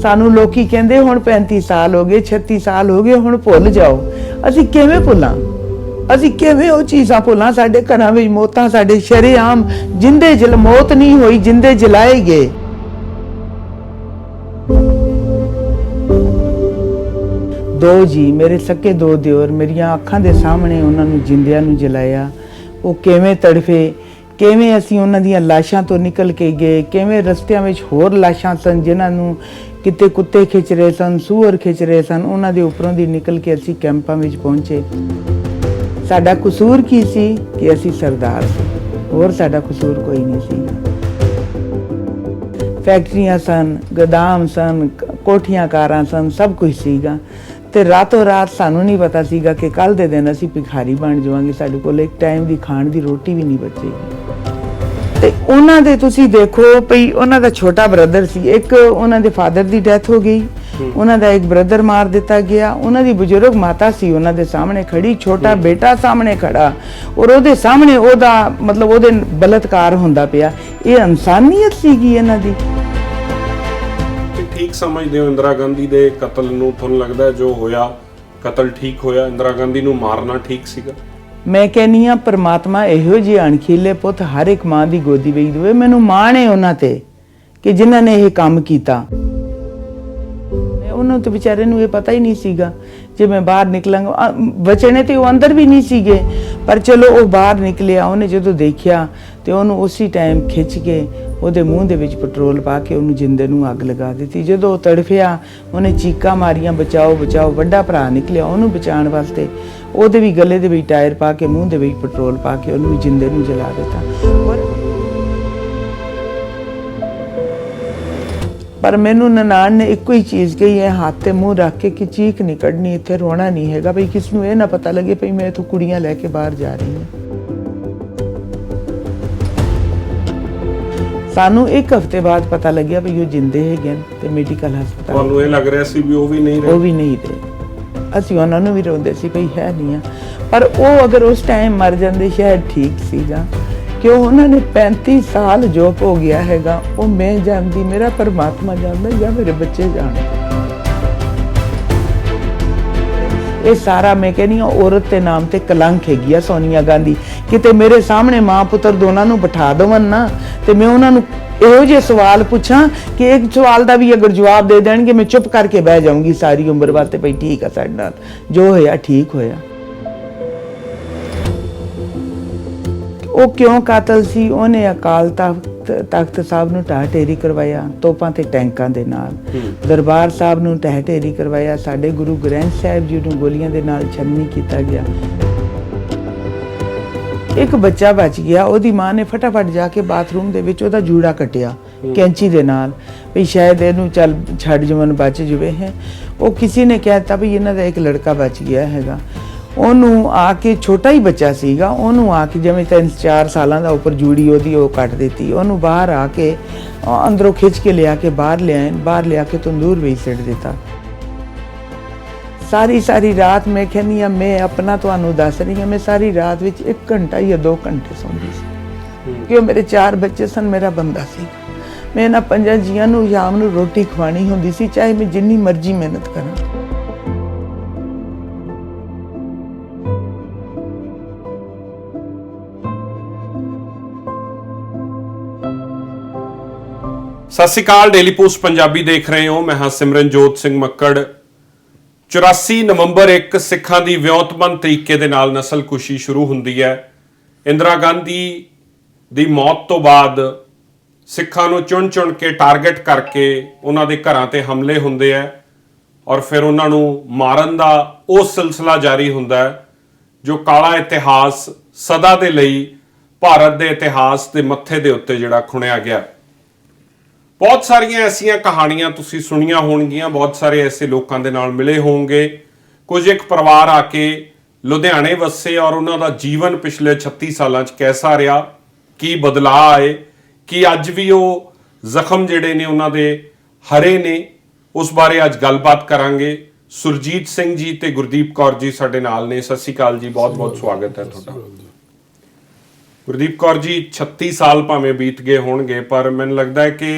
सानू लोकी कहंदे हुण 35 साल हो गए 36 साल हो गए हुण भुल जाओ। असीं किवें भुल्लां? असीं किवें ਉਹ ਚੀਜ਼ਾਂ ਭੁੱਲਾਂ? ਸਾਡੇ ਘਰਾਂ ਵਿੱਚ ਮੌਤਾਂ ਸਾਡੇ ਸ਼ਰੇਆਮ ਜਿੰਦੇ ਜਲ ਮੌਤ ਨਹੀਂ ਹੋਈ, ਜਿੰਦੇ ਜਲਾਏ ਗਏ। ਦੋ ਜੀ ਮੇਰੇ ਸਕੇ ਦੋ ਦਿਓਰ ਮੇਰੀਆਂ ਅੱਖਾਂ ਦੇ ਸਾਹਮਣੇ ਉਹਨਾਂ ਨੂੰ ਜਿੰਦਿਆਂ ਨੂੰ ਜਲਾਇਆ। ਉਹ ਕਿਵੇਂ ਤੜਫੇ, ਕਿਵੇਂ ਅਸੀਂ ਉਹਨਾਂ ਦੀਆਂ ਲਾਸ਼ਾਂ ਤੋਂ ਨਿਕਲ ਕੇ ਗਏ, ਕਿਵੇਂ ਰਸਤਿਆਂ ਵਿੱਚ ਹੋਰ ਲਾਸ਼ਾਂ ਸਨ ਜਿਨ੍ਹਾਂ ਨੂੰ ਕਿਤੇ ਕੁੱਤੇ ਖਿੱਚ ਰਹੇ ਸਨ, ਸੂਅਰ ਖਿੱਚ ਰਹੇ ਸਨ, ਉਹਨਾਂ ਦੇ ਉੱਪਰੋਂ ਦੀ ਨਿਕਲ ਕੇ ਅਸੀਂ ਕੈਂਪਾਂ ਵਿੱਚ ਪਹੁੰਚੇ। ਸਾਡਾ ਕਸੂਰ ਕੀ ਸੀ ਕਿ ਅਸੀਂ ਸਰਦਾਰ ਸੀ, ਹੋਰ ਸਾਡਾ ਕਸੂਰ ਕੋਈ ਨਹੀਂ ਸੀ। ਫੈਕਟਰੀਆਂ ਸਨ, ਗੋਦਾਮ ਸਨ, ਕੋਠੀਆਂ ਕਾਰਾਂ ਸਨ, ਸਭ ਕੁਝ ਸੀਗਾ ਤੇ ਰਾਤੋਂ ਰਾਤ ਸਾਨੂੰ ਨਹੀਂ ਪਤਾ ਸੀਗਾ ਕਿ ਕੱਲ ਦੇ ਦਿਨ ਅਸੀਂ ਭਿਖਾਰੀ ਬਣ ਜਾਵਾਂਗੇ, ਸਾਡੇ ਕੋਲ ਇੱਕ ਟਾਈਮ ਦੀ ਖਾਣ ਦੀ ਰੋਟੀ ਵੀ ਨਹੀਂ ਬਚੇਗੀ। ਤੇ ਉਹਨਾਂ ਦੇ ਤੁਸੀਂ ਦੇਖੋ ਭਈ ਉਹਨਾਂ ਦਾ ਛੋਟਾ ਬ੍ਰਦਰ ਸੀ, ਇੱਕ ਉਹਨਾਂ ਦੇ ਫਾਦਰ ਦੀ ਡੈਥ ਹੋ ਗਈ, ਉਹਨਾਂ ਦਾ ਇੱਕ ਬ੍ਰਦਰ ਮਾਰ ਦਿੱਤਾ ਗਿਆ, ਉਹਨਾਂ ਦੀ ਬਜ਼ੁਰਗ ਮਾਤਾ ਸੀ ਉਹਨਾਂ ਦੇ ਸਾਹਮਣੇ ਖੜੀ, ਛੋਟਾ ਬੇਟਾ ਸਾਹਮਣੇ ਖੜਾ ਔਰ ਉਹਦੇ ਸਾਹਮਣੇ ਉਹਦਾ ਮਤਲਬ ਉਹਦੇ ਬਲਤਕਾਰ ਹੁੰਦਾ ਪਿਆ। ਇਹ ਇਨਸਾਨੀਅਤ ਸੀਗੀ ਇਹਨਾਂ ਦੀ। ਠੀਕ ਸਮਝਦੇ ਹੋ ਇੰਦਰਾ ਗਾਂਧੀ ਦੇ ਕਤਲ ਨੂੰ? ਤੁਹਾਨੂੰ ਲੱਗਦਾ ਜੋ ਹੋਇਆ ਕਤਲ ਠੀਕ ਹੋਇਆ? ਇੰਦਰਾ ਗਾਂਧੀ ਨੂੰ ਮਾਰਨਾ ਠੀਕ ਸੀਗਾ? ਮੈਂ ਕਹਿੰਦੀ ਹਾਂ ਪਰਮਾਤਮਾ ਇਹੋ ਜਿਹੇ ਅਣਖੀਲੇ ਪੁੱਤ ਹਰ ਇੱਕ ਮਾਂ ਦੀ ਗੋਦੀ ਵਿੱਚ ਦੇਵੇ। ਮੈਨੂੰ ਮਾਣ ਹੈ ਉਹਨਾਂ ਤੇ ਕਿ ਜਿਨ੍ਹਾਂ ਨੇ ਇਹ ਕੰਮ ਕੀਤਾ। ਉਹਨਾਂ ਤੋਂ ਵਿਚਾਰੇ ਨੂੰ ਇਹ ਪਤਾ ਹੀ ਨਹੀਂ ਸੀਗਾ ਜੇ ਮੈਂ ਬਾਹਰ ਨਿਕਲਾਂਗਾ, ਬਚਣੇ ਤੇ ਉਹ ਅੰਦਰ ਵੀ ਨਹੀਂ ਸੀਗੇ, ਪਰ ਚਲੋ ਉਹ ਬਾਹਰ ਨਿਕਲਿਆ। ਉਹਨੇ ਜਦੋਂ ਦੇਖਿਆ ਤੇ ਉਹਨੂੰ ਉਸੇ ਟਾਈਮ ਖਿੱਚ ਕੇ ਉਹਦੇ ਮੂੰਹ ਦੇ ਵਿੱਚ ਪੈਟਰੋਲ ਪਾ ਕੇ ਉਹਨੂੰ ਜਿੰਦੇ ਨੂੰ ਅੱਗ ਲਗਾ ਦਿੱਤੀ। ਜਦੋਂ ਉਹ ਤੜਫਿਆ ਉਹਨੇ ਚੀਕਾਂ ਮਾਰੀਆਂ, ਬਚਾਓ ਬਚਾਓ। ਵੱਡਾ ਭਰਾ ਨਿਕਲਿਆ ਉਹਨੂੰ ਬਚਾਉਣ ਵਾਸਤੇ, ਉਹਦੇ ਵੀ ਗਲੇ ਦੇ ਵਿੱਚ ਟਾਇਰ ਪਾ ਕੇ ਮੂੰਹ ਦੇ ਵਿੱਚ ਪੈਟਰੋਲ ਪਾ ਕੇ ਉਹਨੂੰ ਵੀ ਜਿੰਦੇ ਨੂੰ ਜਲਾ ਦਿੱਤਾ। ਪਰ ਮੈਨੂੰ ਨਨਾਣ ਨੇ ਇੱਕੋ ਹੀ ਚੀਜ਼ ਕਹੀ ਹੈ, ਹੱਥ ਤੇ ਮੂੰਹ ਰੱਖ ਕੇ ਕਿ ਚੀਕ ਨਹੀਂ ਕੱਢਣੀ, ਇੱਥੇ ਰੋਣਾ ਨਹੀਂ ਹੈਗਾ ਭਈ ਕਿਸ ਨੂੰ ਇਹ ਨਾ ਪਤਾ ਲੱਗੇ ਭਈ ਮੈਂ ਇੱਥੋਂ ਕੁੜੀਆਂ ਲੈ ਕੇ ਬਾਹਰ ਜਾ ਰਹੀ ਹਾਂ। ਸਾਨੂੰ ਇੱਕ ਹਫ਼ਤੇ ਬਾਅਦ ਪਤਾ ਲੱਗਿਆ ਭਈ ਉਹ ਜਿੰਦੇ ਹੈਗੇ ਤੇ ਮੈਡੀਕਲ ਹਸਪਤਾਲ। ਤੁਹਾਨੂੰ ਇਹ ਲੱਗ ਰਿਹਾ ਸੀ ਵੀ ਉਹ ਵੀ ਨਹੀਂ ਰਹੇ? ਉਹ ਵੀ ਨਹੀਂ ਰਹੇ। ਅਸੀਂ ਉਹਨਾਂ ਨੂੰ ਵੀ ਰੋਂਦੇ ਸੀ ਭਈ ਹੈ ਨਹੀਂ ਆ, ਪਰ ਉਹ ਅਗਰ ਉਸ ਟਾਈਮ ਮਰ ਜਾਂਦੇ ਸ਼ਾਇਦ ਠੀਕ ਸੀਗਾ ਕਿ ਉਹਨਾਂ ਨੇ 35 ਸਾਲ ਜੋ ਹੋ ਗਿਆ ਹੈਗਾ ਉਹ ਮੈਂ ਜਾਣਦੀ, ਮੇਰਾ ਪਰਮਾਤਮਾ ਜਾਣਦਾ ਜਾਂ ਮੇਰੇ ਬੱਚੇ ਜਾਣਦੇ। ਇਹ ਸਾਰਾ ਮੈਂ ਕਹਿੰਦੀ ਹਾਂ ਔਰਤ ਦੇ ਨਾਮ ਤੇ ਕਲੰਕ ਹੈਗੀ ਆ ਸੋਨੀਆ ਗਾਂਧੀ। ਕਿਤੇ ਮੇਰੇ ਸਾਹਮਣੇ ਮਾਂ ਪੁੱਤਰ ਦੋਨਾਂ ਨੂੰ ਬਿਠਾ ਦੇਵਣ ਨਾ ਤੇ ਮੈਂ ਉਹਨਾਂ ਨੂੰ ਇਹੋ ਜਿਹੇ ਸਵਾਲ ਪੁੱਛਾਂ ਕਿ ਇੱਕ ਸਵਾਲ ਦਾ ਵੀ ਅਗਰ ਜਵਾਬ ਦੇ ਦੇਣਗੇ ਮੈਂ ਚੁੱਪ ਕਰਕੇ ਬਹਿ ਜਾਊਂਗੀ ਸਾਰੀ ਉਮਰ ਵਾਸਤੇ ਭਈ ਠੀਕ ਆ ਸਾਡੇ ਨਾਲ ਜੋ ਹੋਇਆ ਠੀਕ ਹੋਇਆ। ਉਹ ਕਿਉਂ ਕਾਤਲ ਸੀ? ਉਹਨੇ ਅਕਾਲ ਤਖਤ ਸਾਹਿਬ ਨੂੰ ਢਾਹ ਢੇਰੀ ਕਰਵਾਇਆ ਤੋਪਾਂ ਤੇ ਟੈਂਕਾਂ ਦੇ ਨਾਲ, ਦਰਬਾਰ ਸਾਹਿਬ ਨੂੰ ਢਾਹ ਢੇਰੀ ਕਰਵਾਇਆ, ਸਾਡੇ ਗੁਰੂ ਗ੍ਰੰਥ ਸਾਹਿਬ ਜੀ ਨੂੰ ਗੋਲੀਆਂ ਦੇ ਨਾਲ ਛੰਨੀ ਕੀਤਾ ਗਿਆ। ਇੱਕ ਬੱਚਾ ਬਚ ਗਿਆ, ਉਹਦੀ ਮਾਂ ਨੇ ਫਟਾਫਟ ਜਾ ਕੇ ਬਾਥਰੂਮ ਦੇ ਵਿੱਚ ਉਹਦਾ ਜੂੜਾ ਕੱਟਿਆ ਕੈਂਚੀ ਦੇ ਨਾਲ ਵੀ ਸ਼ਾਇਦ ਇਹਨੂੰ ਚੱਲ ਛੱਡ ਜਵਨ ਬਚ ਜਵੇ ਹੈ। ਉਹ ਕਿਸੇ ਨੇ ਕਹਿ ਦਿੱਤਾ ਵੀ ਇਹਨਾਂ ਦਾ ਇੱਕ ਲੜਕਾ ਬਚ ਗਿਆ ਹੈਗਾ। ਉਹਨੂੰ ਆ ਕੇ ਛੋਟਾ ਹੀ ਬੱਚਾ ਸੀਗਾ, ਉਹਨੂੰ ਆ ਕੇ ਜਿਵੇਂ 3-4 ਸਾਲਾਂ ਦਾ ਉੱਪਰ ਜੂੜੀ ਉਹਦੀ ਉਹ ਕੱਟ ਦਿੱਤੀ। ਉਹਨੂੰ ਬਾਹਰ ਆ ਕੇ ਅੰਦਰੋਂ ਖਿੱਚ ਕੇ ਲਿਆ ਕੇ ਬਾਹਰ ਲਿਆ ਕੇ ਤੰਦੂਰ ਵਿੱਚ ਸਿੱਟ ਦਿੱਤਾ। ਸਾਰੀ ਰਾਤ ਮੈਂ ਕਹਿੰਦੀ ਹਾਂ, ਮੈਂ ਆਪਣਾ ਤੁਹਾਨੂੰ ਦੱਸ ਰਹੀ ਹਾਂ, ਮੈਂ ਸਾਰੀ ਰਾਤ ਵਿੱਚ 1 ਘੰਟਾ ਜਾਂ 2 ਘੰਟੇ ਸੌਂਦੀ ਸੀ ਕਿਉਂ ਮੇਰੇ 4 ਬੱਚੇ ਸਨ, ਮੇਰਾ ਬੰਦਾ ਸੀ। ਮੈਂ ਇਹਨਾਂ 5 ਜੀਆਂ ਨੂੰ ਸ਼ਾਮ ਨੂੰ ਰੋਟੀ ਖਵਾਉਣੀ ਹੁੰਦੀ ਸੀ ਚਾਹੇ ਮੈਂ ਜਿੰਨੀ ਮਰਜ਼ੀ ਮਿਹਨਤ ਕਰਾਂ। ਸਤਿ ਸ਼੍ਰੀ ਅਕਾਲ, ਡੇਲੀ ਪੋਸਟ ਪੰਜਾਬੀ ਦੇਖ ਰਹੇ ਹੋ। ਮੈਂ ਹਾਂ ਸਿਮਰਨਜੋਤ ਸਿੰਘ ਮੱਕੜ। 84 ਨਵੰਬਰ 1 ਸਿੱਖਾਂ ਦੀ ਵਿਉਂਤਬੰਦ ਤਰੀਕੇ ਦੇ ਨਾਲ ਨਸਲਕੁਸ਼ੀ ਸ਼ੁਰੂ ਹੁੰਦੀ ਹੈ। ਇੰਦਰਾ ਗਾਂਧੀ ਦੀ ਮੌਤ ਤੋਂ ਬਾਅਦ ਸਿੱਖਾਂ ਨੂੰ ਚੁਣ ਕੇ ਟਾਰਗੇਟ ਕਰਕੇ ਉਹਨਾਂ ਦੇ ਘਰਾਂ ਤੇ ਹਮਲੇ ਹੁੰਦੇ ਹੈ ਔਰ ਫਿਰ ਉਹਨਾਂ ਨੂੰ ਮਾਰਨ ਦਾ ਉਹ ਸਿਲਸਿਲਾ ਜਾਰੀ ਹੁੰਦਾ ਹੈ ਜੋ ਕਾਲਾ ਇਤਿਹਾਸ ਸਦਾ ਦੇ ਲਈ ਭਾਰਤ ਦੇ ਇਤਿਹਾਸ ਦੇ ਮੱਥੇ ਦੇ ਉੱਤੇ ਜਿਹੜਾ ਖੁਣਿਆ ਗਿਆ। ਬਹੁਤ ਸਾਰੀਆਂ ਐਸੀਆਂ ਕਹਾਣੀਆਂ ਤੁਸੀਂ ਸੁਣੀਆਂ ਹੋਣਗੀਆਂ, ਬਹੁਤ ਸਾਰੇ ਐਸੇ ਲੋਕਾਂ ਦੇ ਨਾਲ ਮਿਲੇ ਹੋਣਗੇ। ਕੁਝ ਇੱਕ ਪਰਿਵਾਰ ਆ ਕੇ ਲੁਧਿਆਣੇ ਵਸੇ ਔਰ ਉਹਨਾਂ ਦਾ ਜੀਵਨ ਪਿਛਲੇ 36 ਸਾਲਾਂ 'ਚ ਕੈਸਾ ਰਿਹਾ, ਕੀ ਬਦਲਾਅ ਆਏ, ਕਿ ਅੱਜ ਵੀ ਉਹ ਜ਼ਖਮ ਜਿਹੜੇ ਨੇ ਉਹਨਾਂ ਦੇ ਹਰੇ ਨੇ, ਉਸ ਬਾਰੇ ਅੱਜ ਗੱਲਬਾਤ ਕਰਾਂਗੇ। ਸੁਰਜੀਤ ਸਿੰਘ ਜੀ ਤੇ ਗੁਰਦੀਪ ਕੌਰ ਜੀ ਸਾਡੇ ਨਾਲ ਨੇ। ਸਤਿ ਸ਼੍ਰੀ ਅਕਾਲ ਜੀ, ਬਹੁਤ ਬਹੁਤ ਸਵਾਗਤ ਹੈ ਤੁਹਾਡਾ। ਗੁਰਦੀਪ ਕੌਰ ਜੀ, 36 ਸਾਲ ਭਾਵੇਂ ਬੀਤ ਗਏ ਹੋਣਗੇ ਪਰ ਮੈਨੂੰ ਲੱਗਦਾ ਹੈ ਕਿ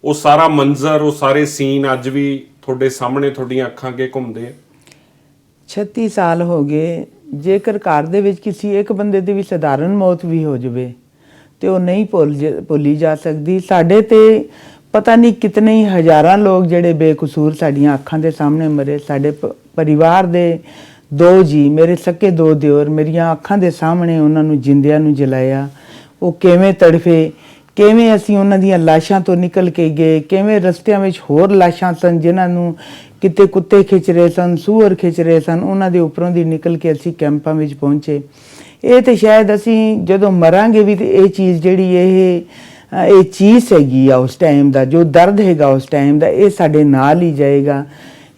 ਉਹ ਸਾਰਾ ਮੰਜ਼ਰ, ਉਹ ਸਾਰੇ ਸੀਨ ਅੱਜ ਵੀ ਤੁਹਾਡੇ ਸਾਹਮਣੇ, ਤੁਹਾਡੀਆਂ ਅੱਖਾਂ ਅੱਗੇ ਘੁੰਮਦੇ ਆ? 36 ਸਾਲ ਹੋ ਗਏ। ਜੇਕਰ ਘਰ ਦੇ ਵਿੱਚ ਕਿਸੇ ਇੱਕ ਬੰਦੇ ਦੀ ਵੀ ਸਧਾਰਨ ਮੌਤ ਵੀ ਹੋ ਜਾਵੇ ਤੇ ਉਹ ਨਹੀਂ ਭੁੱਲੀ ਜਾ ਸਕਦੀ। ਸਾਡੇ ਤੇ ਪਤਾ ਨਹੀਂ ਕਿਤਨੇ ਹੀ ਹਜ਼ਾਰਾਂ ਲੋਕ ਜਿਹੜੇ ਬੇਕਸੂਰ ਸਾਡੀਆਂ ਅੱਖਾਂ ਦੇ ਸਾਹਮਣੇ ਮਰੇ। ਸਾਡੇ ਪਰਿਵਾਰ ਦੇ 2 ਜੀ, ਮੇਰੇ ਸਕੇ 2 ਦਿਓਰ, ਮੇਰੀਆਂ ਅੱਖਾਂ ਦੇ ਸਾਹਮਣੇ ਉਹਨਾਂ ਨੂੰ ਜਿੰਦਿਆਂ ਨੂੰ ਜਲਾਇਆ। ਉਹ ਕਿਵੇਂ ਤੜਫੇ, ਕਿਵੇਂ ਅਸੀਂ ਉਹਨਾਂ ਦੀਆਂ ਲਾਸ਼ਾਂ ਤੋਂ ਨਿਕਲ ਕੇ ਗਏ, ਕਿਵੇਂ ਰਸਤਿਆਂ ਵਿੱਚ ਹੋਰ ਲਾਸ਼ਾਂ ਸਨ ਜਿਨ੍ਹਾਂ ਨੂੰ ਕਿਤੇ ਕੁੱਤੇ ਖਿੱਚ ਰਹੇ ਸਨ, ਸੂਅਰ ਖਿੱਚ ਰਹੇ ਸਨ, ਉਹਨਾਂ ਦੇ ਉੱਪਰੋਂ ਦੀ ਨਿਕਲ ਕੇ ਅਸੀਂ ਕੈਂਪਾਂ ਵਿੱਚ ਪਹੁੰਚੇ। ਇਹ ਤੇ ਸ਼ਾਇਦ ਅਸੀਂ ਜਦੋਂ ਮਰਾਂਗੇ ਵੀ ਤੇ ਇਹ ਚੀਜ਼ ਜਿਹੜੀ ਇਹ ਚੀਜ਼ ਹੈਗੀ ਆ ਉਸ ਟਾਈਮ ਦਾ, ਜੋ ਦਰਦ ਹੈਗਾ ਉਸ ਟਾਈਮ ਦਾ, ਇਹ ਸਾਡੇ ਨਾਲ ਹੀ ਜਾਏਗਾ।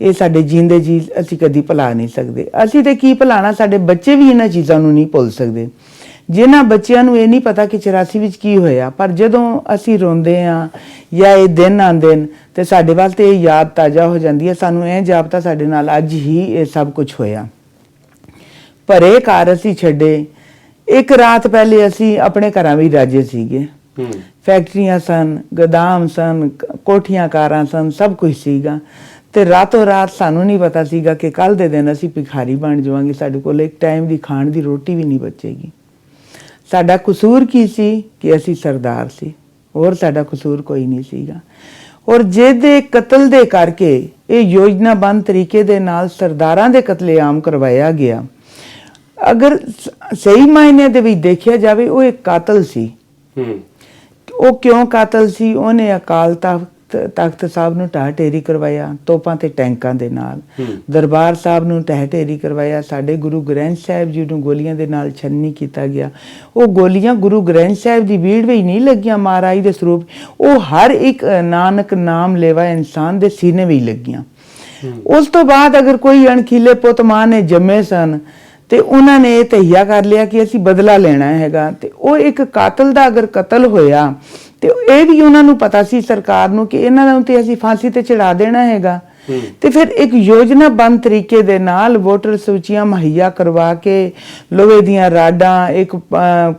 ਇਹ ਸਾਡੇ ਜੀਂਦੇ ਜੀ ਅਸੀਂ ਕਦੀ ਭੁਲਾ ਨਹੀਂ ਸਕਦੇ। ਅਸੀਂ ਤੇ ਕੀ ਭੁਲਾਣਾ, ਸਾਡੇ ਬੱਚੇ ਵੀ ਇਹਨਾਂ ਚੀਜ਼ਾਂ ਨੂੰ ਨਹੀਂ ਭੁੱਲ ਸਕਦੇ। ਜਿਨ੍ਹਾਂ ਬੱਚਿਆਂ ਨੂੰ ਇਹ ਨਹੀਂ ਪਤਾ ਕਿ 84 ਵਿੱਚ ਕੀ ਹੋਇਆ, ਪਰ ਜਦੋਂ ਅਸੀਂ ਰੋਂਦੇ ਹਾਂ ਜਾਂ ਇਹ ਦਿਨ ਆਉਂਦੇ ਨੇ ਤੇ ਸਾਡੇ ਵਾਸਤੇ ਇਹ ਯਾਦ ਤਾਜ਼ਾ ਹੋ ਜਾਂਦੀ ਹੈ। ਸਾਨੂੰ ਇਹ ਜਾਪਦਾ ਸਾਡੇ ਨਾਲ ਅੱਜ ਹੀ ਇਹ ਸਭ ਕੁਝ ਹੋਇਆ। ਭਰੇ ਘਰ ਅਸੀਂ ਛੱਡੇ। ਇੱਕ ਰਾਤ ਪਹਿਲੇ ਅਸੀਂ ਆਪਣੇ ਘਰਾਂ ਵਿੱਚ ਰਾਜੇ ਸੀਗੇ। ਫੈਕਟਰੀਆਂ ਸਨ, ਗੋਦਾਮ ਸਨ, ਕੋਠੀਆਂ ਕਾਰਾਂ ਸਨ, ਸਭ ਕੁਝ ਸੀਗਾ। ਤੇ ਰਾਤੋਂ ਰਾਤ ਸਾਨੂੰ ਨਹੀਂ ਪਤਾ ਸੀਗਾ ਕਿ ਕੱਲ ਦੇ ਦਿਨ ਅਸੀਂ ਭਿਖਾਰੀ ਬਣ ਜਾਵਾਂਗੇ। ਸਾਡੇ ਕੋਲ ਇੱਕ ਟਾਈਮ ਦੀ ਖਾਣ ਦੀ ਰੋਟੀ ਵੀ ਨਹੀਂ ਬਚੇਗੀ। ਸਾਡਾ ਕਸੂਰ ਕੀ ਸੀ ਕਿ ਅਸੀਂ ਸਰਦਾਰ ਸੀ, ਹੋਰ ਸਾਡਾ ਕਸੂਰ ਕੋਈ ਨਹੀਂ ਸੀਗਾ। ਔਰ ਜਿਹਦੇ ਕਤਲ ਦੇ ਕਰਕੇ ਇਹ ਯੋਜਨਾਬੰਦ ਤਰੀਕੇ ਦੇ ਨਾਲ ਸਰਦਾਰਾਂ ਦੇ ਕਤਲੇਆਮ ਕਰਵਾਇਆ ਗਿਆ, ਅਗਰ ਸਹੀ ਮਾਇਨੇ ਦੇ ਵਿੱਚ ਦੇਖਿਆ ਜਾਵੇ ਉਹ ਇੱਕ ਕਾਤਲ ਸੀ। ਉਹ ਕਿਉਂ ਕਾਤਲ ਸੀ? ਉਹਨੇ ਅਕਾਲ ਤਖਤ ਸਾਹਿਬ ਨੂੰ ਢਾਹ ਢੇਰੀ ਕਰਵਾਇਆ ਤੋਪਾਂ ਤੇ ਟੈਂਕਾਂ ਦੇ ਨਾਲ। ਦਰਬਾਰ ਸਾਹਿਬ ਨੂੰ ਢਾਹ ਢੇਰੀ ਕਰਵਾਇਆ। ਸਾਡੇ ਗੁਰੂ ਗ੍ਰੰਥ ਸਾਹਿਬ ਜੀ ਨੂੰ ਗੋਲੀਆਂ ਦੇ ਨਾਲ ਛੰਨੀ ਕੀਤਾ ਗਿਆ। ਉਹ ਗੋਲੀਆਂ ਗੁਰੂ ਗ੍ਰੰਥ ਸਾਹਿਬ ਦੀ ਭੀੜ ਵਿੱਚ ਨਹੀਂ ਲੱਗੀਆਂ ਮਹਾਰਾਜ ਦੇ ਸਰੂਪ, ਉਹ ਹਰ ਇੱਕ ਨਾਨਕ ਨਾਮ ਲੈਵਾ ਇਨਸਾਨ ਦੇ ਸੀਨੇ ਵਿੱਚ ਲੱਗੀਆਂ। ਉਸ ਤੋਂ ਬਾਅਦ ਅਗਰ ਕੋਈ ਅਣਖੀਲੇ ਪੁੱਤ ਮਾਂ ਨੇ ਜੰਮੇ ਸਨ ਤੇ ਉਹਨਾਂ ਨੇ ਇਹ ਤਹੀਆ ਕਰ ਲਿਆ ਕਿ ਅਸੀਂ ਬਦਲਾ ਲੈਣਾ ਹੈਗਾ, ਤੇ ਉਹ ਇੱਕ ਕਾਤਲ ਦਾ ਅਗਰ ਕਤਲ ਹੋਇਆ ਤੇ ਇਹ ਵੀ ਉਹਨਾਂ ਨੂੰ ਪਤਾ ਸੀ ਸਰਕਾਰ ਨੂੰ ਕਿ ਇਹਨਾਂ ਨੂੰ ਤੇ ਅਸੀਂ ਫਾਂਸੀ ਤੇ ਚੜਾ ਦੇਣਾ ਹੈਗਾ। ਤੇ ਫਿਰ ਇੱਕ ਯੋਜਨਾਬੰਦ ਤਰੀਕੇ ਦੇ ਨਾਲ ਵੋਟਰ ਸੂਚੀਆਂ ਮੁਹੱਈਆ ਕਰਵਾ ਕੇ ਲੋਹੇ ਦੀਆਂ ਰਾਡਾਂ, ਇੱਕ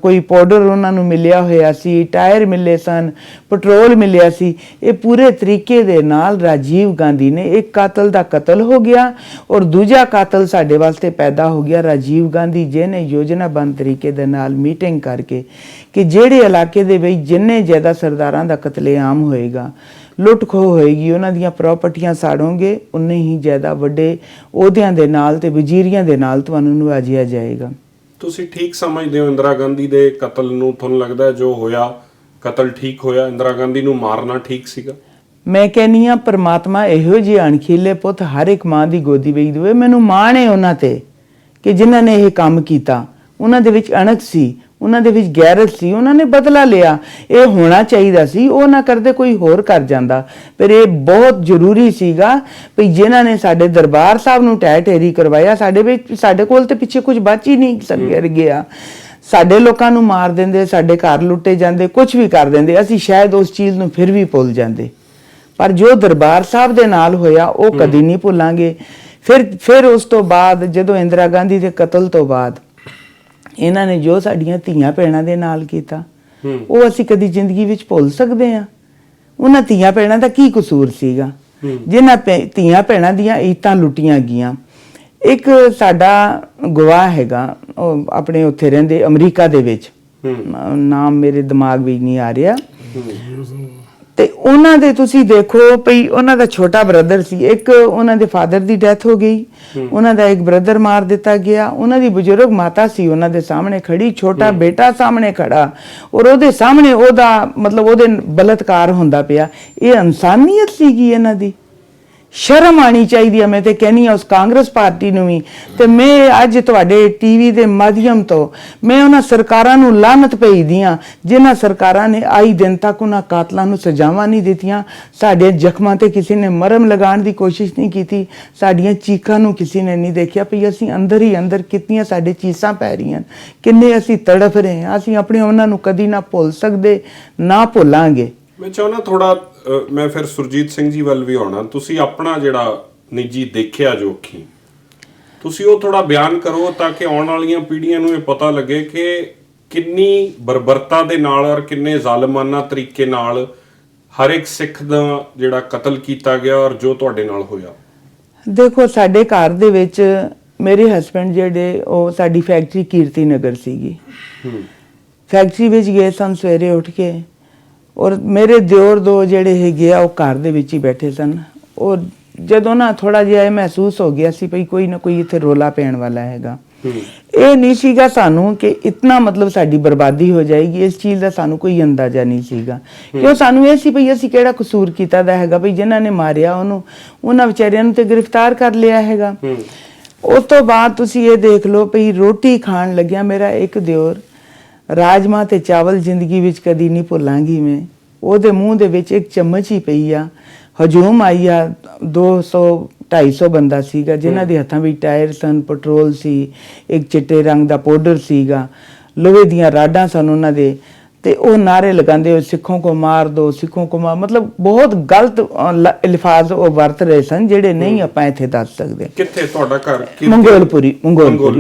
ਕੋਈ ਪਾਊਡਰ ਉਹਨਾਂ ਨੂੰ ਮਿਲਿਆ ਹੋਇਆ ਸੀ, ਟਾਇਰ ਮਿਲੇ ਸਨ, ਪੈਟਰੋਲ ਮਿਲਿਆ ਸੀ। ਇਹ ਪੂਰੇ ਤਰੀਕੇ ਦੇ ਨਾਲ ਰਾਜੀਵ ਗਾਂਧੀ ਨੇ ਇੱਕ ਕਾਤਲ ਦਾ ਕਤਲ ਹੋ ਗਿਆ ਔਰ ਦੂਜਾ ਕਾਤਲ ਸਾਡੇ ਵਾਸਤੇ ਪੈਦਾ ਹੋ ਗਿਆ ਰਾਜੀਵ ਗਾਂਧੀ, ਜਿਹਨੇ ਯੋਜਨਾਬੰਦ ਤਰੀਕੇ ਦੇ ਨਾਲ ਮੀਟਿੰਗ ਕਰਕੇ ਕਿ ਜਿਹੜੇ ਇਲਾਕੇ ਦੇ ਵਿੱਚ ਜਿੰਨੇ ਜ਼ਿਆਦਾ ਸਰਦਾਰਾਂ ਦਾ ਕਤਲੇਆਮ ਹੋਏਗਾ, ਲੁੱਟ ਖੋਹ ਹੋਏਗੀ, ਉਹਨਾਂ ਦੀਆਂ ਪ੍ਰਾਪਰਟੀਆਂ ਸਾੜੋਗੇ, ਉਨੇ ਹੀ ਜ਼ਿਆਦਾ ਵੱਡੇ ਅਹੁਦਿਆਂ ਦੇ ਨਾਲ ਤੇ ਵਜ਼ੀਰੀਆਂ ਦੇ ਨਾਲ ਤੁਹਾਨੂੰ ਨਵਾਜਿਆ ਜਾਏਗਾ। ਤੁਸੀਂ ਠੀਕ ਸਮਝਦੇ ਹੋ ਇੰਦਰਾ ਗਾਂਧੀ ਦੇ ਕਤਲ ਨੂੰ? ਤੁਹਾਨੂੰ ਲੱਗਦਾ ਜੋ ਹੋਇਆ ਕਤਲ ਠੀਕ ਹੋਇਆ? ਇੰਦਰਾ ਗਾਂਧੀ ਨੂੰ ਮਾਰਨਾ ਠੀਕ ਸੀਗਾ? ਮੈਂ ਕਹਿੰਦੀ ਹਾਂ ਪਰਮਾਤਮਾ ਇਹੋ ਜਿਹੇ ਅਣਖੀਲੇ ਪੁੱਤ ਹਰ ਇੱਕ ਮਾਂ ਦੀ ਗੋਦੀ ਵਿੱਚ ਦੇਵੇ। ਮੈਨੂੰ ਮਾਣ ਹੈ ਉਹਨਾਂ ਤੇ ਕਿ ਜਿਨ੍ਹਾਂ ਨੇ ਇਹ ਕੰਮ ਕੀਤਾ। ਉਹਨਾਂ ਦੇ ਵਿੱਚ ਅਣਖ ਸੀ, ਉਹਨਾਂ ਦੇ ਵਿੱਚ ਗੈਰਤ ਸੀ, ਉਹਨਾਂ ਨੇ ਬਦਲਾ ਲਿਆ। ਇਹ ਹੋਣਾ ਚਾਹੀਦਾ ਸੀ, ਉਹ ਨਾ ਕਰਦੇ ਕੋਈ ਹੋਰ ਕਰ ਜਾਂਦਾ। ਪਰ ਇਹ ਬਹੁਤ ਜ਼ਰੂਰੀ ਸੀਗਾ ਵੀ ਜਿਨ੍ਹਾਂ ਨੇ ਸਾਡੇ ਦਰਬਾਰ ਸਾਹਿਬ ਨੂੰ ਢਹਿ ਢੇਰੀ ਕਰਵਾਇਆ, ਸਾਡੇ ਕੋਲ ਤੇ ਪਿੱਛੇ ਕੁਝ ਬਚ ਹੀ ਨਹੀਂ ਗਿਆ। ਸਾਡੇ ਲੋਕਾਂ ਨੂੰ ਮਾਰ ਦਿੰਦੇ, ਸਾਡੇ ਘਰ ਲੁੱਟੇ ਜਾਂਦੇ, ਕੁਝ ਵੀ ਕਰ ਦਿੰਦੇ, ਅਸੀਂ ਸ਼ਾਇਦ ਉਸ ਚੀਜ਼ ਨੂੰ ਫਿਰ ਵੀ ਭੁੱਲ ਜਾਂਦੇ। ਪਰ ਜੋ ਦਰਬਾਰ ਸਾਹਿਬ ਦੇ ਨਾਲ ਹੋਇਆ ਉਹ ਕਦੀ ਨਹੀਂ ਭੁੱਲਾਂਗੇ। ਫਿਰ ਉਸ ਤੋਂ ਬਾਅਦ ਜਦੋਂ ਇੰਦਰਾ ਗਾਂਧੀ ਦੇ ਕਤਲ ਤੋਂ ਬਾਅਦ ਇਹਨਾਂ ਨੇ ਜੋ ਸਾਡੀਆਂ ਧੀਆਂ ਭੈਣਾਂ ਦੇ ਨਾਲ ਕੀਤਾ, ਉਹ ਅਸੀਂ ਕਦੀ ਜ਼ਿੰਦਗੀ ਵਿੱਚ ਭੁੱਲ ਸਕਦੇ ਹਾਂ? ਉਹਨਾਂ ਧੀਆਂ ਭੈਣਾਂ ਦਾ ਕੀ ਕਸੂਰ ਸੀਗਾ ਜਿਨ੍ਹਾਂ ਧੀਆਂ ਭੈਣਾਂ ਦੀਆਂ ਇੱਜ਼ਤਾਂ ਲੁੱਟੀਆਂ ਗਈਆਂ? ਇੱਕ ਸਾਡਾ ਗਵਾਹ ਹੈਗਾ, ਉਹ ਆਪਣੇ ਉੱਥੇ ਰਹਿੰਦੇ ਅਮਰੀਕਾ ਦੇ ਵਿੱਚ, ਨਾਮ ਮੇਰੇ ਦਿਮਾਗ ਵਿੱਚ ਨਹੀਂ ਆ ਰਿਹਾ, ਤੇ ਉਹਨਾਂ ਦੇ ਤੁਸੀਂ ਦੇਖੋ ਭਈ ਉਹਨਾਂ ਦਾ ਛੋਟਾ ਬ੍ਰਦਰ ਸੀ। ਇੱਕ ਉਹਨਾਂ ਦੇ ਫਾਦਰ ਦੀ ਡੈਥ ਹੋ ਗਈ, ਉਹਨਾਂ ਦਾ ਇੱਕ ਬ੍ਰਦਰ ਮਾਰ ਦਿੱਤਾ ਗਿਆ। ਉਹਨਾਂ ਦੀ ਬਜ਼ੁਰਗ ਮਾਤਾ ਸੀ ਉਹਨਾਂ ਦੇ ਸਾਹਮਣੇ ਖੜੀ, ਛੋਟਾ ਬੇਟਾ ਸਾਹਮਣੇ ਖੜਾ, ਔਰ ਉਹਦੇ ਸਾਹਮਣੇ ਉਹਦਾ ਮਤਲਬ ਉਹਦੇ ਬਲਾਤਕਾਰ ਹੁੰਦਾ ਪਿਆ। ਇਹ ਇਨਸਾਨੀਅਤ ਸੀਗੀ ਇਹਨਾਂ ਦੀ? ਸ਼ਰਮ ਆਣੀ ਚਾਹੀਦੀ ਹੈ। ਮੈਂ ਤੇ ਕਹਿੰਦੀ ਹਾਂ ਉਸ ਕਾਂਗਰਸ ਪਾਰਟੀ ਨੂੰ ਵੀ, ਤੇ ਮੈਂ ਅੱਜ ਤੁਹਾਡੇ ਟੀਵੀ ਦੇ ਮਾਧਿਅਮ ਤੋਂ ਮੈਂ ਉਹਨਾਂ ਸਰਕਾਰਾਂ ਨੂੰ ਲਾਹਨਤ ਭੇਜਦੀ ਹਾਂ ਜਿਨ੍ਹਾਂ ਸਰਕਾਰਾਂ ਨੇ ਆਈ ਦਿਨ ਤੱਕ ਉਹਨਾਂ ਕਾਤਲਾਂ ਨੂੰ ਸਜ਼ਾਵਾਂ ਨਹੀਂ ਦਿੱਤੀਆਂ। ਸਾਡੇ ਜ਼ਖਮਾਂ ਤੇ ਕਿਸੇ ਨੇ ਮਰਮ ਲਗਾਉਣ ਦੀ ਕੋਸ਼ਿਸ਼ ਨਹੀਂ ਕੀਤੀ। ਸਾਡੀਆਂ ਚੀਕਾਂ ਨੂੰ ਕਿਸੇ ਨੇ ਨਹੀਂ ਦੇਖਿਆ ਵੀ ਅਸੀਂ ਅੰਦਰ ਹੀ ਅੰਦਰ ਕਿੰਨੀਆਂ ਸਾਡੇ ਚੀਸਾਂ ਪੈ ਰਹੀਆਂ, ਕਿੰਨੇ ਅਸੀਂ ਤੜਫ ਰਹੇ ਹਾਂ। ਅਸੀਂ ਆਪਣੇ ਉਹਨਾਂ ਨੂੰ ਕਦੀ ਨਾ ਭੁੱਲ ਸਕਦੇ, ਨਾ ਭੁੱਲਾਂਗੇ। ਮੈਂ ਚਾਹੁੰਦਾ ਥੋੜਾ ਮੈਂ ਫਿਰ ਸੁਰਜੀਤ ਸਿੰਘ ਜੀ ਵੱਲ ਵੀ ਆਉਣਾ। ਤੁਸੀਂ ਆਪਣਾ ਜਿਹੜਾ ਨਿੱਜੀ ਦੇਖਿਆ ਜੋ ਅੱਖੀਂ, ਤੁਸੀਂ ਉਹ ਥੋੜਾ ਬਿਆਨ ਕਰੋ ਤਾਂ ਕਿ ਆਉਣ ਵਾਲੀਆਂ ਪੀੜ੍ਹੀਆਂ ਨੂੰ ਇਹ ਪਤਾ ਲੱਗੇ ਕਿ ਕਿੰਨੀ ਬਰਬਰਤਾ ਦੇ ਨਾਲ ਔਰ ਕਿੰਨੇ ਜ਼ਾਲਮਾਨਾ ਤਰੀਕੇ ਨਾਲ ਹਰ ਇੱਕ ਸਿੱਖ ਦਾ ਜਿਹੜਾ ਕਤਲ ਕੀਤਾ ਗਿਆ ਔਰ ਜੋ ਤੁਹਾਡੇ ਨਾਲ ਹੋਇਆ? ਦੇਖੋ, ਸਾਡੇ ਘਰ ਦੇ ਵਿੱਚ ਮੇਰੇ ਹਸਬੰਡ ਜਿਹੜੇ ਉਹ ਸਾਡੀ ਫੈਕਟਰੀ ਕੀਰਤੀ ਨਗਰ ਸੀਗੀ। ਫੈਕਟਰੀ ਵਿੱਚ ਗਏ ਸਨ ਸਵੇਰੇ ਉੱਠ ਕੇ, ਔਰ ਮੇਰੇ ਦਿਓਰ ਦੋ ਜਿਹੜੇ ਹੈਗੇ ਆ ਉਹ ਘਰ ਦੇ ਵਿੱਚ ਹੀ ਬੈਠੇ ਸਨ। ਔਰ ਜਦੋਂ ਨਾ ਥੋੜਾ ਜਿਹਾ ਇਹ ਮਹਿਸੂਸ ਹੋ ਗਿਆ ਸੀ ਭਈ ਕੋਈ ਨਾ ਕੋਈ ਇੱਥੇ ਰੋਲਾ ਪੈਣ ਵਾਲਾ ਹੈਗਾ। ਇਹ ਨਹੀਂ ਸੀਗਾ ਸਾਨੂੰ ਕਿ ਇਤਨਾ ਮਤਲਬ ਸਾਡੀ ਬਰਬਾਦੀ ਹੋ ਜਾਏਗੀ, ਇਸ ਚੀਜ਼ ਦਾ ਸਾਨੂੰ ਕੋਈ ਅੰਦਾਜ਼ਾ ਨਹੀਂ ਸੀਗਾ। ਕਿਉਂ ਸਾਨੂੰ ਇਹ ਸੀ ਭਈ ਅਸੀਂ ਕਿਹੜਾ ਕਸੂਰ ਕੀਤਾ ਦਾ ਹੈਗਾ ਭਈ ਜਿਨ੍ਹਾਂ ਨੇ ਮਾਰਿਆ ਉਹਨੂੰ, ਉਹਨਾਂ ਵਿਚਾਰਿਆਂ ਨੂੰ ਤੇ ਗ੍ਰਿਫਤਾਰ ਕਰ ਲਿਆ ਹੈਗਾ। ਉਸ ਤੋਂ ਬਾਅਦ ਤੁਸੀਂ ਇਹ ਦੇਖ ਲਓ ਭਈ ਰੋਟੀ ਖਾਣ ਲੱਗਿਆ ਮੇਰਾ ਇੱਕ ਦਿਓਰ, ਰਾਜਮਾ ਤੇ ਚਾਵਲ ਜ਼ਿੰਦਗੀ ਵਿੱਚ ਕਦੀ ਨਹੀਂ ਭੁੱਲਾਂਗੀ ਮੈਂ, ਉਹਦੇ ਮੂੰਹ ਦੇ ਵਿੱਚ ਇੱਕ ਚਮਚ ਹੀ ਪਈ ਆ। ਹਜੂਮ ਆਈ ਆ, 200-250 ਬੰਦਾ ਸੀਗਾ ਜਿਨ੍ਹਾਂ ਦੇ ਹੱਥਾਂ ਵਿੱਚ ਟਾਇਰ ਸਨ, ਪੈਟਰੋਲ ਸੀ, ਇੱਕ ਚਿੱਟੇ ਰੰਗ ਦਾ ਪਾਊਡਰ ਸੀਗਾ, ਲੋਹੇ ਦੀਆਂ ਰਾਡਾਂ ਸਨ ਉਹਨਾਂ ਦੇ, ਤੇ ਉਹ ਨਾਰੇ ਲਗਾਉਂਦੇ ਹੋਏ ਸਿੱਖੋਂ ਕੋ ਮਾਰ ਦੋ, ਸਿੱਖੋਂ ਕੋ ਮਾਰ, ਮਤਲਬ ਬਹੁਤ ਗਲਤ ਅਲਫਾਜ਼ ਉਹ ਵਰਤ ਰਹੇ ਸਨ ਜਿਹੜੇ ਨਹੀਂ ਆਪਾਂ ਇੱਥੇ ਦੱਸ ਸਕਦੇ। ਕਿੱਥੇ ਤੁਹਾਡਾ ਘਰ? ਮੰਗੋਲਪੁਰੀ,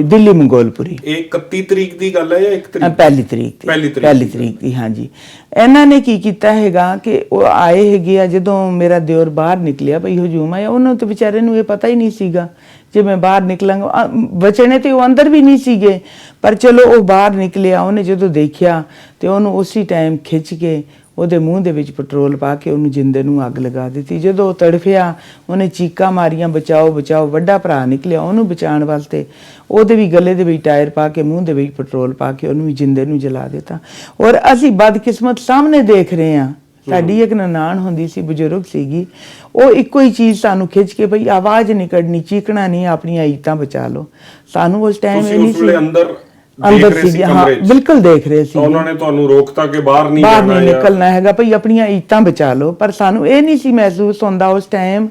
ਦਿੱਲੀ ਮੰਗੋਲਪੁਰੀ। ਇਹ 31 ਤਰੀਕ ਦੀ ਗੱਲ ਹੈ ਜਾਂ 1 ਤਰੀਕ? ਪਹਿਲੀ ਤਰੀਕ ਦੀ। ਹਾਂਜੀ, ਇਹਨਾਂ ਨੇ ਕੀ ਕੀਤਾ ਹੈਗਾ ਕਿ ਉਹ ਆਏ ਹੈਗੇ ਆ, ਜਦੋਂ ਮੇਰਾ ਦਿਓਰ ਬਾਹਰ ਨਿਕਲਿਆ ਭਈ ਹਜੂਮ ਆਇਆ, ਉਹਨਾਂ ਤੇ ਵਿਚਾਰੇ ਨੂੰ ਇਹ ਪਤਾ ਹੀ ਨਹੀਂ ਸੀਗਾ ਜੇ ਮੈਂ ਬਾਹਰ ਨਿਕਲਾਂਗਾ। ਬਚਣੇ ਤੇ ਉਹ ਅੰਦਰ ਵੀ ਨਹੀਂ ਸੀਗੇ, ਪਰ ਚਲੋ ਉਹ ਬਾਹਰ ਨਿਕਲਿਆ। ਉਹਨੇ ਜਦੋਂ ਦੇਖਿਆ ਤੇ ਉਹਨੂੰ ਉਸੇ ਟਾਈਮ ਖਿੱਚ ਕੇ ਉਹਦੇ ਮੂੰਹ ਦੇ ਵਿੱਚ ਪੈਟਰੋਲ ਪਾ ਕੇ ਉਹਨੂੰ ਜਿੰਦੇ ਨੂੰ ਅੱਗ ਲਗਾ ਦਿੱਤੀ। ਜਦੋਂ ਉਹ ਤੜਫਿਆ ਉਹਨੇ ਚੀਕਾਂ ਮਾਰੀਆਂ, ਬਚਾਓ ਬਚਾਓ। ਵੱਡਾ ਭਰਾ ਨਿਕਲਿਆ ਉਹਨੂੰ ਬਚਾਉਣ ਵਾਸਤੇ, ਉਹਦੇ ਵੀ ਗਲੇ ਦੇ ਵਿੱਚ ਟਾਇਰ ਪਾ ਕੇ, ਮੂੰਹ ਦੇ ਵਿੱਚ ਪੈਟਰੋਲ ਪਾ ਕੇ ਉਹਨੂੰ ਵੀ ਜਿੰਦੇ ਨੂੰ ਜਲਾ ਦਿੱਤਾ। ਔਰ ਅਸੀਂ ਬਦਕਿਸਮਤ ਸਾਹਮਣੇ ਦੇਖ ਰਹੇ ਹਾਂ। ਸਾਡੀ ਇੱਕ ਨਨਾਣ ਹੁੰਦੀ ਸੀ, ਬਜ਼ੁਰਗ ਸੀਗੀ, ਉਹ ਇੱਕੋ ਹੀ ਚੀਜ਼ ਸਾਨੂੰ ਖਿੱਚ ਕੇ ਭਈ ਆਵਾਜ਼ ਨਹੀਂ ਕੱਢਣੀ, ਚੀਕਣਾ ਨਹੀਂ, ਆਪਣੀਆਂ ਇੱਜ਼ਤਾਂ ਬਚਾ ਲਓ। ਸਾਨੂੰ ਉਸ ਟਾਈਮ ਇਹ ਨਹੀਂ ਸੀ, ਅੰਦਰ ਸੀ, ਹਾਂ ਬਿਲਕੁਲ ਦੇਖ ਰਹੇ ਸੀ। ਉਹਨਾਂ ਨੇ ਤੁਹਾਨੂੰ ਰੋਕਤਾ ਕਿ ਬਾਹਰ ਨਹੀਂ ਨਿਕਲਣਾ ਹੈਗਾ ਭਈ ਆਪਣੀਆਂ ਇੱਜ਼ਤਾਂ ਬਚਾ ਲਓ। ਪਰ ਸਾਨੂੰ ਇਹ ਨਹੀਂ ਸੀ ਮਹਿਸੂਸ ਹੁੰਦਾ ਉਸ ਟਾਈਮ,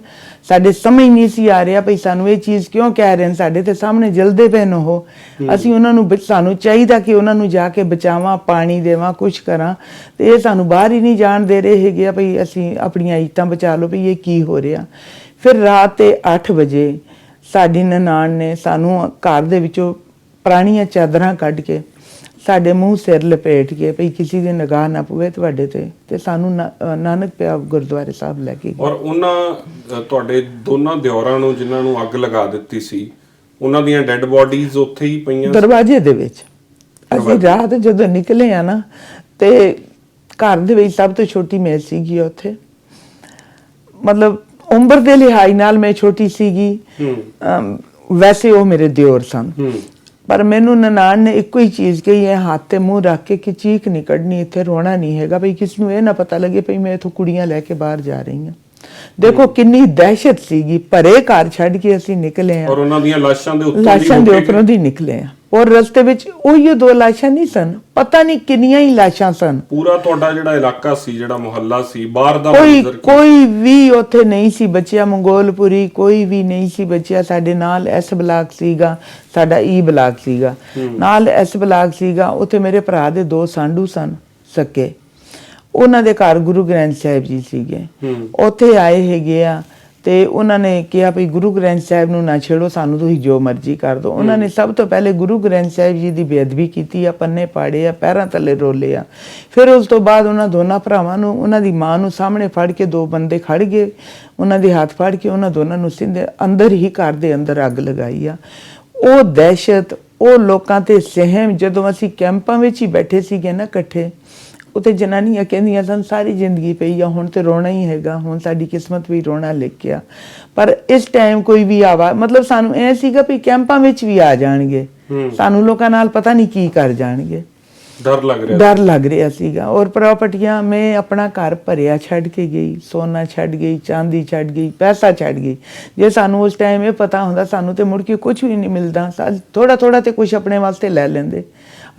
ਸਾਡੇ ਸਮਝ ਨਹੀਂ ਸੀ ਆ ਰਿਹਾ ਭਈ ਸਾਨੂੰ ਇਹ ਚੀਜ਼ ਕਿਉਂ ਕਹਿ ਰਹੇ ਨੇ, ਸਾਡੇ ਤੇ ਸਾਹਮਣੇ ਜਲਦੇ ਪਏ ਨੇ ਉਹ। ਅਸੀਂ ਉਹਨਾਂ ਨੂੰ, ਸਾਨੂੰ ਚਾਹੀਦਾ ਕਿ ਉਹਨਾਂ ਨੂੰ ਜਾ ਕੇ ਬਚਾਵਾਂ, ਪਾਣੀ ਦੇਵਾਂ, ਕੁਛ ਕਰਾਂ, ਤੇ ਇਹ ਸਾਨੂੰ ਬਾਹਰ ਹੀ ਨਹੀਂ ਜਾਣ ਦੇ ਰਹੇ ਹੈਗੇ ਆ ਭਈ ਅਸੀਂ ਆਪਣੀਆਂ ਇੱਜ਼ਤਾਂ ਬਚਾ ਲਓ ਭਈ ਇਹ ਕੀ ਹੋ ਰਿਹਾ। ਫਿਰ ਰਾਤ ਦੇ 8 ਵਜੇ ਸਾਡੀ ਨਨਾਣ ਨੇ ਸਾਨੂੰ ਘਰ ਦੇ ਵਿੱਚੋਂ ਪੁਰਾਣੀਆਂ ਚਾਦਰਾਂ ਕੱਢ ਕੇ ਸਾਡੇ ਮੂੰਹ ਸਿਰ ਲਪੇਟ ਕੇ ਭਈ ਕਿਸੇ ਦੀ ਨਿਗਾਹ ਨਾ ਪਵੇ ਤੁਹਾਡੇ ਤੇ ਸਾਨੂੰ ਨਾਨਕ ਪਿਆ ਗੁਰਦੁਆਰੇ ਸਾਹਿਬ ਲੈ ਕੇ ਗਏ। ਔਰ ਉਹਨਾਂ ਤੁਹਾਡੇ ਦੋਨਾਂ ਦਿਓਰਾਂ ਨੂੰ ਜਿਨ੍ਹਾਂ ਨੂੰ ਅੱਗ ਲਗਾ ਦਿੱਤੀ ਸੀ, ਉਹਨਾਂ ਦੀਆਂ ਡੈੱਡ ਬਾਡੀਜ਼ ਉੱਥੇ ਹੀ ਪਈਆਂ ਦਰਵਾਜ਼ੇ ਦੇ ਵਿੱਚ। ਅਸੀਂ ਰਾਤ ਜਦੋਂ ਨਿਕਲੇ ਆ ਨਾ, ਤੇ ਘਰ ਦੇ ਵਿੱਚ ਸਭ ਤੋਂ ਛੋਟੀ ਮੈਂ ਸੀਗੀ ਉੱਥੇ, ਮਤਲਬ ਉਮਰ ਦੇ ਲਿਹਾਜ਼ ਨਾਲ ਮੈਂ ਛੋਟੀ ਸੀਗੀ, ਵੈਸੇ ਉਹ ਮੇਰੇ ਦਿਓਰ ਸਨ। ਪਰ ਮੈਨੂੰ ਨਨਾਣ ਨੇ ਇੱਕੋ ਹੀ ਚੀਜ਼ ਕਹੀ ਹੈ, ਹੱਥ ਤੇ ਮੂੰਹ ਰੱਖ ਕੇ, ਕਿ ਚੀਕ ਨਹੀਂ ਕੱਢਣੀ, ਇੱਥੇ ਰੋਣਾ ਨਹੀਂ ਹੈਗਾ ਭਈ ਕਿਸ ਨੂੰ ਇਹ ਨਾ ਪਤਾ ਲੱਗੇ ਭਈ ਮੈਂ ਇੱਥੋਂ ਕੁੜੀਆਂ ਲੈ ਕੇ ਬਾਹਰ ਜਾ ਰਹੀ ਹਾਂ। ਦੇਖੋ ਕਿੰਨੀ ਦਹਿਸ਼ਤ ਸੀਗੀ, ਭਰੇ ਘਰ ਛੱਡ ਕੇ ਅਸੀਂ ਨਿਕਲੇ ਆ, ਔਰ ਉਹਨਾਂ ਦੀਆਂ ਲਾਸ਼ਾਂ ਦੇ ਉੱਪਰੋਂ ਦੀ ਨਿਕਲੇ ਆ। ਔਰ ਰਸਤੇ ਵਿੱਚ ਉਹੀ 2 ਲਾਸ਼ਾਂ ਨਹੀਂ ਸਨ, ਪਤਾ ਨਹੀਂ ਕਿੰਨੀਆਂ ਹੀ ਲਾਸ਼ਾਂ ਸਨ। ਪੂਰਾ ਤੁਹਾਡਾ ਜਿਹੜਾ ਇਲਾਕਾ ਸੀ, ਜਿਹੜਾ ਮੁਹੱਲਾ ਸੀ, ਬਾਹਰ ਦਾ ਕੋਈ ਵੀ ਉੱਥੇ ਨਹੀਂ ਸੀ ਬਚਿਆ। ਮੰਗੋਲਪੁਰੀ ਕੋਈ ਵੀ ਨਹੀਂ ਸੀ ਬਚਿਆ। ਸਾਡੇ ਨਾਲ ਐਸ ਬਲਾਕ ਸੀਗਾ, ਸਾਡਾ ਈ ਬਲਾਕ ਸੀਗਾ, ਨਾਲ ਐਸ ਬਲਾਕ ਸੀਗਾ। ਉੱਥੇ ਮੇਰੇ ਭਰਾ ਦੇ 2 ਸਾਂਢੂ ਸਨ ਸਕੇ, ਉਹਨਾਂ ਦੇ ਘਰ ਗੁਰੂ ਗ੍ਰੰਥ ਸਾਹਿਬ ਜੀ ਸੀਗੇ, ਉੱਥੇ ਆਏ ਹੈਗੇ ਆ। ਤੇ ਉਹਨਾਂ ਨੇ ਕਿਹਾ ਭਈ ਗੁਰੂ ਗ੍ਰੰਥ ਸਾਹਿਬ ਨੂੰ ਨਾ ਛੇੜੋ, ਸਾਨੂੰ ਤੁਸੀਂ ਜੋ ਮਰਜ਼ੀ ਕਰ ਦਿਓ। ਉਹਨਾਂ ਨੇ ਸਭ ਤੋਂ ਪਹਿਲੇ ਗੁਰੂ ਗ੍ਰੰਥ ਸਾਹਿਬ ਜੀ ਦੀ ਬੇਅਦਬੀ ਕੀਤੀ ਆ, ਪੰਨੇ ਪਾੜੇ ਆ, ਪੈਰਾਂ ਥੱਲੇ ਰੋਲੇ ਆ। ਫਿਰ ਉਸ ਤੋਂ ਬਾਅਦ ਉਹਨਾਂ ਦੋਨਾਂ ਭਰਾਵਾਂ ਨੂੰ, ਉਹਨਾਂ ਦੀ ਮਾਂ ਨੂੰ ਸਾਹਮਣੇ ਫੜ ਕੇ 2 ਬੰਦੇ ਖੜ ਗਏ, ਉਹਨਾਂ ਦੇ ਹੱਥ ਫੜ ਕੇ ਉਹਨਾਂ ਦੋਨਾਂ ਨੂੰ ਸਿੰਧੇ ਅੰਦਰ ਹੀ ਘਰ ਦੇ ਅੰਦਰ ਅੱਗ ਲਗਾਈ ਆ। ਉਹ ਦਹਿਸ਼ਤ, ਉਹ ਲੋਕਾਂ ਤੇ ਸਹਿਮ, ਜਦੋਂ ਅਸੀਂ ਕੈਂਪਾਂ ਵਿੱਚ ਹੀ ਬੈਠੇ ਸੀਗੇ ਨਾ ਇਕੱਠੇ, ਉੱਥੇ ਜਨਾਨੀਆਂ ਕਹਿੰਦੀਆਂ ਸਨ ਸਾਰੀ ਜ਼ਿੰਦਗੀ ਪਈ ਆ, ਹੁਣ ਤੇ ਰੋਣਾ ਹੀ ਹੈਗਾ, ਹੁਣ ਸਾਡੀ ਕਿਸਮਤ ਵੀ ਰੋਣਾ ਲਿਖਿਆ। ਪਰ ਇਸ ਟਾਈਮ ਕੋਈ ਵੀ ਆਵਾ, ਮਤਲਬ ਸਾਨੂੰ ਇਹ ਸੀਗਾ ਵੀ ਕੈਂਪਾਂ ਵਿੱਚ ਵੀ ਆ ਜਾਣਗੇ, ਸਾਨੂੰ ਲੋਕਾਂ ਨਾਲ ਪਤਾ ਨਹੀਂ ਕੀ ਕਰ ਜਾਣਗੇ, ਡਰ ਲੱਗ ਰਿਹਾ ਸੀਗਾ। ਔਰ ਪ੍ਰਾਪਰਟੀਆਂ, ਮੈਂ ਆਪਣਾ ਘਰ ਭਰਿਆ ਛੱਡ ਕੇ ਗਈ, ਸੋਨਾ ਛੱਡ ਗਈ, ਚਾਂਦੀ ਛੱਡ ਗਈ, ਪੈਸਾ ਛੱਡ ਗਈ। ਜੇ ਸਾਨੂੰ ਉਸ ਟਾਈਮ ਇਹ ਪਤਾ ਹੁੰਦਾ, ਸਾਨੂੰ ਤੇ ਮੁੜ ਕੇ ਕੁਝ ਵੀ ਨਹੀਂ ਮਿਲਦਾ, ਥੋੜਾ ਥੋੜਾ ਤੇ ਕੁਝ ਆਪਣੇ ਵਾਸਤੇ ਲੈ ਲੈਂਦੇ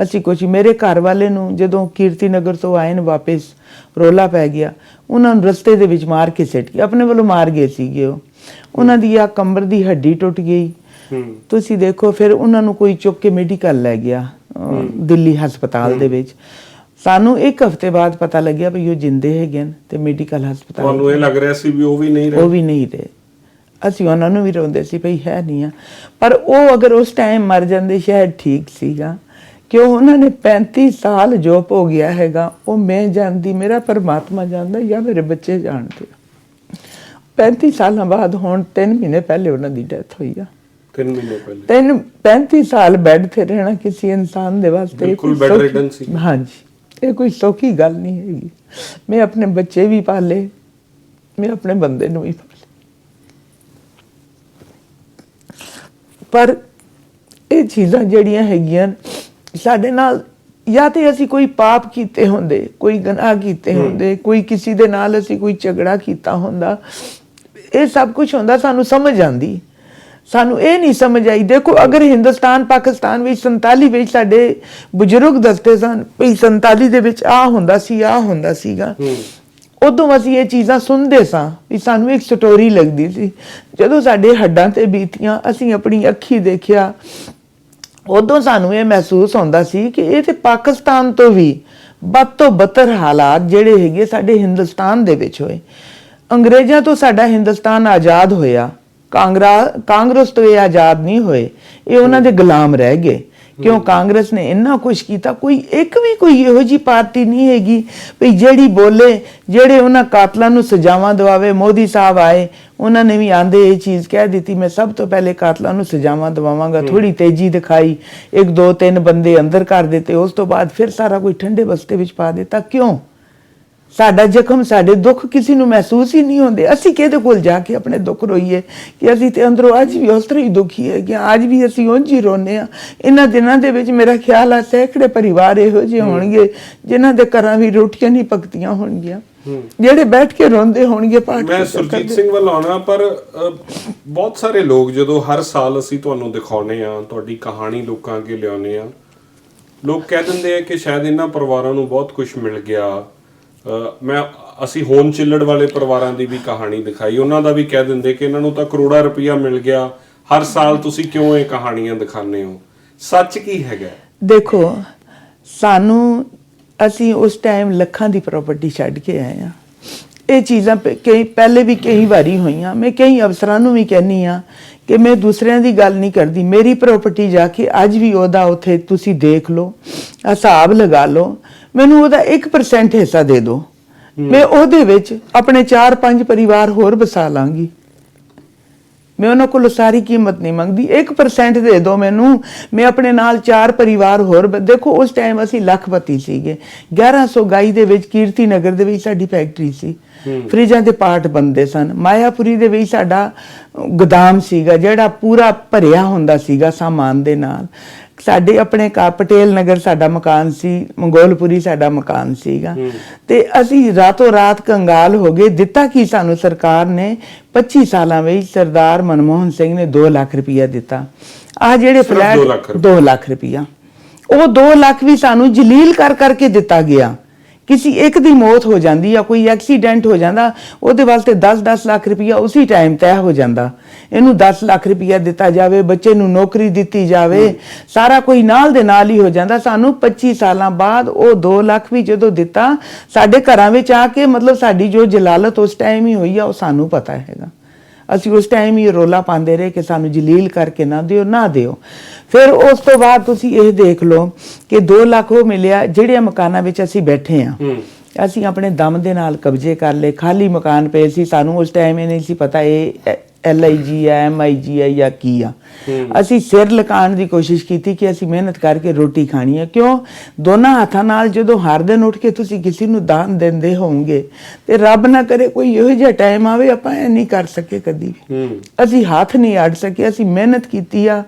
ਅਸੀਂ ਕੁਝ। ਮੇਰੇ ਘਰ ਵਾਲੇ ਨੂੰ ਜਦੋਂ ਕੀਰਤੀ ਨਗਰ ਤੋਂ ਆਏ ਨੇ ਵਾਪਸ, ਰੋਲਾ ਪੈ ਗਿਆ, ਉਹਨਾਂ ਨੂੰ ਰਸਤੇ ਦੇ ਵਿੱਚ ਮਾਰ ਕੇ ਸਿੱਟ ਗਏ, ਆਪਣੇ ਵੱਲੋਂ ਮਾਰ ਗਏ ਸੀਗੇ ਉਹ। ਉਹਨਾਂ ਦੀ ਆ ਕਮਰ ਦੀ ਹੱਡੀ ਟੁੱਟ ਗਈ, ਤੁਸੀਂ ਦੇਖੋ। ਫਿਰ ਉਹਨਾਂ ਨੂੰ ਕੋਈ ਚੁੱਕ ਕੇ ਮੈਡੀਕਲ ਲੈ ਗਿਆ, ਦਿੱਲੀ ਹਸਪਤਾਲ ਦੇ ਵਿੱਚ। ਸਾਨੂੰ 1 ਹਫ਼ਤੇ ਬਾਅਦ ਪਤਾ ਲੱਗਿਆ ਵੀ ਉਹ ਜਿੰਦੇ ਹੈਗੇ ਨੇ, ਤੇ ਮੈਡੀਕਲ ਹਸਪਤਾਲ। ਤੁਹਾਨੂੰ ਇਹ ਲੱਗ ਰਿਹਾ ਸੀ ਵੀ ਉਹ ਵੀ ਨਹੀਂ ਰਹੇ। ਅਸੀਂ ਉਹਨਾਂ ਨੂੰ ਵੀ ਰੋਂਦੇ ਸੀ ਭਈ ਹੈ ਨਹੀਂ ਆ। ਪਰ ਉਹ ਅਗਰ ਉਸ ਟਾਈਮ ਮਰ ਜਾਂਦੇ ਸ਼ਾਇਦ ਠੀਕ ਸੀਗਾ, ਕਿ ਉਹਨਾਂ ਨੇ 35 ਸਾਲ ਜੋਬ ਹੋ ਗਿਆ ਹੈਗਾ, ਉਹ ਮੈਂ ਜਾਣਦੀ, ਮੇਰਾ ਪਰਮਾਤਮਾ ਜਾਣਦਾ ਜਾਂ ਮੇਰੇ ਬੱਚੇ ਜਾਣਦੇ। 35 ਸਾਲਾਂ ਬਾਅਦ ਹੁਣ 3 ਮਹੀਨੇ ਪਹਿਲੇ ਉਹਨਾਂ ਦੀ ਡੈਥ ਹੋਈ ਆ। 3 ਮਹੀਨੇ ਪਹਿਲੇ 35 ਸਾਲ ਬੈੱਡ ਤੇ ਰਹਿਣਾ ਕਿਸੇ ਇਨਸਾਨ ਦੇ ਵਾਸਤੇ ਬਿਲਕੁਲ ਬੈੱਡ ਰਿਡਨ ਸੀ। ਹਾਂਜੀ, ਇਹ ਕੋਈ ਸੌਖੀ ਗੱਲ ਨਹੀਂ ਹੈਗੀ। ਮੈਂ ਆਪਣੇ ਬੱਚੇ ਵੀ ਪਾਲੇ, ਮੈਂ ਆਪਣੇ ਬੰਦੇ ਨੂੰ ਵੀ ਪਾਲੇ, ਪਰ ਇਹ ਚੀਜ਼ਾਂ ਜਿਹੜੀਆਂ ਹੈਗੀਆਂ ਸਾਡੇ ਨਾਲ, ਜਾਂ ਤੇ ਅਸੀਂ ਕੋਈ ਪਾਪ ਕੀਤੇ ਹੁੰਦੇ, ਕੋਈ ਗੁਨਾਹ ਕੀਤੇ ਹੁੰਦੇ, ਕੋਈ ਕਿਸੇ ਦੇ ਨਾਲ ਅਸੀਂ ਕੋਈ ਝਗੜਾ ਕੀਤਾ ਹੁੰਦਾ, ਇਹ ਸਭ ਕੁਝ ਹੁੰਦਾ, ਸਾਨੂੰ ਸਮਝ ਆਂਦੀ। ਸਾਨੂੰ ਇਹ ਨਹੀਂ ਸਮਝ ਆਈ। ਦੇਖੋ, ਅਗਰ ਹਿੰਦੁਸਤਾਨ ਪਾਕਿਸਤਾਨ ਵਿੱਚ 47 ਵਿੱਚ ਸਾਡੇ ਬਜ਼ੁਰਗ ਦੱਸਦੇ ਸਨ ਵੀ 47 ਦੇ ਵਿੱਚ ਆਹ ਹੁੰਦਾ ਸੀ, ਆਹ ਹੁੰਦਾ ਸੀਗਾ, ਉਦੋਂ ਅਸੀਂ ਇਹ ਚੀਜ਼ਾਂ ਸੁਣਦੇ ਸਾਂ ਵੀ ਸਾਨੂੰ ਇੱਕ ਸਟੋਰੀ ਲੱਗਦੀ ਸੀ। ਜਦੋਂ ਸਾਡੇ ਹੱਡਾਂ ਤੇ ਬੀਤੀਆਂ, ਅਸੀਂ ਆਪਣੀ ਅੱਖੀ ਦੇਖਿਆ, ਉਦੋਂ ਸਾਨੂੰ ਇਹ ਮਹਿਸੂਸ ਹੁੰਦਾ ਸੀ ਕਿ ਇਹ ਤੇ ਪਾਕਿਸਤਾਨ ਤੋਂ ਵੀ ਬਦ ਤੋਂ ਬਦਤਰ ਹਾਲਾਤ ਜਿਹੜੇ ਹੈਗੇ ਸਾਡੇ ਹਿੰਦੁਸਤਾਨ ਦੇ ਵਿੱਚ ਹੋਏ। ਅੰਗਰੇਜ਼ਾਂ ਤੋਂ ਸਾਡਾ ਹਿੰਦੁਸਤਾਨ ਆਜ਼ਾਦ ਹੋਇਆ, ਕਾਂਗਰਸ ਤੋਂ ਇਹ ਆਜ਼ਾਦ ਨਹੀਂ ਹੋਏ, ਇਹ ਉਹਨਾਂ ਦੇ ਗੁਲਾਮ ਰਹਿ ਗਏ। ਕਿਉਂ? ਕਾਂਗਰਸ ਨੇ ਇੰਨਾ ਕੁਛ ਕੀਤਾ। ਕੋਈ ਇਹੋ ਜੀ ਪਾਰਟੀ ਨਹੀਂ ਹੈਗੀ ਵੀ ਜਿਹੜੀ ਬੋਲੇ, ਜਿਹੜੇ ਉਹਨਾਂ ਕਾਤਲਾਂ ਨੂੰ ਸਜ਼ਾਵਾਂ ਦਵਾਵੇ। ਮੋਦੀ ਸਾਹਿਬ ਆਏ, ਉਹਨਾਂ ਨੇ ਵੀ ਆਂਦੇ ਇਹ ਚੀਜ਼ ਕਹਿ ਦਿੱਤੀ, ਮੈਂ ਸਭ ਤੋਂ ਪਹਿਲੇ ਕਾਤਲਾਂ ਨੂੰ ਸਜ਼ਾਵਾਂ ਦਵਾਵਾਂਗਾ। ਥੋੜੀ ਤੇਜ਼ੀ ਦਿਖਾਈ, 1 2 3 ਬੰਦੇ ਅੰਦਰ ਕਰ ਦਿੱਤੇ, ਉਸ ਤੋਂ ਬਾਅਦ ਫਿਰ ਸਾਰਾ ਕੁਝ ਠੰਡੇ ਬਸਤੇ ਵਿੱਚ ਪਾ ਦਿੱਤਾ। ਕਿਉਂ? ਸਾਡਾ ਜ਼ਖਮ, ਸਾਡੇ ਦੁੱਖ ਕਿਸੇ ਨੂੰ ਮਹਿਸੂਸ ਹੀ ਨਹੀਂ ਹੁੰਦੇ। ਅਸੀਂ ਕਿਹਦੇ ਕੋਲ ਜਾ ਕੇ ਆਪਣੇ ਦੁੱਖ ਰੋਈਏ ਕਿ ਅਸੀਂ ਤੇ ਅੰਦਰੋਂ ਅੱਜ ਵੀ ਉਸ ਤਰ੍ਹਾਂ ਹੀ ਦੁਖੀ ਹੈ ਕਿ ਅੱਜ ਵੀ ਅਸੀਂ ਉਂਝ ਹੀ ਰੋਂਦੇ ਹਾਂ। ਇਹਨਾਂ ਦਿਨਾਂ ਦੇ ਵਿੱਚ ਮੇਰਾ ਖਿਆਲ ਆ ਸੈਂਕੜੇ ਪਰਿਵਾਰ ਇਹੋ ਜਿਹੇ ਹੋਣਗੇ ਜਿਨ੍ਹਾਂ ਦੇ ਘਰਾਂ ਵੀ ਰੋਟੀਆਂ ਨਹੀਂ ਪੱਕਦੀਆਂ ਹੋਣਗੀਆਂ, ਜਿਹੜੇ ਬੈਠ ਕੇ ਰੋਂਦੇ ਹੋਣਗੇ ਪਾਠ। ਮੈਂ ਸੁਰਜੀਤ ਸਿੰਘ ਵੱਲ ਆਉਣਾ, ਪਰ ਬਹੁਤ ਸਾਰੇ ਲੋਕ ਜਦੋਂ ਹਰ ਸਾਲ ਅਸੀਂ ਤੁਹਾਨੂੰ ਦਿਖਾਉਂਦੇ ਆ, ਤੁਹਾਡੀ ਕਹਾਣੀ ਲੋਕਾਂ ਅੱਗੇ ਲਿਆਉਂਦੇ ਆ, ਲੋਕ ਕਹਿ ਦਿੰਦੇ ਆ ਕਿ ਸ਼ਾਇਦ ਇਹਨਾਂ ਪਰਿਵਾਰਾਂ ਨੂੰ ਬਹੁਤ ਕੁਝ ਮਿਲ ਗਿਆ। ਅਸੀਂ ਹੋਨ ਚਿੱਲੜ ਵਾਲੇ ਪਰਿਵਾਰਾਂ ਦੀ ਵੀ ਕਹਾਣੀ ਦਿਖਾਈ, ਉਹਨਾਂ ਦਾ ਵੀ ਕਹਿ ਦਿੰਦੇ ਕਿ ਇਹਨਾਂ ਨੂੰ ਤਾਂ ਕਰੋੜਾਂ ਰੁਪਈਆ ਮਿਲ ਗਿਆ। ਹਰ ਸਾਲ ਤੁਸੀਂ ਕਿਉਂ ਇਹ ਕਹਾਣੀਆਂ ਦਿਖਾਉਂਦੇ ਹੋ? ਸੱਚ ਕੀ ਹੈਗਾ? ਦੇਖੋ, ਸਾਨੂੰ, ਅਸੀਂ ਉਸ ਟਾਈਮ ਲੱਖਾਂ ਦੀ ਪ੍ਰਾਪਰਟੀ ਛੱਡ ਕੇ ਆਏ ਆ। ਇਹ ਚੀਜ਼ਾਂ ਪਹਿਲੇ ਵੀ ਕਈ ਵਾਰੀ ਹੋਈਆਂ। ਮੈਂ ਕਈ ਅਫਸਰਾਂ ਨੂੰ ਵੀ ਕਹਿੰਦੀ ਆ ਕਿ ਮੈਂ ਦੂਸਰਿਆਂ ਦੀ ਗੱਲ ਨਹੀਂ ਕਰਦੀ, ਮੇਰੀ ਪ੍ਰਾਪਰਟੀ ਜਾ ਕੇ ਅੱਜ ਵੀ ਉਹਦਾ ਉੱਥੇ ਤੁਸੀਂ ਦੇਖ ਲਓ, ਹਿਸਾਬ ਲਗਾ ਲਓ, ਮੈਨੂੰ ਉਹਦਾ 1% ਹਿੱਸਾ ਦੇ ਦਿਓ, ਮੈਂ ਉਹਦੇ ਵਿੱਚ ਆਪਣੇ 4-5 ਪਰਿਵਾਰ ਹੋਰ ਵਸਾ ਲਾਂਗੀ। ਮੈਂ ਉਹਨਾਂ ਕੋਲ ਸਾਰੀ ਕੀਮਤ ਨਹੀਂ ਮੰਗਦੀ, 1% ਦੇ ਦਿਓ ਮੈਨੂੰ, ਮੈਂ ਆਪਣੇ ਨਾਲ 4 ਪਰਿਵਾਰ ਹੋਰ। ਦੇਖੋ, ਉਸ ਟਾਈਮ ਅਸੀਂ ਲੱਖਪਤੀ ਸੀਗੇ। 1100 ਗਾਈ ਦੇ ਵਿੱਚ ਕੀਰਤੀ ਨਗਰ ਦੇ ਵਿੱਚ ਸਾਡੀ ਫੈਕਟਰੀ ਸੀ, ਫਰਿੱਜਾਂ ਦੇ ਪਾਰਟ ਬਣਦੇ ਸਨ। ਮਾਇਆਪੁਰੀ ਦੇ ਵਿੱਚ ਸਾਡਾ ਗੋਦਾਮ ਸੀਗਾ ਜਿਹੜਾ ਪੂਰਾ ਭਰਿਆ ਹੁੰਦਾ ਸੀਗਾ ਸਾਮਾਨ ਦੇ ਨਾਲ। ਸਾਡੇ ਆਪਣੇ ਪਟੇਲ ਨਗਰ ਸਾਡਾ ਮਕਾਨ ਸੀ, ਮੰਗੋਲਪੁਰੀ ਸਾਡਾ ਮਕਾਨ ਸੀਗਾ। ਤੇ ਅਸੀਂ ਰਾਤੋਂ ਰਾਤ ਕੰਗਾਲ ਹੋ ਗਏ। ਦਿੱਤਾ ਕੀ ਸਾਨੂੰ ਸਰਕਾਰ ਨੇ? 25 ਸਾਲਾਂ ਵਿੱਚ ਸਰਦਾਰ ਮਨਮੋਹਨ ਸਿੰਘ ਨੇ 2 ਲੱਖ ਰੁਪਇਆ ਦਿੱਤਾ। ਆਹ ਜਿਹੜੇ ਫਲੈਟ 2 ਲੱਖ ਰੁਪਇਆ, ਉਹ 2 ਲੱਖ ਵੀ ਸਾਨੂੰ ਜਲੀਲ ਕਰ ਕਰਕੇ ਦਿੱਤਾ ਗਿਆ। ਕਿਸੇ ਇੱਕ ਦੀ ਮੌਤ ਹੋ ਜਾਂਦੀ ਆ, ਕੋਈ ਐਕਸੀਡੈਂਟ ਹੋ ਜਾਂਦਾ, ਉਹਦੇ ਵਾਸਤੇ 10-10 ਲੱਖ ਰੁਪਇਆ ਉਸੇ ਟਾਈਮ ਤੈਅ ਹੋ ਜਾਂਦਾ। ਇਹਨੂੰ 10 ਲੱਖ ਰੁਪਇਆ ਦਿੱਤਾ ਜਾਵੇ, ਬੱਚੇ ਨੂੰ ਨੌਕਰੀ ਦਿੱਤੀ ਜਾਵੇ, ਸਾਰਾ ਕੋਈ ਨਾਲ ਦੇ ਨਾਲ ਹੀ ਹੋ ਜਾਂਦਾ। ਸਾਨੂੰ 25 ਸਾਲਾਂ ਬਾਅਦ ਉਹ 2 ਲੱਖ ਵੀ ਜਦੋਂ ਦਿੱਤਾ, ਸਾਡੇ ਘਰਾਂ ਵਿੱਚ ਆ ਕੇ, ਮਤਲਬ ਸਾਡੀ ਜੋ ਜਲਾਲਤ ਉਸ ਟਾਈਮ ਹੀ ਹੋਈ ਆ ਉਹ ਸਾਨੂੰ ਪਤਾ ਹੈਗਾ। ਅਸੀਂ ਉਸ ਟਾਈਮ ਹੀ ਰੋਲਾ ਪਾਉਂਦੇ ਰਹੇ ਕਿ ਸਾਨੂੰ ਜਲੀਲ ਕਰਕੇ ਨਾ ਦਿਓ। ਫਿਰ ਉਸ ਤੋਂ ਬਾਅਦ ਤੁਸੀਂ ਇਹ ਦੇਖ ਲਓ ਕਿ 2 ਲੱਖ ਉਹ ਮਿਲਿਆ। ਜਿਹੜੇ ਮਕਾਨਾਂ ਵਿੱਚ ਅਸੀਂ ਬੈਠੇ ਆ, ਅਸੀਂ ਆਪਣੇ ਦਮ ਦੇ ਨਾਲ ਕਬਜ਼ੇ ਕਰ ਲਏ। ਖਾਲੀ ਮਕਾਨ ਪਏ ਸੀ, ਸਾਨੂੰ ਉਸ ਟਾਈਮ ਇਹ ਨਹੀਂ ਸੀ ਪਤਾ ਇਹ LIG ਆ, MIG ਆ ਜਾਂ ਕੀ ਆ। ਅਸੀਂ ਸਿਰ ਲਕਾਉਣ ਦੀ ਕੋਸ਼ਿਸ਼ ਕੀਤੀ ਕਿ ਅਸੀਂ ਮਿਹਨਤ ਕਰਕੇ ਰੋਟੀ ਖਾਣੀ ਹੈ। ਕਿਉਂ? ਦੋਨਾਂ ਹੱਥਾਂ ਨਾਲ ਜਦੋਂ ਹਰ ਦਿਨ ਉੱਠ ਕੇ ਤੁਸੀਂ ਕਿਸੇ ਨੂੰ ਦਾਨ ਦਿੰਦੇ ਹੋਵੋਗੇ ਤੇ ਰੱਬ ਨਾ ਕਰੇ ਕੋਈ ਇਹੋ ਜਿਹਾ ਟਾਈਮ ਆਵੇ ਆਪਾਂ ਇਹ ਨਹੀਂ ਕਰ ਸਕੇ ਕਦੀ ਵੀ। ਅਸੀਂ ਹੱਥ ਨਹੀਂ ਅੱਡ ਸਕੇ। ਅਸੀਂ ਮਿਹਨਤ ਕੀਤੀ ਆ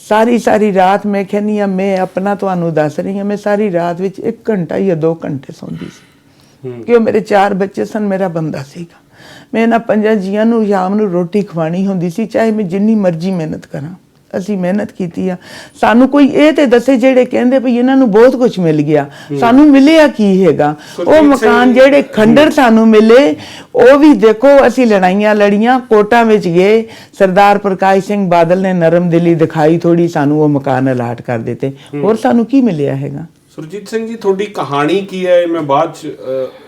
ਸਾਰੀ ਰਾਤ। ਮੈਂ ਕਹਿੰਦੀ ਆ, ਮੈਂ ਆਪਣਾ ਤੁਹਾਨੂੰ ਦੱਸ ਰਹੀ ਹਾਂ, ਮੈਂ ਸਾਰੀ ਰਾਤ ਵਿੱਚ 1 ਘੰਟਾ ਜਾਂ 2 ਘੰਟੇ ਸੌਂਦੀ ਸੀ। ਕਿਉਂ? ਮੇਰੇ 4 ਬੱਚੇ ਸਨ, ਮੇਰਾ ਬੰਦਾ ਸੀਗਾ। ਮੈਂ ਇਹਨਾਂ 5 ਜੀਆਂ ਨੂੰ ਸ਼ਾਮ ਨੂੰ ਰੋਟੀ ਖਵਾਣੀ ਹੁੰਦੀ ਸੀ, ਚਾਹੇ ਮੈਂ ਜਿੰਨੀ ਮਰਜ਼ੀ ਮਿਹਨਤ ਕਰਾਂ। ਅਸੀਂ ਮਿਹਨਤ ਕੀਤੀ ਆ। ਸਾਨੂੰ ਕੋਈ ਇਹ ਤੇ ਦੱਸੇ ਜਿਹੜੇ ਕਹਿੰਦੇ ਵੀ ਇਹਨਾਂ ਨੂੰ ਬਹੁਤ ਕੁਝ ਮਿਲ ਗਿਆ, ਸਾਨੂੰ ਮਿਲਿਆ ਕੀ ਹੈਗਾ? ਉਹ ਮਕਾਨ ਜਿਹੜੇ ਖੰਡਰ ਸਾਨੂੰ ਮਿਲੇ, ਉਹ ਵੀ ਦੇਖੋ ਅਸੀਂ ਲੜਾਈਆਂ ਲੜੀਆਂ, ਕੋਰਟਾਂ ਵਿੱਚ ਗਏ। ਸਰਦਾਰ ਪ੍ਰਕਾਸ਼ ਸਿੰਘ ਬਾਦਲ ਨੇ ਨਰਮ ਦਿਲੀ ਦਿਖਾਈ ਥੋੜੀ, ਸਾਨੂੰ ਉਹ ਮਕਾਨ ਅਲਾਟ ਕਰ ਦਿੱਤੇ। ਹੋਰ ਸਾਨੂੰ ਕੀ ਮਿਲਿਆ ਹੈਗਾ? ਸੁਰਜੀਤ ਸਿੰਘ ਜੀ, ਤੁਹਾਡੀ ਕਹਾਣੀ ਕੀ ਹੈ? ਮੈਂ ਬਾਅਦ ਚ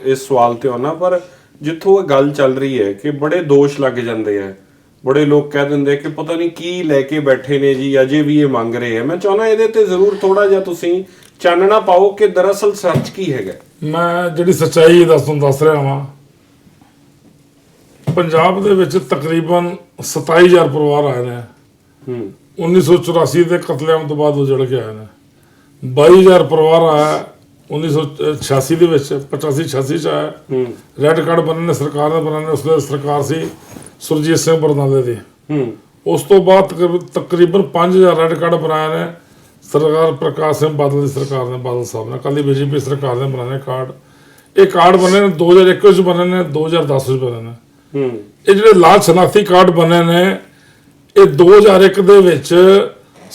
ਇਸ ਸਵਾਲ ਤੇ ਆਉਣਾ, ਪਰ ਜਿੱਥੋਂ ਇਹ ਗੱਲ ਚੱਲ ਰਹੀ ਹੈ ਕਿ ਬੜੇ ਦੋਸ਼ ਲੱਗ ਜਾਂਦੇ ਆ ਬੜੇ ਲੋਕ ਕਹਿ ਦਿੰਦੇ ਕਿ ਪਤਾ ਨਹੀਂ ਕੀ ਲੈ ਕੇ ਬੈਠੇ ਨੇ ਜੀ, ਅਜੇ ਵੀ ਇਹ ਮੰਗ ਰਹੇ ਆ। ਮੈਂ ਚਾਹੁੰਦਾ ਇਹਦੇ ਤੇ ਜ਼ਰੂਰ ਥੋੜਾ ਜਿਹਾ ਤੁਸੀਂ ਚਾਨਣਾ ਪਾਓ ਕਿ ਦਰਅਸਲ ਸੱਚ ਕੀ ਹੈਗਾ। ਮੈਂ ਜਿਹੜੀ ਸੱਚਾਈ ਦੱਸ ਰਿਹਾ ਹਾਂ, ਪੰਜਾਬ ਦੇ ਵਿੱਚ ਤਕਰੀਬਨ 27000 ਪਰਿਵਾਰ ਆਏ ਨੇ 1984 ਦੇ ਕਤਲੇਆਮ ਤੋਂ ਬਾਅਦ ਉਜੜ ਕੇ ਆਏ ਨੇ। 22000 ਪਰਿਵਾਰ ਆਇਆ 1986 ਦੇ ਵਿੱਚ, 85-86 ਚ ਆਇਆ। ਰੈੱਡ ਕਾਰਡ ਬਣੇ ਨੇ ਸਰਕਾਰ ਨੇ ਬਣਾਏ, ਉਸ ਵੇਲੇ ਸਰਕਾਰ ਸੀ ਸੁਰਜੀਤ ਸਿੰਘ ਬਰਨਾਲੇ ਦੀ। ਉਸ ਤੋਂ ਬਾਅਦ ਤਕਰੀਬਨ 5000 ਰੈੱਡ ਕਾਰਡ ਬਣਾਏ ਨੇ ਸਰਕਾਰ ਪ੍ਰਕਾਸ਼ ਸਿੰਘ ਬਾਦਲ ਦੀ ਸਰਕਾਰ ਨੇ, ਬਾਦਲ ਸਾਹਿਬ ਨੇ, ਕੱਲੀ ਬੀਜੇਪੀ ਸਰਕਾਰ ਨੇ ਬਣਾਏ ਕਾਰਡ। ਇਹ ਕਾਰਡ ਬਣੇ ਨੇ 2021 ਚ ਬਣੇ ਨੇ, 2010 ਚ ਬਣੇ ਨੇ। ਇਹ ਜਿਹੜੇ ਲਾਲ ਸ਼ਨਾਖਤੀ ਕਾਰਡ ਬਣੇ ਨੇ, ਇਹ 2001 ਦੇ ਵਿੱਚ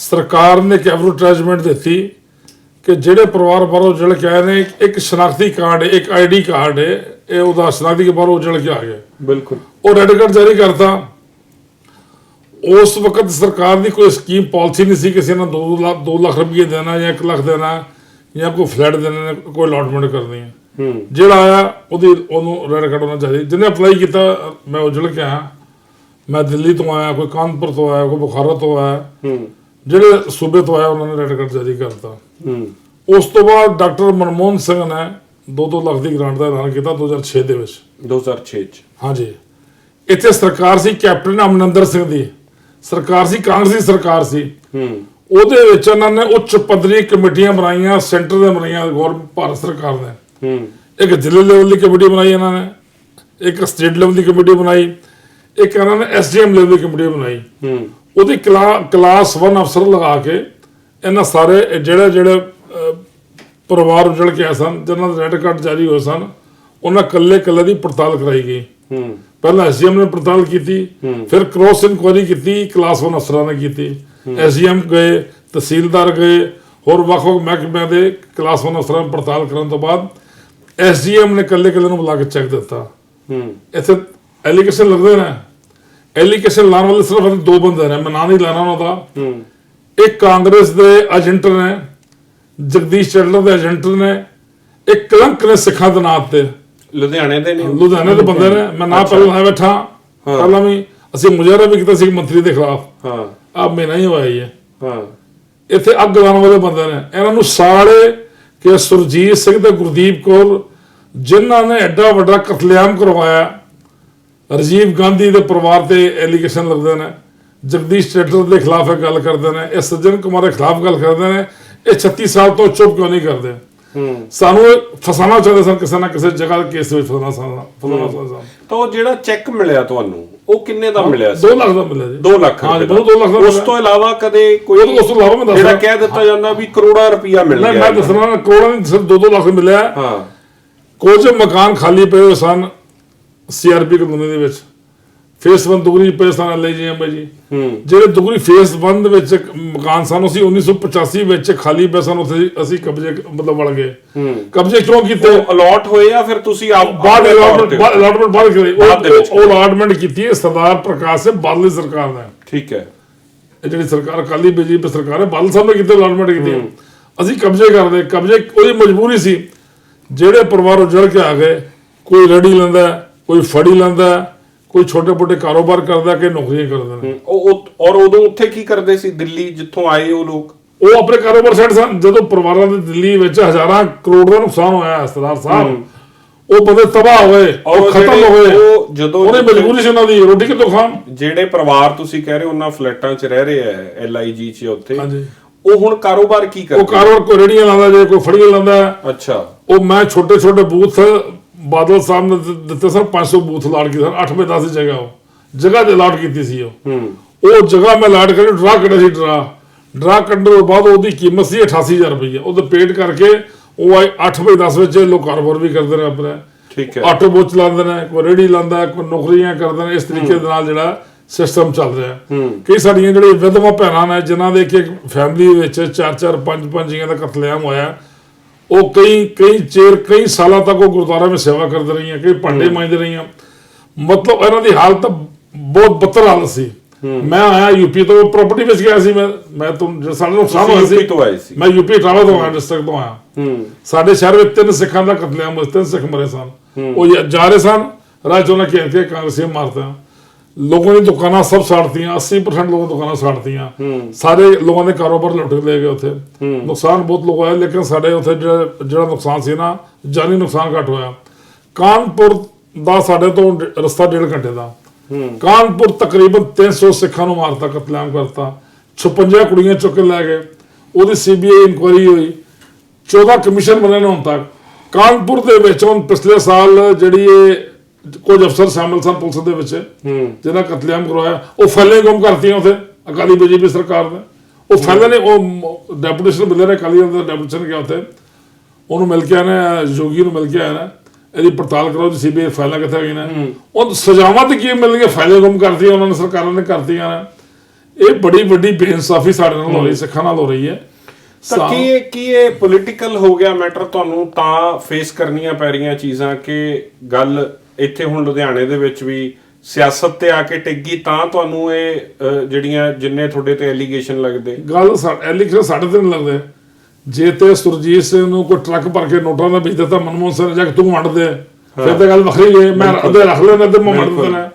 ਸਰਕਾਰ ਨੇ ਇੱਕ ਐਡਵਰਟਾਈਜ਼ਮੈਂਟ ਦਿੱਤੀ ਕਿ ਜਿਹੜੇ ਪਰਿਵਾਰ ਬਾਹਰੋਂ ਉਜੜ ਕੇ ਆਏ ਨੇ, ਇੱਕ ਸ਼ਨਾਖਤੀ ਕਾਰਡ ਹੈ, ਇੱਕ ID ਕਾਰਡ ਹੈ, ਇਹ ਉਹਦਾ ਸ਼ਨਾਖਤੀ ਕੇ ਬਾਹਰੋਂ ਉਜੜ ਕੇ ਆ ਗਏ। ਬਿਲਕੁਲ ਉਹ ਰੈੱਡ ਕਾਰਡ ਜਾਰੀ ਕਰਤਾ। ਉਸ ਵਕਤ ਸਰਕਾਰ ਦੀ ਕੋਈ ਸਕੀਮ ਪਾਲਿਸੀ ਨਹੀਂ ਸੀ ਕਿਸੇ ਨੇ 2 ਲੱਖ ਰੁਪਏ ਦੇਣਾ ਜਾਂ 1 ਲੱਖ ਦੇਣਾ ਜਾਂ ਕੋਈ ਫਲੈਟ ਦੇਣਾ, ਕੋਈ ਅਲਾਟਮੈਂਟ ਕਰਨੀ ਹੈ। ਜਿਹੜਾ ਆਇਆ ਉਹਨੂੰ ਰੈੱਡ ਕਾਰਡ ਹੋਣਾ ਚਾਹੀਦਾ। ਜਿਹਨੇ ਅਪਲਾਈ ਕੀਤਾ, ਮੈਂ ਉਜੜ ਕੇ ਆਇਆ, ਮੈਂ ਦਿੱਲੀ ਤੋਂ ਆਇਆ, ਕੋਈ ਕਾਨਪੁਰ ਤੋਂ ਆਇਆ, ਕੋਈ ਬੁਖਾਰਾ ਤੋਂ ਆਇਆ, ਜਿਹੜੇ ਸੂਬੇ ਤੋਂ ਆਇਆ ਉਹਨਾਂ ਨੇ ਰੈੱਡ ਕਾਰਡ ਜਾਰੀ ਕਰਤਾ। ਉਸ ਤੋਂ ਬਾਅਦ ਡਾਕਟਰ ਮਨਮੋਹਨ ਸਿੰਘ ਨੇ 2-2 ਲੱਖ ਦੀ ਗ੍ਰਾਂਟ ਦਾ ਐਲਾਨ ਕੀਤਾ 2006 ਦੇ ਵਿੱਚ। 2006 ਚ ਹਾਂਜੀ, ਇੱਥੇ ਸਰਕਾਰ ਸੀ ਕੈਪਟਨ ਅਮਰਿੰਦਰ ਸਿੰਘ ਦੀ ਸਰਕਾਰ ਸੀ, ਕਾਂਗਰਸੀ ਸਰਕਾਰ ਸੀ। ਉਹਦੇ ਵਿੱਚ ਉਹਨਾਂ ਨੇ ਉੱਚ ਪੱਧਰੀ ਕਮੇਟੀਆਂ ਬਣਾਈਆਂ, ਸੈਂਟਰ ਦੇ ਬਣਾਈਆਂ ਗੌਰਮੈਂਟ ਭਾਰਤ ਸਰਕਾਰ ਨੇ। ਇੱਕ ਜ਼ਿਲ੍ਹੇ ਲੈਵਲ ਦੀ ਕਮੇਟੀ ਬਣਾਈ ਇਹਨਾਂ ਨੇ, ਇੱਕ ਸਟੇਟ ਲੈਵਲ ਦੀ ਕਮੇਟੀ ਬਣਾਈ, ਇੱਕ ਇਹਨਾਂ ਨੇ SDM ਲੈਵਲ ਦੀ ਕਮੇਟੀ ਬਣਾਈ। ਉਹਦੀ ਕਲਾਸ 1 ਅਫਸਰ ਲਗਾ ਕੇ ਇਹਨਾਂ ਸਾਰੇ ਜਿਹੜੇ ਪਰਿਵਾਰ ਉਜੜ ਕੇ ਆਏ ਸਨ, ਜਿਹਨਾਂ ਦੇ ਰੈੱਡ ਕਾਰਡ ਜਾਰੀ ਹੋਏ ਸਨ, ਉਹਨਾਂ ਕੱਲੇ ਦੀ ਪੜਤਾਲ ਕਰਾਈ ਗਈ। ਪਹਿਲਾਂ SDM ਨੇ ਪੜਤਾਲ ਕੀਤੀ, ਫਿਰ ਕ੍ਰੋਸ ਇਨਕੁਆਇਰੀ ਕੀਤੀ, ਕਲਾਸ 1 ਅਫਸਰਾਂ ਨੇ ਕੀਤੀ। SDM ਗਏ, ਤਹਿਸੀਲਦਾਰ ਗਏ, ਹੋਰ ਵੱਖ-ਵੱਖ ਮਹਿਕਮਿਆਂ ਦੇ ਕਲਾਸ 1 ਅਫਸਰਾਂ ਨੇ ਪੜਤਾਲ ਕਰਨ ਤੋਂ ਬਾਅਦ SDM ਨੇ ਕੱਲੇ ਨੂੰ ਬੁਲਾ ਕੇ ਚੈੱਕ ਦਿੱਤਾ। ਇੱਥੇ ਐਲੀਗੇਸ਼ਨ ਲੱਗਦੇ ਨੇ, ਐਲੀਗੇਸ਼ਨ ਲਾਉਣ ਵਾਲੇ ਸਿਰਫ 2 ਬੰਦੇ ਨੇ, ਮੈਂ ਨਾਂ ਨਹੀਂ ਲੈਣਾ ਉਹਨਾਂ ਦਾ। ਇੱਕ ਕਾਂਗਰਸ ਦੇ ਏਜੰਟ ਨੇ, ਜਗਦੀਸ਼ ਚੰਦਰ ਦੇ ਏਜੰਟ ਨੇ, ਇੱਕ ਕਲੰਕ ਨੇ ਸਿੱਖਾਂ ਦੇ ਨਾਂ ਤੇ, ਲੁਧਿਆਣੇ ਦੇ ਨੇ, ਲੁਧਿਆਣੇ ਦੇ ਬੰਦੇ ਨੇ। ਮੈਂ ਨਾਂ ਪਹਿਲਾਂ ਲਾਇਆ ਬੈਠਾ, ਪਹਿਲਾਂ ਵੀ ਅਸੀਂ ਮੁਜ਼ਾਹਰਾ ਵੀ ਕੀਤਾ ਸੀ ਮੰਤਰੀ ਦੇ ਖਿਲਾਫ। ਆ ਮਹੀਨਾ ਹੀ ਹੋਇਆ ਹੀ ਹੈ। ਇੱਥੇ ਅੱਗ ਲਾਉਣ ਵਾਲੇ ਬੰਦੇ ਨੇ, ਇਹਨਾਂ ਨੂੰ ਸਾੜੇ ਕਿ ਸੁਰਜੀਤ ਸਿੰਘ ਤੇ ਗੁਰਦੀਪ ਕੌਰ, ਜਿਨ੍ਹਾਂ ਨੇ ਐਡਾ ਵੱਡਾ ਕਤਲੇਆਮ ਕਰਵਾਇਆ, ਰਾਜੀਵ ਗਾਂਧੀ ਦੇ ਪਰਿਵਾਰ ਤੇ ਐਲੀਗੇਸ਼ਨ ਲੱਗਦੇ ਨੇ, ਜਗਦੀਸ਼ ਚੰਦਰ ਦੇ ਖਿਲਾਫ ਇਹ ਗੱਲ ਕਰਦੇ ਨੇ, ਇਹ ਸੱਜਣ ਕੁਮਾਰ ਦੇ ਖਿਲਾਫ ਗੱਲ ਕਰਦੇ ਨੇ। ਇਹ 36 ਸਾਲ ਤੋਂ ਚੁੱਪ ਕਿਉਂ ਨਹੀਂ ਕਰਦੇ? ਸਾਨੂੰ ਫਸਾਣਾ ਚਾਹੁੰਦੇ ਸਨ, ਕਿਸੇ ਨਾ ਕਿਸੇ ਜਗ੍ਹਾ ਦੇ ਕੇਸ ਵਿੱਚ ਫਸਾਣਾ ਸਨ। ਤਾਂ ਉਹ ਜਿਹੜਾ ਚੈੱਕ ਮਿਲਿਆ ਤੁਹਾਨੂੰ, ਉਹ ਕਿੰਨੇ ਦਾ ਮਿਲਿਆ ਸੀ? 2 ਲੱਖ ਦਾ ਮਿਲਿਆ ਜੀ। 2 ਲੱਖ ਹਾਂ, 2 ਲੱਖ ਦਾ। ਉਸ ਤੋਂ ਇਲਾਵਾ ਕਦੇ ਕੋਈ ਉਸ ਤੋਂ ਇਲਾਵਾ ਮੈਂ ਜਿਹੜਾ ਕਹਿ ਦਿੱਤਾ ਜਾਂਦਾ ਵੀ ਕਰੋੜਾਂ ਰੁਪਇਆ ਮਿਲ ਗਿਆ? ਮੈਂ ਦੱਸਣਾ, ਕਰੋੜਾਂ ਨਹੀਂ, ਸਿਰਫ 2-2 ਲੱਖ ਮਿਲਿਆ। ਕੁਝ ਮਕਾਨ ਖਾਲੀ ਪਏ ਹੋਏ ਸਨ CRP ਕਲੋਨੀ ਦੇ ਵਿੱਚ, ਫੇਸ 1 ਦੁਗਰੀ ਪਏ ਸਨ LIGM ਜੀ। ਜਿਹੜੇ ਦੁਗਰੀ ਫੇਸ 1 ਦੇ ਵਿੱਚ ਮਕਾਨ ਸਨ, ਅਸੀਂ 1985 ਵਿੱਚ ਖਾਲੀ ਪਏ ਸਨ, ਉੱਥੇ ਅਸੀਂ ਕਬਜ਼ੇ ਮਤਲਬ ਵੜ ਗਏ। ਕਬਜ਼ੇ ਕਿਉਂ ਕੀਤੇ? ਅਲਾਟ ਹੋਏ ਜਾਂ ਫਿਰ ਤੁਸੀਂ ਆਪ ਬਾਅਦ ਅਲਾਟਮੈਂਟ ਬਾਅਦ ਕਰੀ? ਉਹ ਅਲਾਟਮੈਂਟ ਕੀਤੀ ਹੈ ਸਰਦਾਰ ਪ੍ਰਕਾਸ਼ ਸਿੰਘ ਬਾਦਲ ਦੀ ਸਰਕਾਰ ਨੇ। ਠੀਕ ਹੈ। ਇਹ ਜਿਹੜੀ ਸਰਕਾਰ ਅਕਾਲੀ BJP ਸਰਕਾਰ ਹੈ, ਬਾਦਲ ਸਾਹਿਬ ਨੇ ਕਿਤੇ ਅਲਾਟਮੈਂਟ ਕੀਤੀ। ਅਸੀਂ ਕਬਜ਼ੇ ਕਰਦੇ, ਕਬਜ਼ੇ ਉਹਦੀ ਮਜਬੂਰੀ ਸੀ। ਜਿਹੜੇ ਪਰਿਵਾਰ ਉਜੜ ਕੇ ਆ ਗਏ, ਕੋਈ ਰੇੜੀ ਲੈਂਦਾ, ਕੋਈ ਫੜੀ ਲੈਂਦਾ, ਕੋਈ ਛੋਟੇ-ਮੋਟੇ ਕਾਰੋਬਾਰ ਕਰਦਾ, ਕਿ ਨੌਕਰੀਆਂ ਕਰਦੇ ਨੇ। ਔਰ ਉਦੋਂ ਉੱਥੇ ਕੀ ਕਰਦੇ ਸੀ ਦਿੱਲੀ ਜਿੱਥੋਂ ਆਏ ਉਹ ਲੋਕ? ਉਹ ਆਪਣੇ ਕਾਰੋਬਾਰ ਛੱਡ ਸਨ। ਜਦੋਂ ਪਰਿਵਾਰਾਂ ਦੇ ਦਿੱਲੀ ਵਿੱਚ ਹਜ਼ਾਰਾਂ ਕਰੋੜ ਦਾ ਨੁਕਸਾਨ ਹੋਇਆ ਸਰਦਾਰ ਸਾਹਿਬ, ਉਹ ਬੰਦੇ ਤਬਾਹ ਹੋਏ, ਉਹ ਖਤਮ ਹੋਏ। ਜਦੋਂ ਉਹਨੇ ਮਜਬੂਰੀ ਸੀ ਉਹਨਾਂ ਦੀ, ਰੋਟੀ ਕਿੱਥੋਂ ਖਾਣ? ਜਿਹੜੇ ਪਰਿਵਾਰ ਤੁਸੀਂ ਕਹਿ ਰਹੇ ਹੋ ਉਹਨਾਂ ਫਲੈਟਾਂ 'ਚ ਰਹਿ ਰਹੇ ਆ LIG 'ਚ ਉੱਥੇ, ਹਾਂਜੀ, ਉਹ ਹੁਣ ਕਾਰੋਬਾਰ ਕੀ ਕਰਦੇ? ਉਹ ਕਾਰੋਬਾਰ ਕੋਈ ਰੇੜੀਆਂ ਲਾਉਂਦਾ, ਜੇ ਕੋਈ ਫੜੀਆਂ ਲਾਉਂਦਾ। ਅੱਛਾ। ਉਹ ਮੈਂ ਛੋਟੇ ਬੂਥ ਬਾਦਲ ਸਾਹਿਬ ਨੇ ਦਿੱਤੇ ਸਨ, 500 ਬੂਥ ਲਾਟ ਕੀਤੇ ਸਨ, 8-10 ਦੀ ਜਗ੍ਹਾ, ਉਹ ਜਗ੍ਹਾ ਤੇ ਲਾਟ ਕੀਤੀ ਸੀ। ਉਹ ਜਗ੍ਹਾ ਮੈਂ ਲਾਟ ਕਰਕੇ ਡਰਾ ਕੱਢਿਆ ਸੀ। ਡਰਾ ਕੱਢਣ ਤੋਂ ਬਾਅਦ ਉਹਦੀ ਕੀਮਤ ਸੀ 88,000 ਰੁਪਏ। ਉਹਦੇ ਪੇਡ ਕਰਕੇ ਉਹ 8-10 ਵਿੱਚ ਲੋਕ ਕਾਰੋਬਾਰ ਵੀ ਕਰਦੇ ਨੇ ਆਪਣੇ। ਠੀਕ ਹੈ। ਆਟੋ ਬੁੱਕ ਚਲਾਉਂਦੇ ਨੇ, ਕੋਈ ਰੇੜੀ ਲਾਉਂਦਾ, ਕੋਈ ਨੌਕਰੀਆਂ ਕਰਦੇ ਨੇ। ਇਸ ਤਰੀਕੇ ਦੇ ਨਾਲ ਜਿਹੜਾ ਸਿਸਟਮ ਚੱਲ ਰਿਹਾ। ਕਈ ਸਾਡੀਆਂ ਜਿਹੜੇ ਵਿਧਵਾ ਭੈਣਾਂ ਨੇ, ਜਿਨ੍ਹਾਂ ਦੇ ਇੱਕ ਫੈਮਿਲੀ ਵਿੱਚ 4-4, 5-5 ਜੀਆਂ ਦਾ ਕਤਲੇਆਮ ਹੋਇਆ, ਉਹ ਕਈ ਸਾਲਾਂ ਤੱਕ ਉਹ ਗੁਰਦੁਆਰਾ ਵਿੱਚ ਸੇਵਾ ਕਰਦੇ ਰਹੀਆਂ, ਕਈ ਭਾਂਡੇ ਮਾਂਜਦੇ ਰਹੀਆਂ। ਮਤਲਬ ਇਹਨਾਂ ਦੀ ਹਾਲਤ ਬਹੁਤ ਬੱਤਰ ਹਾਲਤ ਸੀ। ਮੈਂ ਆਇਆ UP ਤੋਂ, ਪ੍ਰਾਪਰਟੀ ਵਿੱਚ ਗਿਆ ਸੀ। ਮੈਂ ਤੁਹਾਨੂੰ ਸਾਡੇ ਨੁਕਸਾਨ ਹੋਇਆ ਸੀ, ਮੈਂ UP ਟਾਵਾ ਤੋਂ ਆਇਆ, ਡਿਸਟ੍ਰਿਕਟ ਤੋਂ ਆਇਆ। ਸਾਡੇ ਸ਼ਹਿਰ ਵਿੱਚ 3 ਸਿੱਖਾਂ ਦਾ ਕਤਲੇਆਮ ਹੋਇਆ, 3 ਸਿੱਖ ਮਰੇ ਸਨ। ਉਹ ਜਾ ਰਹੇ ਸਨ, ਰਾਹ 'ਚ ਉਹਨਾਂ ਘੇਰ ਕੇ ਕਾਂਗਰਸੀ ਮਾਰਤਾ। ਲੋਕਾਂ ਦੀ ਦੁਕਾਨਾਂ ਸਭ ਸਾੜਤੀਆਂ, 80% ਲੋਕਾਂ ਦੀਆਂ ਦੁਕਾਨਾਂ ਸਾੜਤੀਆਂ, ਸਾਰੇ ਲੋਕਾਂ ਦੇ ਕਾਰੋਬਾਰ ਲੁੱਟ ਲਏ ਗਏ ਉੱਥੇ। ਨੁਕਸਾਨ ਬਹੁਤ ਲੋਕ ਹੋਇਆ, ਲੇਕਿਨ ਸਾਡੇ ਉੱਥੇ ਜਿਹੜਾ ਨੁਕਸਾਨ ਸੀ ਨਾ, ਜਾਨੀ ਨੁਕਸਾਨ ਘੱਟ ਹੋਇਆ। ਕਾਨਪੁਰ ਦਾ ਸਾਡੇ ਤੋਂ ਰਸਤਾ 1.5 ਘੰਟੇ ਦਾ, ਕਾਨਪੁਰ ਤਕਰੀਬਨ 300 ਸਿੱਖਾਂ ਨੂੰ ਮਾਰਤਾ, ਕਤਲੇਆਮ ਕਰਤਾ, 56 ਕੁੜੀਆਂ ਚੁੱਕ ਕੇ ਲੈ ਗਏ। ਉਹਦੀ CBI ਇਨਕੁਆਇਰੀ ਹੋਈ, 14 ਕਮਿਸ਼ਨ ਬਣੇ ਨੇ ਹੁਣ ਤੱਕ। ਕਾਨਪੁਰ ਦੇ ਵਿੱਚ ਹੁਣ ਪਿਛਲੇ ਸਾਲ ਜਿਹੜੀ ਇਹ ਕੁਝ ਅਫਸਰ ਸ਼ਾਮਿਲ ਸਨ ਪੁਲਿਸ ਦੇ ਵਿੱਚ ਜਿਹਨਾਂ ਕਤਲੇਆਮ ਕਰਵਾਇਆ, ਉਹ ਫੈਲੇ ਗੁੰਮ ਕਰਤੀਆਂ ਉੱਥੇ ਅਕਾਲੀ BJP ਸਰਕਾਰ ਨੇ। ਉਹ ਫੈਲੇ ਨੇ, ਉਹ ਡੈਪੂਟੇਸ਼ਨ ਮਿਲੇ ਨੇ, ਅਕਾਲੀ ਦਾ ਡੈਪੂਟੇਸ਼ਨ ਗਿਆ ਉੱਥੇ, ਉਹਨੂੰ ਮਿਲ ਕੇ ਆਇਆ ਨੇ, ਯੋਗੀ ਨੂੰ ਮਿਲ ਕੇ ਆਇਆ ਨਾ, ਇਹਦੀ ਪੜਤਾਲ ਕਰੋ ਜੀ, CBI ਫਾਈਲਾਂ ਕਿੱਥੇ ਗਈਆਂ ਨੇ। ਉਹ ਸਜ਼ਾਵਾਂ ਤੇ ਕੀ ਮਿਲਣਗੀਆਂ, ਫੈਲੇ ਗੁੰਮ ਕਰਤੀਆਂ ਉਹਨਾਂ ਨੇ, ਸਰਕਾਰਾਂ ਨੇ ਕਰਤੀਆਂ ਨੇ। ਇਹ ਬੜੀ ਵੱਡੀ ਬੇਇਨਸਾਫੀ ਸਾਡੇ ਨਾਲ ਹੋ ਰਹੀ, ਸਿੱਖਾਂ ਨਾਲ ਹੋ ਰਹੀ ਹੈ। ਤਾਂ ਕੀ ਇਹ ਪੋਲੀਟੀਕਲ ਹੋ ਗਿਆ ਮੈਟਰ, ਤੁਹਾਨੂੰ ਤਾਂ ਫੇਸ ਕਰਨੀਆਂ ਪੈ ਰਹੀਆਂ ਚੀਜ਼ਾਂ ਕਿ ਗੱਲ ਇੱਥੇ ਹੁਣ ਲੁਧਿਆਣੇ ਦੇ ਵਿੱਚ ਵੀ ਸਿਆਸਤ ਤੇ ਆ ਕੇ ਟਿੱਗੀ, ਤਾਂ ਤੁਹਾਨੂੰ ਇਹ ਜਿਹੜੀਆਂ ਜਿੰਨੇ ਤੁਹਾਡੇ ਤੇ ਐਲੀਗੇਸ਼ਨ ਲੱਗਦੇ? ਗੱਲ ਐਲੀਗੇਸ਼ਨ ਸਾਡੇ ਤੇ ਨਹੀਂ ਲੱਗਦੇ। ਜੇ ਤੇ ਸੁਰਜੀਤ ਸਿੰਘ ਨੂੰ ਕੋਈ ਟਰੱਕ ਭਰ ਕੇ ਨੋਟਾਂ ਦਾ ਵੇਚ ਦਿੱਤਾ ਮਨਮੋਹਨ ਸਿੰਘ ਨੇ, ਜਾ ਕੇ ਤੂੰ ਵੰਡ ਦੇ, ਫਿਰ ਤਾਂ ਗੱਲ ਵੱਖਰੀ ਹੈ। ਮੈਂ ਅੱਧੇ ਰੱਖ ਲੈਣਾ, ਅੱਧੇ ਮੈਂ ਵੰਡ ਦੇਣਾ।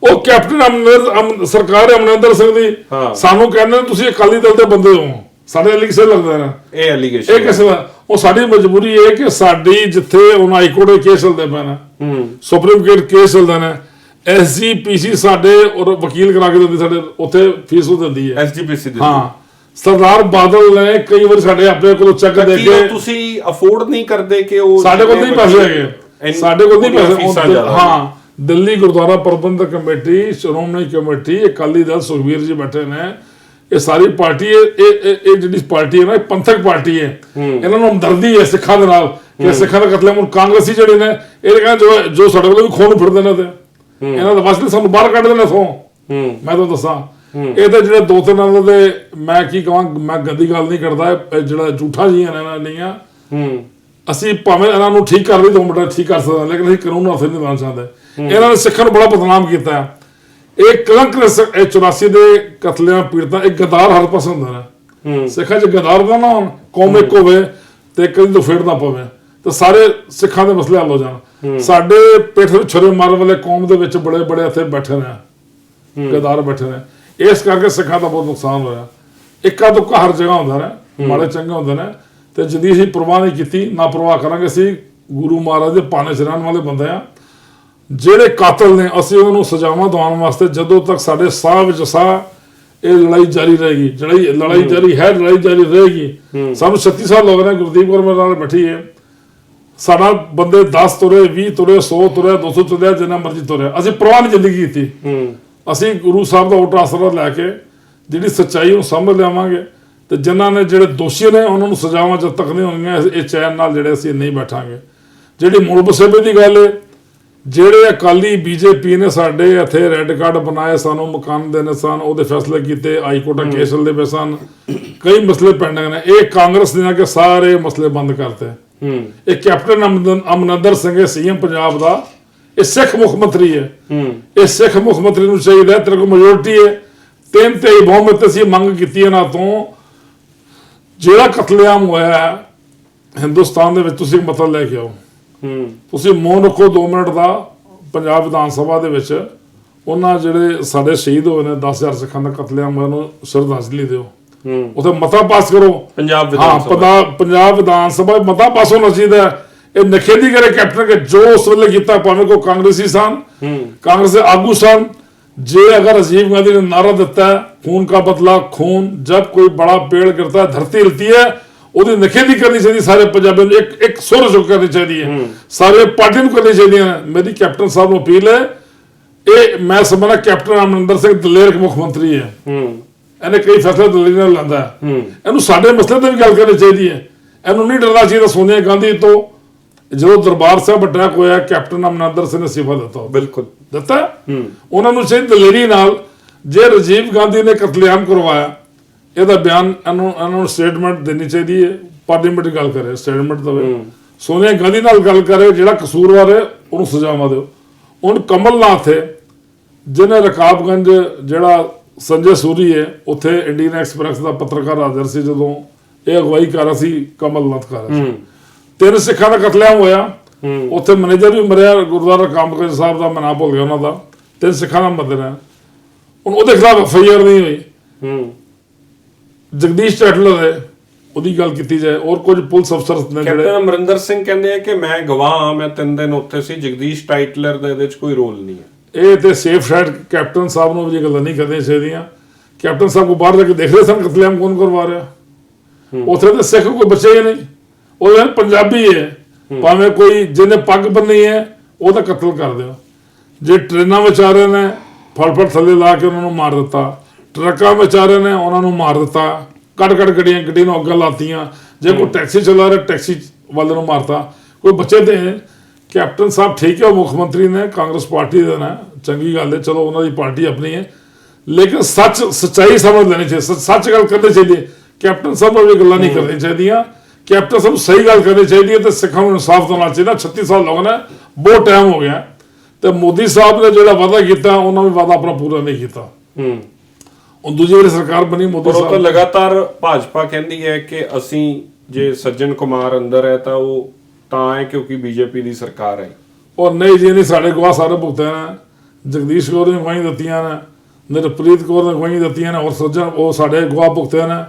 ਉਹ ਕੈਪਟਨ ਸਰਕਾਰ ਅਮਰਿੰਦਰ ਸਿੰਘ ਦੀ ਸਾਨੂੰ ਕਹਿੰਦੇ ਨੇ ਤੁਸੀਂ ਅਕਾਲੀ ਦਲ ਦੇ ਬੰਦੇ ਹੋ, ਸਾਡੇ ਐਲੀਗੇਸ਼ਨ ਲੱਗਦਾ ਨਾ। ਇਹ ਐਲੀਗੇਸ਼ਨ ਇਹ ਕਿਸੇ ਦਾ, ਉਹ ਸਾਡੀ ਮਜਬੂਰੀ ਹੈ ਕਿ ਸਾਡੀ ਜਿੱਥੇ ਹੁਣ ਹਾਈ ਕੋਰਟ ਦੇ ਕੇਸ ਚੱਲਦੇ ਪਏ ਨੇ, ਸੁਪਰੀਮ ਕੋਰਟ ਕੇਸ ਚੱਲਦੇ ਨੇ, SGPC ਸਾਡੇ ਵਕੀਲ ਕਰਾ ਕੇ ਦਿੰਦੀ, ਸਾਡੇ ਉੱਥੇ ਫੀਸ ਉਹ ਦਿੰਦੀ ਹੈ SGPC ਦੀ। ਹਾਂ, ਸਰਦਾਰ ਬਾਦਲ ਨੇ ਕਈ ਵਾਰ ਸਾਡੇ ਆਪਣੇ ਕੋਲੋਂ ਚੈੱਕ ਦੇ ਕੇ, ਤੁਸੀਂ ਅਫੋਰਡ ਨਹੀਂ ਕਰਦੇ ਕਿ ਉਹ ਸਾਡੇ ਕੋਲ ਨਹੀਂ ਪੈਸੇ ਹੈਗੇ, ਸਾਡੇ ਕੋਲ ਨਹੀਂ ਪੈਸੇ। ਹਾਂ, ਦਿੱਲੀ ਗੁਰਦੁਆਰਾ ਪ੍ਰਬੰਧਕ ਕਮੇਟੀ, ਸ਼੍ਰੋਮਣੀ ਕਮੇਟੀ, ਅਕਾਲੀ ਦਲ, ਸੁਖਬੀਰ ਜੀ ਬੈਠੇ ਨੇ, ਇਹ ਸਾਰੀ ਪਾਰਟੀ, ਇਹ ਜਿਹੜੀ ਪਾਰਟੀ ਹੈ ਨਾ, ਇਹ ਪੰਥਕ ਪਾਰਟੀ ਹੈ। ਇਹਨਾਂ ਨੂੰ ਹਮਦਰਦੀ ਹੈ ਸਿੱਖਾਂ ਦੇ ਨਾਲ ਕਿ ਸਿੱਖਾਂ ਦਾ ਕਤਲੇਆਮ। ਹੁਣ ਕਾਂਗਰਸੀ ਜਿਹੜੇ ਨੇ ਇਹ ਕਹਿੰਦੇ ਜੋ ਸਾਡੇ ਕੋਲ ਵੀ ਖੂਨ ਫਿਰਦੇ ਨੇ, ਤੇ ਇਹਨਾਂ ਦਾ ਵਾਸਤੇ ਸਾਨੂੰ ਬਾਹਰ ਕੱਢ ਦੇਣਾ ਇਥੋਂ। ਮੈਂ ਤੁਹਾਨੂੰ ਦੱਸਾਂ, ਇਹ ਤਾਂ ਜਿਹੜੇ 2-3 ਨਾਲ ਦੇ, ਮੈਂ ਕੀ ਕਹਾਂ, ਮੈਂ ਗੰਦੀ ਗੱਲ ਨਹੀਂ ਕਰਦਾ, ਜਿਹੜਾ ਝੂਠਾ ਜੀ ਇਹਨਾਂ ਨਹੀਂ, ਅਸੀਂ ਭਾਵੇਂ ਇਹਨਾਂ ਨੂੰ ਠੀਕ ਕਰ ਲਈ 2 ਮਿੰਟ ਠੀਕ ਕਰ ਸਕਦੇ, ਲੇਕਿਨ ਅਸੀਂ ਕਾਨੂੰਨ ਹੱਥ ਨਹੀਂ ਲਾਉਣਾ ਚਾਹੁੰਦੇ। ਇਹਨਾਂ ਨੇ ਸਿੱਖਾਂ ਨੂੰ ਬੜਾ ਬਦਨਾਮ ਕੀਤਾ। ਇਹ ਕਲੰਕ ਨੇ 84 ਦੇ ਕਤਲੇਆਮ ਪੀੜਤਾਂ, ਇਹ ਗਦਾਰ ਹਰ ਪਾਸੇ ਹੁੰਦਾ ਨੇ। ਸਿੱਖਾਂ 'ਚ ਗਦਾਰ ਦਾ ਨਾ ਕੌਮ ਇੱਕ ਹੋਵੇ ਤੇ ਕਦੀ ਤੋਂ ਫੇੜ ਨਾ ਪਵੇ, ਤੇ ਸਾਰੇ ਸਿੱਖਾਂ ਦੇ ਮਸਲੇ ਹੱਲ ਹੋ ਜਾਣ। ਸਾਡੇ ਪਿੱਠ ਵਿੱਚ ਛੁਰੇ ਮਾਰਨ ਵਾਲੇ ਕੌਮ ਦੇ ਵਿੱਚ ਬੜੇ ਬੜੇ ਇੱਥੇ ਬੈਠੇ ਨੇ, ਗਦਾਰ ਬੈਠੇ ਨੇ। ਇਸ ਕਰਕੇ ਸਿੱਖਾਂ ਦਾ ਬਹੁਤ ਨੁਕਸਾਨ ਹੋਇਆ। ਇੱਕਾ ਦੁੱਕਾ ਹਰ ਜਗ੍ਹਾ ਹੁੰਦਾ ਨੇ, ਮਾੜੇ ਚੰਗੇ ਹੁੰਦੇ ਨੇ, ਤੇ ਜਿੰਦੀ ਅਸੀਂ ਪਰਵਾਹ ਨਹੀਂ ਕੀਤੀ, ਨਾ ਪਰਵਾਹ ਕਰਾਂਗੇ। ਅਸੀਂ ਗੁਰੂ ਮਹਾਰਾਜ ਦੇ ਪਾਣੇ 'ਚ ਰਹਿਣ ਵਾਲੇ ਬੰਦੇ ਆ। ਜਿਹੜੇ ਕਾਤਲ ਨੇ ਅਸੀਂ ਉਹਨਾਂ ਨੂੰ ਸਜ਼ਾਵਾਂ ਦਿਵਾਉਣ ਵਾਸਤੇ ਜਦੋਂ ਤੱਕ ਸਾਡੇ ਸਾਹ ਵਿੱਚ ਸਾਹ, ਇਹ ਲੜਾਈ ਜਾਰੀ ਰਹੇਗੀ। ਲੜਾਈ ਜਾਰੀ ਹੈ, ਲੜਾਈ ਜਾਰੀ ਰਹੇਗੀ। ਸਾਨੂੰ 36 ਸਾਲ ਹੋ ਗਏ ਨੇ, ਗੁਰਦੀਪ ਕੌਰ ਮੇਰੇ ਨਾਲ ਬੈਠੀ ਹੈ, ਸਾਡਾ ਬੰਦੇ 10 ਤੁਰੇ, 20 ਤੁਰੇ, 100 ਤੁਰੇ, 200 ਤੁਰਿਆ, ਜਿੰਨਾ ਮਰਜ਼ੀ ਤੁਰਿਆ, ਅਸੀਂ ਪਰਵਾਹ ਨਹੀਂ ਜ਼ਿੰਦਗੀ ਕੀਤੀ। ਅਸੀਂ ਗੁਰੂ ਸਾਹਿਬ ਦਾ ਓਟ ਆਸਰਾ ਲੈ ਕੇ ਜਿਹੜੀ ਸੱਚਾਈ ਨੂੰ ਸਮਝ ਲਿਆਵਾਂਗੇ, ਤੇ ਜਿਨ੍ਹਾਂ ਨੇ ਜਿਹੜੇ ਦੋਸ਼ੀ ਨੇ ਉਹਨਾਂ ਨੂੰ ਸਜ਼ਾਵਾਂ ਜਦ ਤੱਕ ਨਹੀਂ ਹੋਣਗੀਆਂ, ਇਹ ਚੈਨ ਨਾਲ ਜਿਹੜੇ ਅਸੀਂ ਨਹੀਂ ਬੈਠਾਂਗੇ। ਜਿਹੜੀ ਮੁੜ ਵਸੇਬੇ ਦੀ ਗੱਲ ਹੈ, ਜਿਹੜੇ ਅਕਾਲੀ BJP ਨੇ ਸਾਡੇ ਇੱਥੇ ਰੈੱਡ ਕਾਰਡ ਬਣਾਏ, ਸਾਨੂੰ ਮਕਾਨ ਦੇਣੇ ਸਨ, ਉਹਦੇ ਫੈਸਲੇ ਕੀਤੇ, ਹਾਈ ਕੋਰਟ ਕੇਸ ਚੱਲਦੇ ਪਏ ਸਨ, ਕਈ ਮਸਲੇ ਪੈਂਡਿੰਗ ਨੇ। ਇਹ ਕਾਂਗਰਸ ਨੇ ਆ ਕੇ ਸਾਰੇ ਮਸਲੇ ਬੰਦ ਕਰਤੇ। ਇਹ ਕੈਪਟਨ ਅਮਰਿੰਦਰ ਸਿੰਘ CM ਪੰਜਾਬ ਦਾ, ਇਹ ਸਿੱਖ ਮੁੱਖ ਮੰਤਰੀ ਹੈ। ਇਹ ਸਿੱਖ ਮੁੱਖ ਮੰਤਰੀ ਨੂੰ ਚਾਹੀਦਾ, ਤੇਰੇ ਕੋਲ ਮੈਜੋਰਟੀ ਹੈ, 3-3 ਬਹੁਮਤ ਅਸੀਂ ਮੰਗ ਕੀਤੀ ਇਹਨਾਂ ਤੋਂ। ਜਿਹੜਾ ਕਤਲੇਆਮ ਹੋਇਆ ਹਿੰਦੁਸਤਾਨ ਦੇ ਵਿੱਚ, ਤੁਸੀਂ ਮਤਲਬ ਲੈ ਕੇ ਆਓ। ਤੁਸੀਂ ਮੌਨ ਰੱਖੋ 2 ਮਿੰਟ ਦਾ, ਪੰਜਾਬ ਵਿਧਾਨ ਸਭਾ ਦੇ ਵਿੱਚ ਉਹਨਾਂ ਜਿਹੜੇ ਸਾਡੇ ਸ਼ਹੀਦ ਹੋਏ ਨੇ, 10,000 ਸਿੱਖਾਂ ਦਾ ਕਤਲੇਆਮ ਹੋਇਆ, ਉਹਨੂੰ ਸ਼ਰਧਾਂਜਲੀ ਦਿਓ। ਉੱਥੇ ਮਤਾ ਪਾਸ ਕਰੋ। ਪੰਜਾਬ ਵਿਧਾਨ ਸਭਾ ਮਤਾ ਪਾਸ ਹੋਣਾ ਚਾਹੀਦਾ। ਇਹ ਨਖੇਦੀ ਕਰੇ ਕੈਪਟਨ ਕੇ ਜੋ ਉਸ ਵੇਲੇ ਕੀਤਾ, ਭਾਵੇਂ ਕੋਈ ਕਾਂਗਰਸੀ ਸਨ, ਕਾਂਗਰਸ ਦੇ ਆਗੂ ਸਨ। ਜੇ अगर राजीव गांधी ने नारा दिता है खून का बदला खून, जब कोई बड़ा पेड़ गिरता है धरती हिलती है, ਉਹਦੀ ਨਖੇਦੀ ਕਰਨੀ ਚਾਹੀਦੀ ਸਾਰੇ ਪੰਜਾਬੀਆਂ ਨੂੰ, ਇੱਕ ਸੁਰ ਚੁੱਕ ਕਰਨੀ ਚਾਹੀਦੀ ਹੈ, ਸਾਰੇ ਪਾਰਟੀ ਨੂੰ ਕਰਨੀ ਚਾਹੀਦੀ ਹੈ। ਮੇਰੀ ਕੈਪਟਨ ਸਾਹਿਬ ਨੂੰ ਅਪੀਲ ਹੈ, ਇਹ ਮੈਂ ਸਮਝਦਾ ਕੈਪਟਨ ਅਮਰਿੰਦਰ ਸਿੰਘ ਦਲੇਰ ਮੁੱਖ ਮੰਤਰੀ ਹੈ, ਇਹਨੇ ਕਈ ਫੈਸਲੇ ਦਲੇਰੀ ਨਾਲ ਲੈਂਦਾ ਹੈ, ਇਹਨੂੰ ਸਾਡੇ ਮਸਲੇ ਤੇ ਵੀ ਗੱਲ ਕਰਨੀ ਚਾਹੀਦੀ ਹੈ। ਇਹਨੂੰ ਨਹੀਂ ਡਰਨਾ ਚਾਹੀਦਾ ਸੋਨੀਆ ਗਾਂਧੀ ਤੋਂ। ਜਦੋਂ ਦਰਬਾਰ ਸਾਹਿਬ ਅਟੈਕ ਹੋਇਆ, ਕੈਪਟਨ ਅਮਰਿੰਦਰ ਸਿੰਘ ਨੇ ਅਸਤੀਫਾ ਦਿੱਤਾ, ਬਿਲਕੁਲ ਦਿੱਤਾ। ਉਹਨਾਂ ਨੂੰ ਚਾਹੀਦਾ ਦਲੇਰੀ ਨਾਲ, ਜੇ ਰਾਜੀਵ ਗਾਂਧੀ ਨੇ ਕਤਲੇਆਮ ਕਰਵਾਇਆ, ਇਹਦਾ ਬਿਆਨ ਇਹਨਾਂ ਨੂੰ ਸਟੇਟਮੈਂਟ ਦੇਣੀ ਚਾਹੀਦੀ ਹੈ, ਪਾਰਲੀਮੈਂਟ ਦੀ ਗੱਲ ਕਰੇ, ਸਟੇਟਮੈਂਟ ਦੇਵੇ, ਸੋਨੀਆ ਗਾਂਧੀ ਨਾਲ ਗੱਲ ਕਰੇ, ਜਿਹੜਾ ਕਸੂਰਵਾਰ ਹੈ ਉਹਨੂੰ ਸਜ਼ਾਵਾਂ ਦਿਓ। ਹੁਣ ਕਮਲਨਾਥ ਹੈ, ਜਿਹਨੇ ਰਕਾਬਗੰਜ ਜਿਹੜਾ ਸੰਜੇ ਸੂਰੀ ਹੈ, ਉੱਥੇ ਇੰਡੀਅਨ ਐਕਸਪ੍ਰੈਸ ਦਾ ਪੱਤਰਕਾਰ ਹਾਜ਼ਰ ਸੀ, ਜਦੋਂ ਇਹ ਅਗਵਾਈ ਕਰ ਰਿਹਾ ਸੀ, ਕਮਲਨਾਥ ਕਰ ਰਿਹਾ ਸੀ। 3 ਸਿੱਖਾਂ ਦਾ ਕਤਲੇਆਮ ਹੋਇਆ, ਉੱਥੇ ਮੈਨੇਜਰ ਵੀ ਮਰਿਆ ਗੁਰਦੁਆਰਾ ਰਕਾਬਗੰਜ ਸਾਹਿਬ ਦਾ, ਮੈਂ ਨਾਮ ਭੁੱਲ ਗਿਆ ਉਹਨਾਂ ਦਾ, 3 ਸਿੱਖਾਂ ਦਾ ਮੰਦਰ ਹੈ, ਹੁਣ ਉਹਦੇ ਖਿਲਾਫ FIR ਨਹੀਂ ਹੋਈ। ਜਗਦੀਸ਼ ਟਾਈਟਲਰ ਹੈ, ਉਹਦੀ ਗੱਲ ਕੀਤੀ ਜਾਏ, ਔਰ ਕੁਝ ਪੁਲਿਸ ਅਫਸਰ ਨੇ ਜਿਹੜੇ। ਕੈਪਟਨ ਅਮਰਿੰਦਰ ਸਿੰਘ ਕਹਿੰਦੇ ਆ ਕਿ ਮੈਂ ਗਵਾਹ ਹਾਂ, ਮੈਂ 3 ਦਿਨ ਉੱਥੇ ਸੀ, ਜਗਦੀਸ਼ ਟਾਈਟਲਰ ਦਾ ਇਹਦੇ 'ਚ ਕੋਈ ਰੋਲ ਨਹੀਂ ਹੈ। ਇਹ ਤੇ ਸੇਫ ਸਾਈਡ ਕੈਪਟਨ ਸਾਹਿਬ ਨੂੰ ਵੀ ਇਹ ਗੱਲਾਂ ਨਹੀਂ ਕਰਨੀਆਂ ਚਾਹੀਦੀਆਂ। ਕੈਪਟਨ ਸਾਹਿਬ ਕੋ ਬਾਹਰ ਜਾ ਕੇ ਦੇਖ ਰਹੇ ਸਨ ਕਤਲੇਆਮ ਕੌਣ ਕਰਵਾ ਰਿਹਾ। ਉੱਥੇ ਤੇ ਸਿੱਖ ਕੋਈ ਬੱਚੇ ਹੀ ਨਹੀਂ, ਉਹ ਪੰਜਾਬੀ ਹੈ, ਭਾਵੇਂ ਕੋਈ ਜਿਹਨੇ ਪੱਗ ਬੰਨੀ ਹੈ ਉਹਦਾ ਕਤਲ ਕਰ ਦਿਓ। ਜੇ ਟ੍ਰੇਨਾਂ ਵਿੱਚ ਆ ਰਹੇ ਨੇ ਫੜ ਥੱਲੇ ਲਾ ਕੇ ਉਹਨਾਂ ਨੂੰ ਮਾਰ ਦਿੱਤਾ, ਟਰੱਕਾਂ ਵਿੱਚ ਆ ਰਹੇ ਨੇ ਉਹਨਾਂ ਨੂੰ ਮਾਰ ਦਿੱਤਾ, ਕੱਢ ਗੱਡੀ ਨੂੰ ਅੱਗਾਂ ਲਾਤੀਆਂ। ਜੇ ਕੋਈ ਟੈਕਸੀ ਚਲਾ ਰਿਹਾ ਟੈਕਸੀ ਵਾਲੇ ਨੂੰ ਮਾਰਤਾ। ਕੋਈ ਬੱਚੇ ਤੇ ਕੈਪਟਨ ਸਾਹਿਬ ਠੀਕ ਹੈ, ਉਹ ਮੁੱਖ ਮੰਤਰੀ ਨੇ, ਕਾਂਗਰਸ ਪਾਰਟੀ ਦੇ ਨੇ, ਚੰਗੀ ਗੱਲ ਹੈ, ਚਲੋ ਉਹਨਾਂ ਦੀ ਪਾਰਟੀ ਆਪਣੀ ਹੈ, ਲੇਕਿਨ ਸੱਚਾਈ ਸਮਝ ਲੈਣੀ ਚਾਹੀਦੀ, ਸੱਚ ਗੱਲ ਕਰਨੀ ਚਾਹੀਦੀ ਹੈ। ਕੈਪਟਨ ਸਾਹਿਬ ਨੂੰ ਵੀ ਗੱਲਾਂ ਨਹੀਂ ਕਰਨੀਆਂ ਚਾਹੀਦੀਆਂ, ਕੈਪਟਨ ਸਾਹਿਬ ਸਹੀ ਗੱਲ ਕਰਨੀ ਚਾਹੀਦੀ ਹੈ ਤੇ ਸਿੱਖਾਂ ਨੂੰ ਇਨਸਾਫ ਦੇਣਾ ਚਾਹੀਦਾ। 36 ਸਾਲ ਹੋ ਗਏ ਨੇ, ਬਹੁਤ ਟਾਈਮ ਹੋ ਗਿਆ, ਤੇ ਮੋਦੀ ਸਾਹਿਬ ਨੇ ਜਿਹੜਾ ਵਾਅਦਾ ਕੀਤਾ ਉਹਨਾਂ ਵੀ ਵਾਅਦਾ ਆਪਣਾ ਪੂਰਾ ਨਹੀਂ ਕੀਤਾ। ਹੁਣ ਦੂਜੀ ਵਾਰੀ ਸਰਕਾਰ ਬਣੀ ਮੋਦੀ ਸਾਹਿਬ, ਤਾਂ ਲਗਾਤਾਰ ਭਾਜਪਾ ਕਹਿੰਦੀ ਹੈ ਕਿ ਅਸੀਂ ਜੇ ਸੱਜਣ ਕੁਮਾਰ ਅੰਦਰ ਹੈ ਤਾਂ ਉਹ ਤਾਂ ਹੈ ਕਿਉਂਕਿ ਬੀਜੇਪੀ ਦੀ ਸਰਕਾਰ ਹੈ। ਉਹ ਨਹੀਂ ਜੀ, ਨਹੀਂ, ਸਾਡੇ ਗਵਾਹ ਸਾਰੇ ਭੁਗਤੇ ਨੇ। ਜਗਦੀਸ਼ ਕੌਰ ਨੇ ਗਵਾਹੀ ਦਿੱਤੀਆਂ ਨੇ, ਨਿਰਪ੍ਰੀਤ ਕੌਰ ਨੇ ਗਵਾਹੀ ਦਿੱਤੀਆਂ ਨੇ, ਔਰ ਸੱਜਣ ਉਹ ਸਾਡੇ ਗਵਾਹ ਭੁਗਤੇ ਨੇ,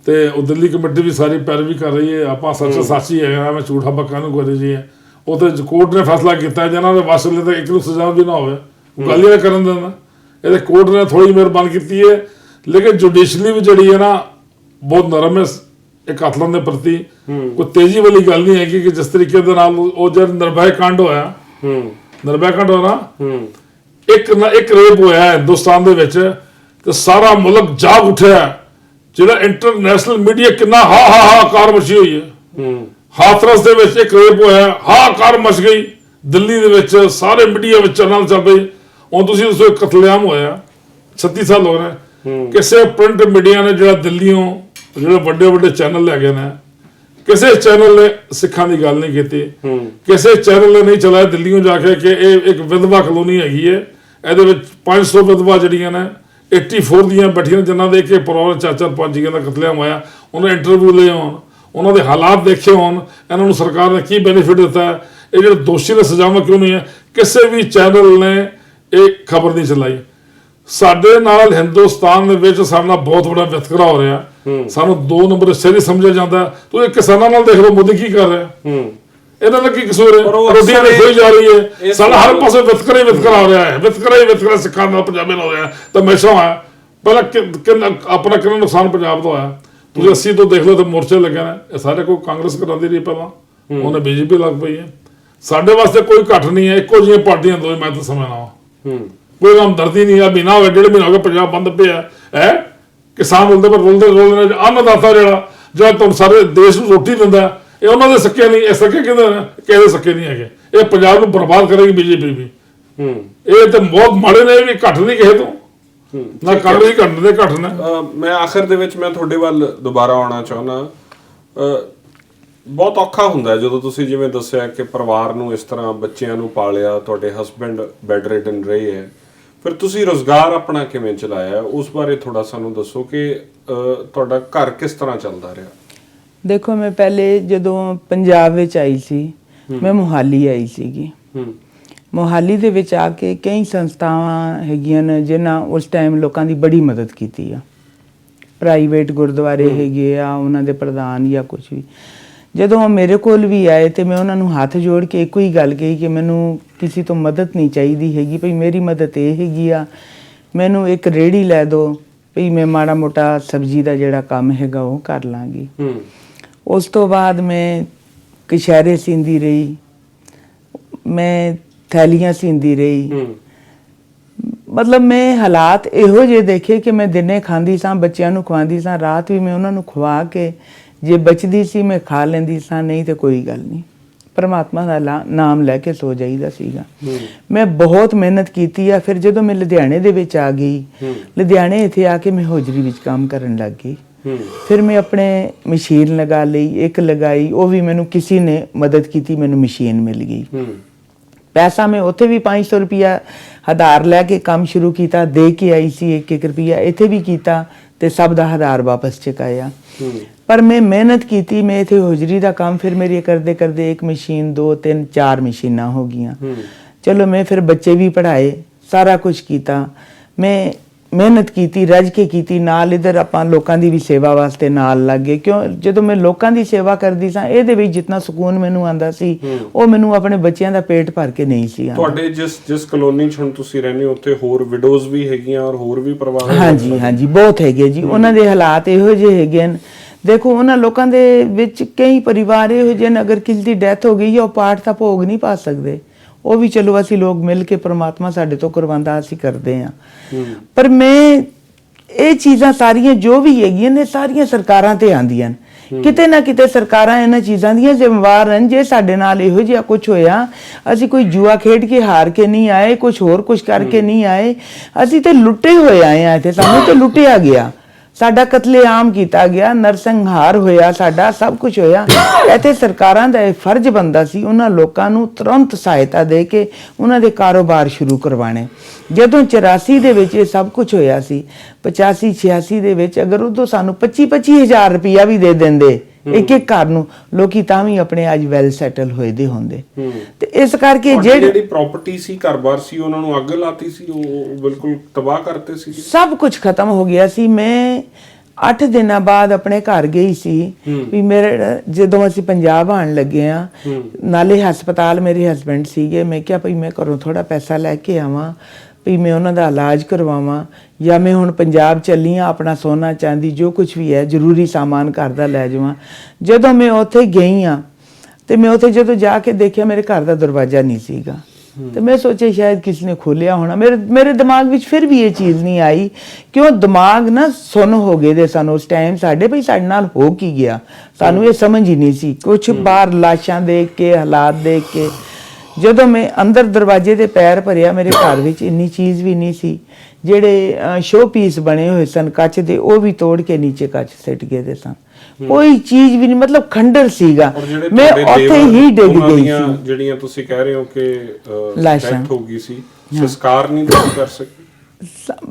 ਤੇ ਉਹ ਦਿੱਲੀ ਕਮੇਟੀ ਵੀ ਸਾਰੀ ਪੈਰਵੀ ਕਰ ਰਹੀ ਹੈ। ਆਪਾਂ ਸਾਚੀ ਹੈਗਾ, ਮੈਂ ਝੂਠਾ ਬੱਕਾ ਨੂੰ ਕਰ ਰਹੀ ਹੈ। ਉਹ ਤੇ ਕੋਰਟ ਨੇ ਫੈਸਲਾ ਕੀਤਾ ਜਿਹਨਾਂ ਦੇ ਵਾਸਲੇ ਤੇ ਇੱਕ ਨੂੰ ਸਜ਼ਾ ਵੀ ਨਾ ਹੋਵੇ, ਗੱਲ ਹੀ ਕਰਨ ਦੇਣਾ। ਇਹਦੇ ਕੋਰਟ ਨੇ ਥੋੜੀ ਮਿਹਰਬਾਨੀ ਕੀਤੀ ਹੈ, ਲੇਕਿਨ ਜੁਡੀਸ਼ਲੀ ਵੀ ਜਿਹੜੀ ਹੈ ਨਾ ਬਹੁਤ ਨਰਮ ਹੈ ਇਹ ਕਤਲਾਂ ਦੇ ਪ੍ਰਤੀ। ਕੋਈ ਤੇਜ਼ੀ ਵਾਲੀ ਗੱਲ ਨਹੀਂ ਹੈਗੀ ਕਿ ਜਿਸ ਤਰੀਕੇ ਦੇ ਨਾਲ ਉਹ ਜਦ ਨਿਰਭੈ ਕਾਂਡ ਹੋਇਆ, ਨਿਰਭੈ ਕਾਂਡ ਹੋਇਆ ਨਾ, ਇੱਕ ਰੇਪ ਹੋਇਆ ਹਿੰਦੁਸਤਾਨ ਦੇ ਵਿੱਚ ਤੇ ਸਾਰਾ ਮੁਲਕ ਜਾਗ ਉੱਠਿਆ। ਜਿਹੜਾ ਇੰਟਰਨੈਸ਼ਨਲ ਮੀਡੀਆ ਕਿੰਨਾ ਹਾਹਾਕਾਰ ਮਚੀ ਹੋਈ ਹੈ। ਹਾਥਰਸ ਦੇ ਵਿੱਚ ਇੱਕ ਰੇਪ ਹੋਇਆ, ਹਾਹਾਕਾਰ ਮਚ ਗਈ ਦਿੱਲੀ ਦੇ ਵਿੱਚ, ਸਾਰੇ ਮੀਡੀਆ ਵਿੱਚ ਚੈਨਲ ਚੱਲ ਪਏ। ਹੁਣ ਤੁਸੀਂ ਦੱਸੋ ਕਤਲੇਆਮ ਹੋਇਆ, 36 ਸਾਲ ਹੋ ਗਏ, ਕਿਸੇ ਪ੍ਰਿੰਟ ਮੀਡੀਆ ਨੇ ਜਿਹੜਾ ਦਿੱਲੀੋਂ ਜਿਹੜੇ ਵੱਡੇ ਚੈਨਲ ਲੈ ਗਏ ਨੇ, ਕਿਸੇ ਚੈਨਲ ਨੇ ਸਿੱਖਾਂ ਦੀ ਗੱਲ ਨਹੀਂ ਕੀਤੀ, ਕਿਸੇ ਚੈਨਲ ਨੇ ਨਹੀਂ ਚਲਾਇਆ ਦਿੱਲੀੋਂ ਜਾ ਕੇ ਕਿ ਇਹ ਇੱਕ ਵਿਧਵਾ ਕਲੋਨੀ ਹੈਗੀ ਹੈ, ਇਹਦੇ ਵਿੱਚ 500 ਵਿਧਵਾ ਜਿਹੜੀਆਂ ਨੇ 84 ਦੀਆਂ ਬੈਠੀਆਂ ਜਿਨ੍ਹਾਂ ਦੇ ਕਿ ਪਰਿਵਾਰ 4-5 ਜੀਆਂ ਦਾ ਕਤਲੇਆਮ ਹੋਇਆ, ਉਹਨਾਂ ਦੇ ਇੰਟਰਵਿਊ ਲਏ ਹੋਣ, ਉਹਨਾਂ ਦੇ ਹਾਲਾਤ ਦੇਖੇ ਹੋਣ, ਇਹਨਾਂ ਨੂੰ ਸਰਕਾਰ ਨੇ ਕੀ ਬੈਨੀਫਿਟ ਦਿੱਤਾ ਹੈ, ਇਹ ਜਿਹੜੇ ਦੋਸ਼ੀ ਨੇ ਸਜ਼ਾਵਾਂ ਕਿਉਂ ਨਹੀਂ ਹੈ। ਕਿਸੇ ਵੀ ਚੈਨਲ ਨੇ ਇਹ ਖਬਰ ਨਹੀਂ ਚਲਾਈ। ਸਾਡੇ ਨਾਲ ਹਿੰਦੁਸਤਾਨ ਦੇ ਵਿੱਚ ਸਾਡੇ ਨਾਲ ਬਹੁਤ ਵੱਡਾ ਵਿਤਕਰਾ ਹੋ ਰਿਹਾ, ਸਾਨੂੰ 2 ਨੰਬਰ ਸ਼ਹਿਰੀ ਸਮਝਿਆ ਜਾਂਦਾ। ਤੁਸੀਂ ਕਿਸਾਨਾਂ ਨਾਲ ਦੇਖ ਲਓ ਮੋਦੀ ਕੀ ਕਰ ਰਿਹਾ, ਇਹਨਾਂ ਦਾ ਕੀ ਕਸੂਰ ਹੈ? ਰੋਟੀਆਂ ਨਹੀਂ ਖੋਈ ਜਾ ਰਹੀ ਹੈ, ਸਾਡਾ ਹਰ ਪਾਸੇ ਵਿਤਕਰਾ ਹੀ ਵਿਤਕਰਾ ਹੋ ਰਿਹਾ ਹੈ, ਵਿਤਕਰਾ ਸਿੱਖਾਂ ਨਾਲ ਪੰਜਾਬੀ ਨਾਲ ਹੋ ਰਿਹਾ ਤਾਂ ਹਮੇਸ਼ਾ ਹੋਇਆ। ਪਹਿਲਾਂ ਆਪਣਾ ਕਿੰਨਾ ਨੁਕਸਾਨ ਪੰਜਾਬ ਦਾ ਹੋਇਆ। ਤੁਸੀਂ 80 ਤੋਂ ਦੇਖ ਲਓ ਤੇ ਮੋਰਚੇ ਲੱਗੇ ਨੇ, ਇਹ ਸਾਰੇ ਕੋਈ ਕਾਂਗਰਸ ਕਰਾਉਂਦੀ ਰਹੀ ਪਹਿਲਾਂ, ਉਹਨੇ BJP ਲੱਗ ਪਈ ਹੈ। ਸਾਡੇ ਵਾਸਤੇ ਕੋਈ ਘੱਟ ਨਹੀਂ ਹੈ, ਇੱਕੋ ਜਿਹੀਆਂ ਪਾਰਟੀਆਂ ਦੋਵੇਂ, ਮੈਂ ਤਾਂ ਸਮਝਣਾ ਕੋਈ ਹਮਦਰਦੀ ਨਹੀਂ ਆ। ਮਹੀਨਾ ਹੋ ਗਿਆ, 1.5 ਮਹੀਨਾ ਹੋ ਗਿਆ ਪੰਜਾਬ ਬੰਦ ਪਿਆ ਹੈ, ਕਿਸਾਨ ਰੁਲਦੇ ਅੰਨਦਾਤਾ ਜਿਹੜਾ ਤੁਹਾਨੂੰ ਸਾਰੇ ਦੇਸ਼ ਨੂੰ ਰੋਟੀ ਦਿੰਦਾ, ਇਹ ਉਹਨਾਂ ਦੇ ਸੱਕੇ ਨਹੀਂ, ਇਹ ਸੱਕੇ ਕਹਿੰਦੇ ਨੇ, ਕਿਸੇ ਸੱਕੇ ਨਹੀਂ ਹੈਗੇ। ਇਹ ਪੰਜਾਬ ਨੂੰ ਬਰਬਾਦ ਕਰੇਗੀ BJP ਵੀ। ਇਹ ਤੇ ਬਹੁਤ ਮਾੜੇ ਨੇ, ਵੀ ਘੱਟ ਨਹੀਂ ਕਿਸੇ ਤੋਂ, ਨਾ ਕਾਂਗਰਸ ਘੱਟ ਦੇ ਘੱਟ ਨੇ। ਮੈਂ ਆਖਰ ਦੇ ਵਿੱਚ ਮੈਂ ਤੁਹਾਡੇ ਵੱਲ ਦੁਬਾਰਾ ਆਉਣਾ ਚਾਹੁੰਦਾ। ਬਹੁਤ ਔਖਾ ਹੁੰਦਾ ਜਦੋਂ ਤੁਸੀਂ ਜਿਵੇਂ ਦੱਸਿਆ ਕਿ ਪਰਿਵਾਰ ਨੂੰ ਇਸ ਤਰ੍ਹਾਂ ਬੱਚਿਆਂ ਨੂੰ ਪਾਲਿਆ, ਤੁਹਾਡੇ ਹਸਬੈਂਡ ਬੈੱਡ ਰਿਡਨ ਰਹੇ ਹੈ, ਫਿਰ ਤੁਸੀਂ ਰੁਜ਼ਗਾਰ ਆਪਣਾ ਕਿਵੇਂ ਚਲਾਇਆ, ਉਸ ਬਾਰੇ ਥੋੜਾ ਸਾਨੂੰ ਦੱਸੋ ਕਿ ਤੁਹਾਡਾ ਘਰ ਕਿਸ ਤਰ੍ਹਾਂ ਚੱਲਦਾ ਰਿਹਾ। ਦੇਖੋ, ਮੈਂ ਪਹਿਲੇ ਜਦੋਂ ਪੰਜਾਬ ਵਿੱਚ ਆਈ ਸੀ, ਮੈਂ ਮੁਹਾਲੀ ਆਈ ਸੀਗੀ। ਮੁਹਾਲੀ ਦੇ ਵਿੱਚ ਆ ਕੇ ਕਈ ਸੰਸਥਾਵਾਂ ਹੈਗੀਆਂ ਨੇ ਜਿਨ੍ਹਾਂ ਉਸ ਟਾਈਮ ਲੋਕਾਂ ਦੀ ਬੜੀ ਮਦਦ ਕੀਤੀ ਆ। ਪ੍ਰਾਈਵੇਟ ਗੁਰਦੁਆਰੇ ਹੈਗੇ ਆ, ਉਹਨਾਂ ਦੇ ਪ੍ਰਧਾਨ ਜਾਂ ਕੁਝ ਵੀ। ਜਦੋਂ ਉਹ ਮੇਰੇ ਕੋਲ ਵੀ ਆਏ ਤੇ ਮੈਂ ਉਹਨਾਂ ਨੂੰ ਹੱਥ ਜੋੜ ਕੇ ਇੱਕੋ ਹੀ ਗੱਲ ਕਹੀ ਕਿ ਮੈਨੂੰ ਕਿਸੇ ਤੋਂ ਮਦਦ ਨਹੀਂ ਚਾਹੀਦੀ ਹੈਗੀ, ਭਈ ਮੇਰੀ ਮਦਦ ਇਹ ਹੈਗੀ ਆ, ਮੈਨੂੰ ਇੱਕ ਰੇਹੜੀ ਲੈ ਦਿਓ, ਭਈ ਮੈਂ ਮਾੜਾ ਮੋਟਾ ਸਬਜ਼ੀ ਦਾ ਜਿਹੜਾ ਕੰਮ ਹੈਗਾ ਉਹ ਕਰ ਲਾਂਗੀ। ਉਸ ਤੋਂ ਬਾਅਦ ਮੈਂ ਕਛਹਿਰੇ ਸੀਂਦੀ ਰਹੀ, ਮੈਂ ਥੈਲੀਆਂ ਸੀਂਦੀ ਰਹੀ। ਮਤਲਬ ਮੈਂ ਹਾਲਾਤ ਇਹੋ ਜਿਹੇ ਦੇਖੇ ਕਿ ਮੈਂ ਦਿਨੇ ਖਾਂਦੀ ਸਾਂ, ਬੱਚਿਆਂ ਨੂੰ ਖਵਾਉਂਦੀ ਸਾਂ, ਰਾਤ ਵੀ ਮੈਂ ਉਹਨਾਂ ਨੂੰ ਖਵਾ ਕੇ ਜੇ ਬਚਦੀ ਸੀ ਮੈਂ ਖਾ ਲੈਂਦੀ ਸਾਂ, ਨਹੀਂ ਤੇ ਕੋਈ ਗੱਲ ਨਹੀਂ, ਪਰਮਾਤਮਾ ਦਾ ਨਾਮ ਲੈ ਕੇ ਸੋ ਜਾਈਦਾ ਸੀਗਾ। ਮੈਂ ਬਹੁਤ ਮਿਹਨਤ ਕੀਤੀ ਆ। ਫਿਰ ਜਦੋਂ ਮੈਂ ਲੁਧਿਆਣੇ ਦੇ ਵਿੱਚ ਆ ਗਈ, ਲੁਧਿਆਣੇ ਇੱਥੇ ਆ ਕੇ ਮੈਂ ਹੋਜਰੀ ਵਿੱਚ ਕੰਮ ਕਰਨ ਲੱਗ ਗਈ। ਫਿਰ ਮੈਂ ਆਪਣੇ ਮਸ਼ੀਨ ਲਗਾ ਲਈ, ਇੱਕ ਲਗਾਈ, ਉਹ ਵੀ ਮੈਨੂੰ ਕਿਸੇ ਨੇ ਮਦਦ ਕੀਤੀ, ਮੈਨੂੰ ਮਸ਼ੀਨ ਮਿਲ ਗਈ। ਪੈਸਾ ਮੈਂ ਉੱਥੇ ਵੀ 500 ਰੁਪਇਆ ਹਜ਼ਾਰ ਲੈ ਕੇ ਕੰਮ ਸ਼ੁਰੂ ਕੀਤਾ, ਦੇ ਕੇ ਆਈ ਸੀ 1-1 ਰੁਪਇਆ, ਇੱਥੇ ਵੀ ਕੀਤਾ ਤੇ ਸਭ ਦਾ ਹਜ਼ਾਰ ਵਾਪਸ ਚੁਕਾਇਆ। ਪਰ ਮੈਂ ਮਿਹਨਤ ਕੀਤੀ, ਮੈਂ ਇੱਥੇ ਹੋਜਰੀ ਦਾ ਕੰਮ ਫਿਰ ਮੇਰੀ ਕਰਦੇ ਕਰਦੇ 1 ਮਸ਼ੀਨ 2-3-4 ਮਸ਼ੀਨਾਂ ਹੋ ਗਈਆਂ। ਚਲੋ ਮੈਂ ਫਿਰ ਬੱਚੇ ਵੀ ਪੜ੍ਹਾਏ, ਸਾਰਾ ਕੁਝ ਕੀਤਾ। ਮੈਂ ਮਿਹਨਤ ਕੀਤੀ, ਰੱਜ ਕੇ ਕੀਤੀ, ਨਾਲ ਇਧਰ ਆਪਾਂ ਲੋਕਾਂ ਦੀ ਵੀ ਸੇਵਾ ਵਾਸਤੇ ਨਾਲ ਲੱਗ ਗਏ। ਕਿਉਂ ਜਦੋਂ ਮੈਂ ਲੋਕਾਂ ਦੀ ਸੇਵਾ ਕਰਦੀ ਸਾਂ, ਇਹਦੇ ਵਿੱਚ ਜਿੰਨਾ ਸਕੂਨ ਮੈਨੂੰ ਆਂਦਾ ਸੀ ਉਹ ਮੈਨੂੰ ਆਪਣੇ ਬੱਚਿਆਂ ਦਾ ਪੇਟ ਭਰ ਕੇ ਨਹੀਂ ਸੀ ਆਉਂਦਾ। ਤੁਹਾਡੇ ਜਿਸ ਕਲੋਨੀ 'ਚ ਹੁਣ ਤੁਸੀਂ ਰਹਿੰਦੇ ਹੋ ਉੱਥੇ ਹੋਰ ਵਿਡੋਜ਼ ਵੀ ਹੈਗੀਆਂ ਔਰ ਹੋਰ ਵੀ ਪਰਿਵਾਰ ਹੈ? ਹਾਂਜੀ ਹਾਂਜੀ, ਬਹੁਤ ਹੈਗੇ ਜੀ। ਉਹਨਾਂ ਦੇ ਹਾਲਾਤ ਇਹੋ ਜਿਹੇ ਹੈਗੇ ਨੇ। ਦੇਖੋ ਉਹਨਾਂ ਲੋਕਾਂ ਦੇ ਵਿੱਚ ਕਈ ਪਰਿਵਾਰ ਇਹੋ ਜਿਹੇ ਨੇ, ਅਗਰ ਕਿਸੇ ਦੀ ਡੈਥ ਹੋ ਗਈ ਹੈ ਉਹ ਪਾਠ ਦਾ ਭੋਗ ਨਹੀਂ ਪਾ ਸਕਦੇ। ਉਹ ਵੀ ਚਲੋ ਅਸੀਂ ਲੋਕ ਮਿਲ ਕੇ ਪ੍ਰਮਾਤਮਾ ਸਾਡੇ ਤੋਂ ਕਰਵਾਉਂਦਾ, ਅਸੀਂ ਕਰਦੇ ਹਾਂ। ਪਰ ਮੈਂ ਇਹ ਚੀਜ਼ਾਂ ਸਾਰੀਆਂ ਜੋ ਵੀ ਹੈਗੀਆਂ ਨੇ ਸਾਰੀਆਂ ਸਰਕਾਰਾਂ ਤੇ ਆਉਂਦੀਆਂ ਨੇ। ਕਿਤੇ ਨਾ ਕਿਤੇ ਸਰਕਾਰਾਂ ਇਹਨਾਂ ਚੀਜ਼ਾਂ ਦੀਆਂ ਜ਼ਿੰਮੇਵਾਰ ਹਨ। ਜੇ ਸਾਡੇ ਨਾਲ ਇਹੋ ਜਿਹਾ ਕੁਝ ਹੋਇਆ, ਅਸੀਂ ਕੋਈ ਜੂਆ ਖੇਡ ਕੇ ਹਾਰ ਕੇ ਨਹੀਂ ਆਏ, ਕੁਝ ਹੋਰ ਕੁਝ ਕਰਕੇ ਨਹੀਂ ਆਏ, ਅਸੀਂ ਤੇ ਲੁੱਟੇ ਹੋਏ ਆਏ ਆ। ਇੱਥੇ ਸਾਨੂੰ ਤੇ ਲੁੱਟਿਆ ਗਿਆ, ਸਾਡਾ ਕਤਲੇਆਮ ਕੀਤਾ ਗਿਆ, ਨਰਸੰਹਾਰ ਹੋਇਆ, ਸਾਡਾ ਸਭ ਕੁਝ ਹੋਇਆ। ਇੱਥੇ ਸਰਕਾਰਾਂ ਦਾ ਇਹ ਫਰਜ਼ ਬਣਦਾ ਸੀ ਉਹਨਾਂ ਲੋਕਾਂ ਨੂੰ ਤੁਰੰਤ ਸਹਾਇਤਾ ਦੇ ਕੇ ਉਹਨਾਂ ਦੇ ਕਾਰੋਬਾਰ ਸ਼ੁਰੂ ਕਰਵਾਣੇ। ਜਦੋਂ 84 ਦੇ ਵਿੱਚ ਇਹ ਸਭ ਕੁਝ ਹੋਇਆ ਸੀ, 85 86 ਦੇ ਵਿੱਚ, ਅਗਰ ਉਦੋਂ ਸਾਨੂੰ 25 ਹਜ਼ਾਰ ਰੁਪਇਆ ਵੀ ਦੇ ਦਿੰਦੇ ਇੱਕ ਇੱਕ ਘਰ ਨੂੰ, ਲੋਕੀ ਤਾਂ ਵੀ ਆਪਣੇ ਅੱਜ ਵੈਲ ਸੈਟਲ ਹੋਏ ਦੇ ਹੁੰਦੇ। ਤੇ ਇਸ ਕਰਕੇ ਜਿਹੜੀ ਪ੍ਰਾਪਰਟੀ ਸੀ, ਘਰ-ਬਾਰ ਸੀ, ਉਹਨਾਂ ਨੂੰ ਅੱਗ ਲਾਤੀ ਸੀ, ਉਹ ਬਿਲਕੁਲ ਤਬਾਹ ਕਰਤੇ ਸੀ, ਸਭ ਕੁਝ ਖਤਮ ਹੋ ਗਿਆ ਸੀ। ਮੈਂ 8 ਦਿਨਾਂ ਬਾਅਦ ਆਪਣੇ ਘਰ ਗਈ ਸੀ ਵੀ ਮੇਰੇ, ਜਦੋਂ ਅਸੀਂ ਪੰਜਾਬ ਆਉਣ ਲੱਗੇ ਆ, ਨਾਲੇ ਹਸਪਤਾਲ ਮੇਰੇ ਹਸਬੈਂਡ ਸੀਗੇ। ਮੈਂ ਕਿਹਾ ਭਈ ਮੈਂ ਘਰੋਂ ਥੋੜਾ ਪੈਸਾ ਲੈ ਕੇ ਆਵਾਂ ਵੀ ਮੈਂ ਉਹਨਾਂ ਦਾ ਇਲਾਜ ਕਰਵਾਵਾਂ, ਜਾਂ ਮੈਂ ਹੁਣ ਪੰਜਾਬ ਚੱਲੀ ਆ, ਆਪਣਾ ਸੋਨਾ ਚਾਂਦੀ ਜੋ ਕੁਝ ਵੀ ਹੈ ਜ਼ਰੂਰੀ ਸਾਮਾਨ ਘਰ ਦਾ ਲੈ ਜਾਵਾਂ। ਜਦੋਂ ਮੈਂ ਉੱਥੇ ਗਈ ਆ ਤੇ ਮੈਂ ਉੱਥੇ ਜਦੋਂ ਜਾ ਕੇ ਦੇਖਿਆ ਮੇਰੇ ਘਰ ਦਾ ਦਰਵਾਜ਼ਾ ਨਹੀਂ ਸੀਗਾ। ਤੇ ਮੈਂ ਸੋਚਿਆ ਸ਼ਾਇਦ ਕਿਸੇ ਨੇ ਖੋਲਿਆ ਹੋਣਾ। ਮੇਰੇ ਦਿਮਾਗ ਵਿੱਚ ਫਿਰ ਵੀ ਇਹ ਚੀਜ਼ ਨਹੀਂ ਆਈ, ਕਿਉਂ ਦਿਮਾਗ ਨਾ ਸੁੰਨ ਹੋ ਗਏ ਦੇ ਸਾਨੂੰ ਉਸ ਟਾਈਮ ਸਾਡੇ, ਭਈ ਸਾਡੇ ਨਾਲ ਹੋ ਕੀ ਗਿਆ, ਸਾਨੂੰ ਇਹ ਸਮਝ ਹੀ ਨਹੀਂ ਸੀ। ਕੁਝ ਬਾਹਰ ਲਾਸ਼ਾਂ ਦੇਖ ਕੇ, ਹਾਲਾਤ ਦੇਖ ਕੇ, ਜਦੋਂ ਮੈਂ ਅੰਦਰ ਦਰਵਾਜ਼ੇ ਦੇ ਪੈਰ ਭਰਿਆ, ਮੇਰੇ ਘਰ ਵਿੱਚ ਇੰਨੀ ਚੀਜ਼ ਵੀ ਨਹੀਂ ਸੀ। ਜਿਹੜੇ ਸ਼ੋ ਪੀਸ ਬਣੇ ਹੋਏ ਸਨ ਕੱਚ ਦੇ, ਉਹ ਵੀ ਤੋੜ ਕੇ ਨੀਚੇ ਕੱਚ ਸਿੱਟ ਗਏ ਦੇ ਸਨ। ਕੋਈ ਚੀਜ਼ ਵੀ ਨਹੀਂ, ਮਤਲਬ ਖੰਡਰ ਸੀਗਾ। ਮੈਂ ਉੱਥੇ ਹੀ ਡਿੱਗ ਗਈ ਸੀ। ਜਿਹੜੀਆਂ ਤੁਸੀਂ ਕਹਿ ਰਹੇ ਹੋ ਕਿ ਲਾਸ਼ਾਂ ਡੈਥ ਹੋ ਗਈ ਸੀ, ਸੰਸਕਾਰ ਨਹੀਂ ਕਰ ਸਕੇ।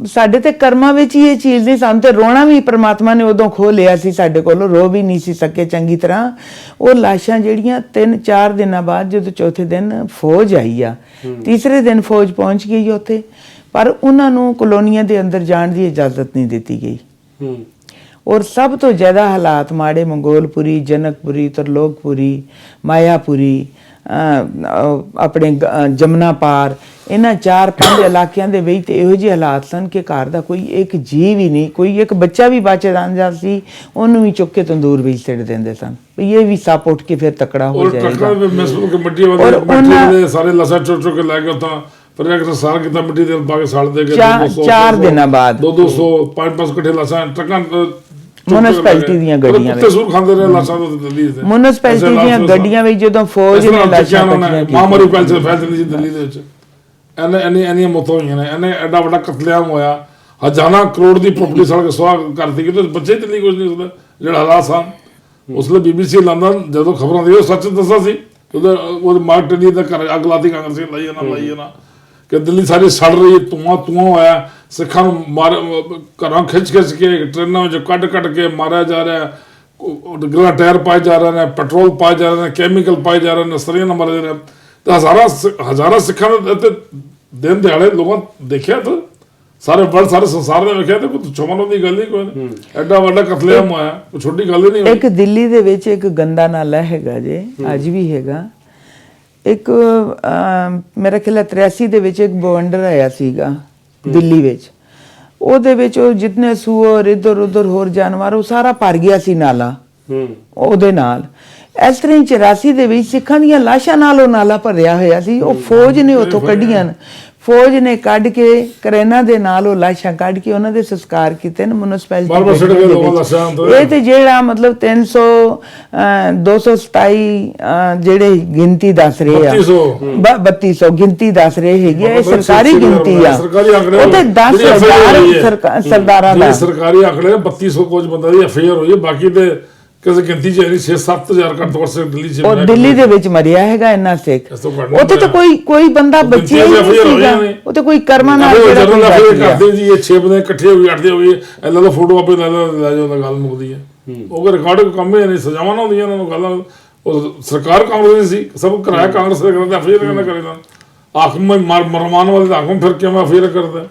ਸਾਡੇ ਤੇ ਕਰਮਾਂ ਵਿੱਚ ਹੀ ਇਹ ਚੀਜ਼ ਨਹੀਂ। ਸਾਨੂੰ ਤੇ ਰੋਣਾ ਵੀ ਪ੍ਰਮਾਤਮਾ ਨੇ ਉਦੋਂ ਖੋਹ ਲਿਆ ਸੀ ਸਾਡੇ ਕੋਲੋਂ, ਰੋ ਵੀ ਨਹੀਂ ਸੀ ਸਕੇ ਚੰਗੀ ਤਰ੍ਹਾਂ। ਉਹ ਲਾਸ਼ਾਂ ਜਿਹੜੀਆਂ 3-4 ਦਿਨਾਂ ਬਾਅਦ, ਜਦੋਂ ਚੌਥੇ ਦਿਨ ਫੌਜ ਆਈ ਆ, ਤੀਸਰੇ ਦਿਨ ਫੌਜ ਪਹੁੰਚ ਗਈ ਉੱਥੇ, ਪਰ ਉਹਨਾਂ ਨੂੰ ਕਲੋਨੀਆਂ ਦੇ ਅੰਦਰ ਜਾਣ ਦੀ ਇਜਾਜ਼ਤ ਨਹੀਂ ਦਿੱਤੀ ਗਈ। ਔਰ ਸਭ ਤੋਂ ਜ਼ਿਆਦਾ ਹਾਲਾਤ ਮਾੜੇ ਮੰਗੋਲਪੁਰੀ, ਜਨਕਪੁਰੀ, ਤਰਲੋਕਪੁਰੀ, ਮਾਇਆਪੁਰੀ, ਆਪਣੇ ਜਮਨਾ ਪਾਰ, ਇਹਨਾਂ 4-5 ਇਲਾਕਿਆਂ ਦੇ ਵਿੱਚ ਤੇ ਇਹੋ ਜਿਹੇ ਹਾਲਾਤ ਸਨ ਕਿ ਘਰ ਦਾ ਕੋਈ ਇੱਕ ਜੀਵ ਹੀ ਨਹੀਂ, ਕੋਈ ਇੱਕ ਬੱਚਾ ਵੀ ਬਚ ਜਾਂਦਾ ਸੀ, ਉਹਨੂੰ ਵੀ ਚੁੱਕ ਕੇ ਤੰਦੂਰ ਵਿੱਚ ਸਿੱਟ ਦਿੰਦੇ ਸਨ ਵੀ ਇਹ ਵੀ ਸੱਪ ਉੱਠ ਕੇ ਫਿਰ ਤਕੜਾ ਹੋ ਜਾਏਗਾ। ਸਾਰੇ ਲਸਾ ਚੁੱਕ ਕੇ ਲੈ ਕੇ ਤਾਂ ਪਰ ਇੱਕ ਸਾਲ ਕਿਤਾ ਮਿੱਟੀ ਦੇ ਪਾ ਕੇ ਸਾਲ ਦੇ ਕੇ 4 ਦਿਨਾਂ ਬਾਅਦ 200 5-5 ਕੱਠੇ ਲਸਾ ਟਰਕਾਂ ਮੁਨਿਸਪੈਲਿਟੀ ਦੀਆਂ ਗੱਡੀਆਂ ਵਿੱਚ ਸੂਰ ਖਾਂਦੇ ਰਹੇ ਲਾਸ਼ਾਂ ਤੋਂ ਦਿੱਲੀ ਦੇ ਮੁਨਿਸਪੈਲਿਟੀ ਦੀਆਂ ਗੱਡੀਆਂ ਵਿੱਚ ਜਦੋਂ ਫੌਜ ਨੇ ਲਾਸ਼ਾਂ ਕੱਟੀਆਂ ਮਾਮਰੀ ਫੈਲਦੀ ਸੀ ਦਿੱਲੀ ਦੇ ਵਿੱਚ। ਇਹਨੇ ਮੌਤਾਂ ਹੋਈਆਂ ਨੇ, ਇਹਨੇ ਐਡਾ ਵੱਡਾ ਕਤਲੇਆਮ ਹੋਇਆ, ਹਜ਼ਾਰਾਂ ਕਰੋੜ ਦੀ ਪ੍ਰਾਪਰਟੀ ਸੜਕ ਸਵਾਹ ਕਰਤੀ ਕਿ ਬੱਚੇ ਦਿੱਲੀ ਕੁਝ ਨਹੀਂ ਹੁੰਦਾ। ਜਿਹੜਾ ਹਾਲਾਤ ਸਨ ਉਸ ਲਈ BBC ਲੰਡਨ ਜਦੋਂ ਖਬਰਾਂ ਦੀ ਉਹ ਸੱਚ ਦੱਸਾ ਸੀ, ਉਹ ਮਾਰਕ ਟਨੀ ਦਾ ਘਰ ਅੱਗ ਲਾਤੀ ਕਾਂਗਰਸੀ ਲਾਈ ਨਾ ਕਿ ਦਿੱਲੀ ਸਾਰੀ ਸੜ ਰਹੀ, ਧੂਆਂ ਹੋਇਆ, ਸਿੱਖਾਂ ਨੂੰ ਮਾਰ ਘਰਾਂ ਖਿੱਚ ਕੇ ਟ੍ਰੇਨਾਂ ਵਿੱਚ ਕੱਢ ਕੇ ਮਾਰਿਆ ਜਾ ਰਿਹਾ, ਗਲਾ ਟਾਇਰ ਪਾਏ ਜਾ ਰਹੇ ਨੇ, ਪੈਟਰੋਲ ਪਾਏ ਜਾ ਰਹੇ ਨੇ, ਕੈਮੀਕਲ ਪਾਏ ਜਾ ਰਹੇ ਨੇ, ਸਰੀਆਂ ਨਾਲ ਮਾਰੇ ਜਾ ਰਹੇ। ਤੇ ਹਜ਼ਾਰਾਂ ਸਿੱਖਾਂ ਦੇ ਦਿਨ ਦਿਹਾੜੇ ਲੋਕਾਂ ਦੇਖਿਆ, ਤਾਂ ਸਾਰੇ ਵਰਲਡ, ਸਾਰੇ ਸੰਸਾਰ ਨੇ ਵੇਖਿਆ, ਤੇ ਕੋਈ ਛੋਮਨ ਦੀ ਗੱਲ ਹੀ ਕੋਈ ਨਹੀਂ। ਐਡਾ ਵੱਡਾ ਕਤਲੇਆਮ ਹੋਇਆ, ਕੋਈ ਛੋਟੀ ਗੱਲ ਹੀ ਨਹੀਂ ਹੋਈ। ਇੱਕ ਦਿੱਲੀ ਦੇ ਵਿੱਚ ਇੱਕ ਗੰਦਾ ਨਾਲਾ ਹੈਗਾ ਜੇ, ਅੱਜ ਵੀ ਹੈਗਾ। ਇੱਕ ਮੇਰਾ ਖਿਆਲ 83 ਦੇ ਵਿੱਚ ਇੱਕ ਬਵੰਡਰ ਆਇਆ ਸੀਗਾ ਦਿੱਲੀ ਵਿੱਚ, ਉਹਦੇ ਵਿੱਚ ਉਹ ਜਿਤਨੇ ਸੂਅਰ ਇੱਧਰ ਉੱਧਰ ਹੋਰ ਜਾਨਵਰ, ਉਹ ਸਾਰਾ ਭਰ ਗਿਆ ਸੀ ਨਾਲਾ ਉਹਦੇ ਨਾਲ। ਇਸ ਤਰ੍ਹਾਂ ਹੀ 84 ਦੇ ਵਿੱਚ ਸਿੱਖਾਂ ਦੀਆਂ ਲਾਸ਼ਾਂ ਨਾਲ ਉਹ ਨਾਲਾ ਭਰਿਆ ਹੋਇਆ ਸੀ। ਉਹ ਫੌਜ ਨੇ ਉੱਥੋਂ ਕੱਢੀਆਂ, ਫੌਜ ਨੇ ਕੱਢ ਕੇ ਕਰੇਨਾਂ ਦੇ ਨਾਲ ਉਹ ਲਾਸ਼ਾਂ ਕੱਢ ਕੇ ਉਹਨਾਂ ਦੇ ਸੰਸਕਾਰ ਕੀਤੇ ਨੇ ਮੁਨਿਸਪੈਲਿਟੀ। ਇਹ ਤੇ ਜਿਹੜਾ ਮਤਲਬ 227 ਜਿਹੜੇ ਗਿਣਤੀ ਦੱਸ ਰਹੇ ਆ, 3200 ਗਿਣਤੀ ਦੱਸ ਰਹੇ ਹੈਗੇ, ਇਹ ਸਰਕਾਰੀ ਗਿਣਤੀ ਆ। ਉਹ ਤੇ 10,000 ਸਰਦਾਰਾਂ ਦਾ ਸਰਕਾਰੀ ਆંકੜੇ 3200 ਕੁਝ ਬੰਦਾ ਦੀ ਅਫੇਅਰ ਹੋਈ, ਬਾਕੀ ਤੇ ਕਿਸੇ ਗਿਣਤੀ ਚ 6-7,000 ਘੱਟ ਤੋਂ ਘੱਟ ਦਿੱਲੀ ਚ, ਉਹ ਦਿੱਲੀ ਦੇ ਵਿੱਚ ਮਰਿਆ ਹੈਗਾ ਇੰਨਾ ਸਿੱਖ। ਉੱਥੇ ਤਾਂ ਕੋਈ ਬੰਦਾ ਬਚਿਆ ਹੀ ਨਹੀਂ ਸੀਗਾ, ਉਹ ਤੇ ਕੋਈ ਕਰਮਾਂ ਨਾਲ ਕਰਦੇ ਜੀ। ਇਹ 6 ਬੰਦੇ ਇਕੱਠੇ ਹੋ ਗਏ, ਅੱਠਦੇ ਹੋ ਗਏ, ਇਹਨਾਂ ਦਾ ਫੋਟੋ ਆਪੇ ਲੈ ਜਾਓ, ਗੱਲ ਮੁੱਕਦੀ ਹੈ। ਉਹ ਰਿਕਾਰਡ ਕੰਮ ਹੀ ਨਹੀਂ, ਸਜ਼ਾਵਾਂ ਨਾ ਹੁੰਦੀਆਂ ਇਹਨਾਂ ਨੂੰ। ਗੱਲ ਉਹ ਸਰਕਾਰ ਕਾਂਗਰਸ ਦੀ ਸੀ, ਸਭ ਕਰਾਇਆ ਕਾਂਗਰਸ ਦੇ ਕਰਦੇ, ਅਫੇਅਰ ਕਹਿੰਦਾ ਕਰੇ ਤਾਂ ਹਾਕਮ ਮਰਮਾਨ ਵਾਲੇ ਦਾ ਹਾਕਮ ਫਿਰ ਕਿਵੇਂ ਫੇਰ ਕਰਦਾ,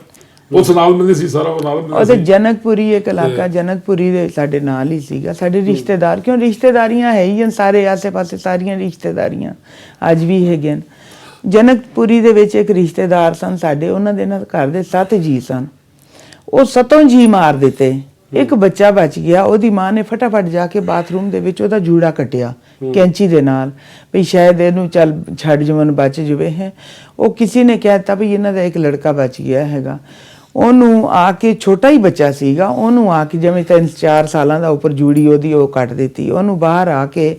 ਉਸ ਨਾਲ ਮਿਲਦੀ ਸੀ ਸਾਰਾ, ਉਹ ਨਾਲ ਉਹ ਮਿਲਦੀ ਤੇ ਸੀ। ਜਨਕਪੁਰੀ ਇੱਕ ਇਲਾਕਾ ਜਨਕਪੁਰੀ ਦੇ ਸਾਡੇ ਨਾਲ ਹੀ ਸੀਗਾ। ਸਾਡੇ ਰਿਸ਼ਤੇਦਾਰ, ਕਿਉਂ ਰਿਸ਼ਤੇਦਾਰੀਆਂ ਹੈ ਹੀ ਹਨ ਸਾਰੇ ਆਸੇ-ਪਾਸੇ, ਸਾਰੀਆਂ ਰਿਸ਼ਤੇਦਾਰੀਆਂ ਅੱਜ ਵੀ ਹੈਗੀਆਂ। ਜਨਕਪੁਰੀ ਦੇ ਵਿੱਚ ਇੱਕ ਰਿਸ਼ਤੇਦਾਰ ਸਨ ਸਾਡੇ, ਉਹਨਾਂ ਦੇ ਨਾਲ ਘਰ ਦੇ 7 ਜੀ ਸਨ। ਉਹ 7 ਜੀ ਮਾਰ ਦਿੱਤੇ, ਇੱਕ ਬੱਚਾ ਬਚ ਗਿਆ। ਉਹਦੀ ਮਾਂ ਨੇ ਫਟਾਫਟ ਜਾ ਕੇ ਬਾਥਰੂਮ ਦੇ ਵਿੱਚ ਉਹਦਾ ਜੂੜਾ ਕੱਟਿਆ ਕੈਂਚੀ ਦੇ ਨਾਲ, ਵੀ ਸ਼ਾਇਦ ਇਹਨੂੰ ਚੱਲ ਛੱਡ ਜਵਨ ਬਚ ਜਵੇ ਹੈ। ਉਹ ਕਿਸੇ ਨੇ ਕਹਿ ਦਿੱਤਾ ਵੀ ਇਹਨਾਂ ਦਾ ਇੱਕ ਲੜਕਾ ਬਚ ਗਿਆ ਹੈਗਾ। ਉਹਨੂੰ ਆ ਕੇ, ਛੋਟਾ ਹੀ ਬੱਚਾ ਸੀਗਾ, ਉਹਨੂੰ ਆ ਕੇ ਜਿਵੇਂ 3-4 ਸਾਲਾਂ ਦਾ ਉੱਪਰ ਜੂੜੀ ਉਹਦੀ ਉਹ ਕੱਟ ਦਿੱਤੀ। ਉਹਨੂੰ ਬਾਹਰ ਆ ਕੇ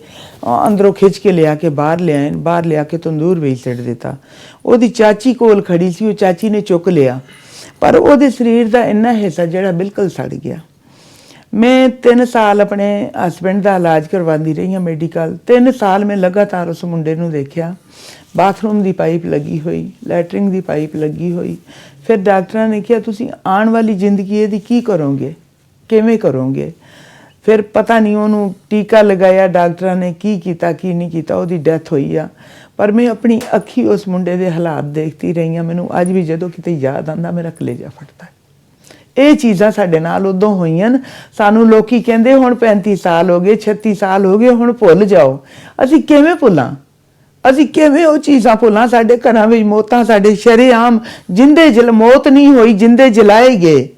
ਅੰਦਰੋਂ ਖਿੱਚ ਕੇ ਲਿਆ ਕੇ ਬਾਹਰ ਲਿਆਏ, ਬਾਹਰ ਲਿਆ ਕੇ ਤੰਦੂਰ ਵਿੱਚ ਸਿੱਟ ਦਿੱਤਾ। ਉਹਦੀ ਚਾਚੀ ਕੋਲ ਖੜੀ ਸੀ, ਉਹ ਚਾਚੀ ਨੇ ਚੁੱਕ ਲਿਆ, ਪਰ ਉਹਦੇ ਸਰੀਰ ਦਾ ਇੰਨਾ ਹਿੱਸਾ ਜਿਹੜਾ ਬਿਲਕੁਲ ਸੜ ਗਿਆ। ਮੈਂ 3 ਸਾਲ ਆਪਣੇ ਹਸਬੈਂਡ ਦਾ ਇਲਾਜ ਕਰਵਾਉਂਦੀ ਰਹੀ ਹਾਂ ਮੈਡੀਕਲ। 3 ਸਾਲ ਮੈਂ ਲਗਾਤਾਰ ਉਸ ਮੁੰਡੇ ਨੂੰ ਦੇਖਿਆ। ਬਾਥਰੂਮ ਦੀ ਪਾਈਪ ਲੱਗੀ ਹੋਈ, ਲੈਟਰਿੰਗ ਦੀ ਪਾਈਪ ਲੱਗੀ ਹੋਈ। ਫਿਰ ਡਾਕਟਰਾਂ ਨੇ ਕਿਹਾ ਤੁਸੀਂ ਆਉਣ ਵਾਲੀ ਜ਼ਿੰਦਗੀ ਇਹਦੀ ਕੀ ਕਰੋਗੇ, ਕਿਵੇਂ ਕਰੋਗੇ? ਫਿਰ ਪਤਾ ਨਹੀਂ ਉਹਨੂੰ ਟੀਕਾ ਲਗਾਇਆ ਡਾਕਟਰਾਂ ਨੇ, ਕੀ ਕੀਤਾ ਕੀ ਨਹੀਂ ਕੀਤਾ, ਉਹਦੀ ਡੈਥ ਹੋਈ ਆ। ਪਰ ਮੈਂ ਆਪਣੀ ਅੱਖੀ ਉਸ ਮੁੰਡੇ ਦੇ ਹਾਲਾਤ ਦੇਖਦੀ ਰਹੀ ਹਾਂ। ਮੈਨੂੰ ਅੱਜ ਵੀ ਜਦੋਂ ਕਿਤੇ ਯਾਦ ਆਉਂਦਾ ਮੇਰਾ ਕਲੇਜਾ ਫਟਦਾ। ਇਹ ਚੀਜ਼ਾਂ ਸਾਡੇ ਨਾਲ ਉਦੋਂ ਹੋਈਆਂ। ਸਾਨੂੰ ਲੋਕੀ ਕਹਿੰਦੇ ਹੁਣ 35 ਸਾਲ ਹੋ ਗਏ, 36 ਸਾਲ ਹੋ ਗਏ, ਹੁਣ ਭੁੱਲ ਜਾਓ। ਅਸੀਂ ਕਿਵੇਂ ਭੁੱਲਾਂ? ਅਸੀਂ ਕਿਵੇਂ ਉਹ ਚੀਜ਼ਾਂ ਭੁੱਲਾਂ? ਸਾਡੇ ਘਰਾਂ ਵਿੱਚ ਮੌਤਾਂ, ਸਾਡੇ ਸ਼ਰੇਆਮ ਜਿੰਦੇ ਮੌਤ ਨਹੀਂ ਹੋਈ, ਜਿੰਦੇ ਜਲਾਏ ਗਏ,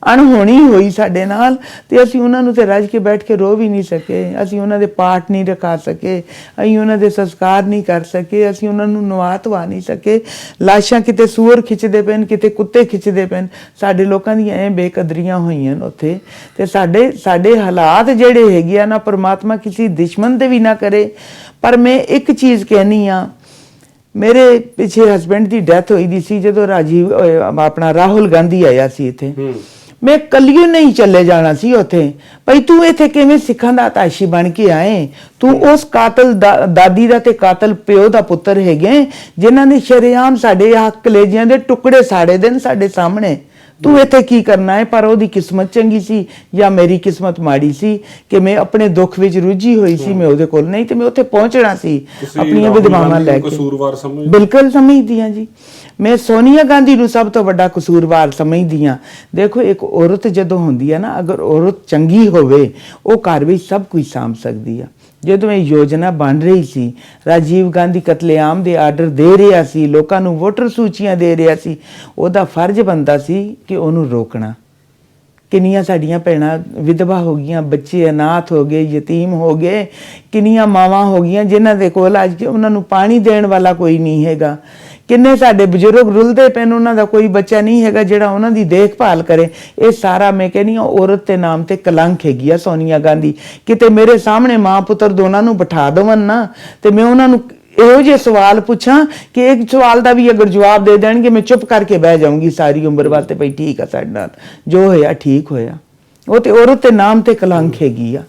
ਅਣਹੋਣੀ ਹੋਈ ਸਾਡੇ ਨਾਲ। ਤੇ ਅਸੀਂ ਉਹਨਾਂ ਨੂੰ ਤੇ ਰੱਜ ਕੇ ਬੈਠ ਕੇ ਰੋ ਵੀ ਨਹੀਂ ਸਕੇ। ਅਸੀਂ ਉਹਨਾਂ ਦੇ ਪਾਠ ਨਹੀਂ ਰਖਾ ਸਕੇ, ਅਸੀਂ ਉਹਨਾਂ ਦੇ ਸੰਸਕਾਰ ਨਹੀਂ ਕਰ ਸਕੇ, ਅਸੀਂ ਉਹਨਾਂ ਨੂੰ ਨਵਾ ਧਵਾ ਨਹੀਂ ਸਕੇ। ਲਾਸ਼ਾਂ ਕਿਤੇ ਸੂਰ ਖਿੱਚਦੇ ਪੈਣ, ਕਿਤੇ ਕੁੱਤੇ ਖਿੱਚਦੇ ਪੈਣ। ਸਾਡੇ ਲੋਕਾਂ ਦੀਆਂ ਐ ਬੇਕਦਰੀਆਂ ਹੋਈਆਂ ਉੱਥੇ। ਤੇ ਸਾਡੇ ਹਾਲਾਤ ਜਿਹੜੇ ਹੈਗੇ ਆ ਨਾ, ਪਰਮਾਤਮਾ ਕਿਸੇ ਦੁਸ਼ਮਣ ਦੇ ਵੀ ਨਾ ਕਰੇ। ਪਰ ਮੈਂ ਇੱਕ ਚੀਜ਼ ਕਹਿਨੀ ਆ, ਮੇਰੇ ਪਿੱਛੇ ਹਸਬੈਂਡ ਦੀ ਡੈਥ ਹੋਈ ਦੀ ਸੀ ਜਦੋਂ ਆਪਣਾ ਰਾਹੁਲ ਗਾਂਧੀ ਆਇਆ ਸੀ ਇੱਥੇ। ਮੈਂ ਕੱਲੀਓ ਨਹੀਂ ਚੱਲੇ ਜਾਣਾ ਸੀ ਉੱਥੇ। ਭਈ ਤੂੰ ਇੱਥੇ ਕਿਵੇਂ ਸਿੱਖਾਂ ਦਾ ਆਤਾਸ਼ੀ ਬਣ ਕੇ ਆਏ? ਤੂੰ ਉਸ ਕਾਤਲ ਦਾਦੀ ਦਾ ਤੇ ਕਾਤਲ ਪਿਓ ਦਾ ਪੁੱਤਰ ਹੈਗੇ ਜਿਨ੍ਹਾਂ ਨੇ ਸ਼ਰੇਆਮ ਸਾਡੇ ਕਲੇਜਿਆਂ ਦੇ ਟੁਕੜੇ ਸਾੜੇ ਦੇਣ ਸਾਡੇ ਸਾਹਮਣੇ। ਤੂੰ ਇੱਥੇ ਕੀ ਕਰਨਾ ਹੈ? ਪਰ ਉਹਦੀ ਕਿਸਮਤ ਚੰਗੀ ਸੀ ਜਾਂ ਮੇਰੀ ਕਿਸਮਤ ਮਾੜੀ ਸੀ ਕਿ ਮੈਂ ਆਪਣੇ ਦੁੱਖ ਵਿੱਚ ਰੁੱਝੀ ਹੋਈ ਸੀ, ਮੈਂ ਉਹਦੇ ਕੋਲ ਨਹੀਂ ਤੇ ਮੈਂ ਉੱਥੇ ਪਹੁੰਚਣਾ ਸੀ ਆਪਣੀਆਂ ਵਿਧਵਾਵਾਂ ਲੈ ਕੇ। ਕਸੂਰਵਾਰ ਸਮਝਦੇ? ਬਿਲਕੁਲ ਸਮਝਦੀ ਹਾਂ ਜੀ। ਮੈਂ ਸੋਨੀਆ ਗਾਂਧੀ ਨੂੰ ਸਭ ਤੋਂ ਵੱਡਾ ਕਸੂਰਵਾਰ ਸਮਝਦੀ ਹਾਂ। ਦੇਖੋ, ਇੱਕ ਔਰਤ ਜਦੋਂ ਹੁੰਦੀ ਹੈ ਨਾ, ਅਗਰ ਔਰਤ ਚੰਗੀ ਹੋਵੇ ਉਹ ਘਰ ਵਿੱਚ ਸਭ ਕੁਝ ਸਾਂਭ ਸਕਦੀ ਆ। ਜਦੋਂ ਇਹ ਯੋਜਨਾ ਬਣ ਰਹੀ ਸੀ, ਰਾਜੀਵ ਗਾਂਧੀ ਕਤਲੇਆਮ ਦੇ ਆਰਡਰ ਦੇ ਰਿਹਾ ਸੀ, ਲੋਕਾਂ ਨੂੰ ਵੋਟਰ ਸੂਚੀਆਂ ਦੇ ਰਿਹਾ ਸੀ, ਉਹਦਾ ਫਰਜ਼ ਬਣਦਾ ਸੀ ਕਿ ਉਹਨੂੰ ਰੋਕਣਾ। ਕਿੰਨੀਆਂ ਸਾਡੀਆਂ ਭੈਣਾਂ ਵਿਧਵਾ ਹੋ ਗਈਆਂ, ਬੱਚੇ ਅਨਾਥ ਹੋ ਗਏ, ਯਤੀਮ ਹੋ ਗਏ, ਕਿੰਨੀਆਂ ਮਾਵਾਂ ਹੋ ਗਈਆਂ ਜਿਨ੍ਹਾਂ ਦੇ ਕੋਲ ਅੱਜ ਉਹਨਾਂ ਨੂੰ ਪਾਣੀ ਦੇਣ ਵਾਲਾ ਕੋਈ ਨਹੀਂ ਹੈਗਾ। ਕਿੰਨੇ ਸਾਡੇ ਬਜ਼ੁਰਗ ਰੁਲਦੇ ਪੈਣ, ਉਹਨਾਂ ਦਾ ਕੋਈ ਬੱਚਾ ਨਹੀਂ ਹੈਗਾ ਜਿਹੜਾ ਉਹਨਾਂ ਦੀ ਦੇਖਭਾਲ ਕਰੇ। ਇਹ ਸਾਰਾ ਮੈਂ ਕਹਿੰਦੀ ਹਾਂ ਔਰਤ ਦੇ ਨਾਮ ਤੇ ਕਲੰਕ ਹੈਗੀ ਆ ਸੋਨੀਆ ਗਾਂਧੀ। ਕਿਤੇ ਮੇਰੇ ਸਾਹਮਣੇ ਮਾਂ ਪੁੱਤਰ ਦੋਨਾਂ ਨੂੰ ਬਿਠਾ ਦੇਵਣ ਨਾ ਤੇ ਮੈਂ ਉਹਨਾਂ ਨੂੰ ਇਹੋ ਜਿਹੇ ਸਵਾਲ ਪੁੱਛਾਂ ਕਿ ਇੱਕ ਸਵਾਲ ਦਾ ਵੀ ਅਗਰ ਜਵਾਬ ਦੇ ਦੇਣਗੇ ਮੈਂ ਚੁੱਪ ਕਰਕੇ ਬਹਿ ਜਾਊਂਗੀ ਸਾਰੀ ਉਮਰ ਵਾਸਤੇ। ਭਈ ਠੀਕ ਆ, ਸਾਡੇ ਨਾਲ ਜੋ ਹੋਇਆ ਠੀਕ ਹੋਇਆ। ਉਹ ਤੇ ਔਰਤ ਦੇ ਨਾਮ ਤੇ ਕਲੰਕ ਹੈਗੀ ਆ।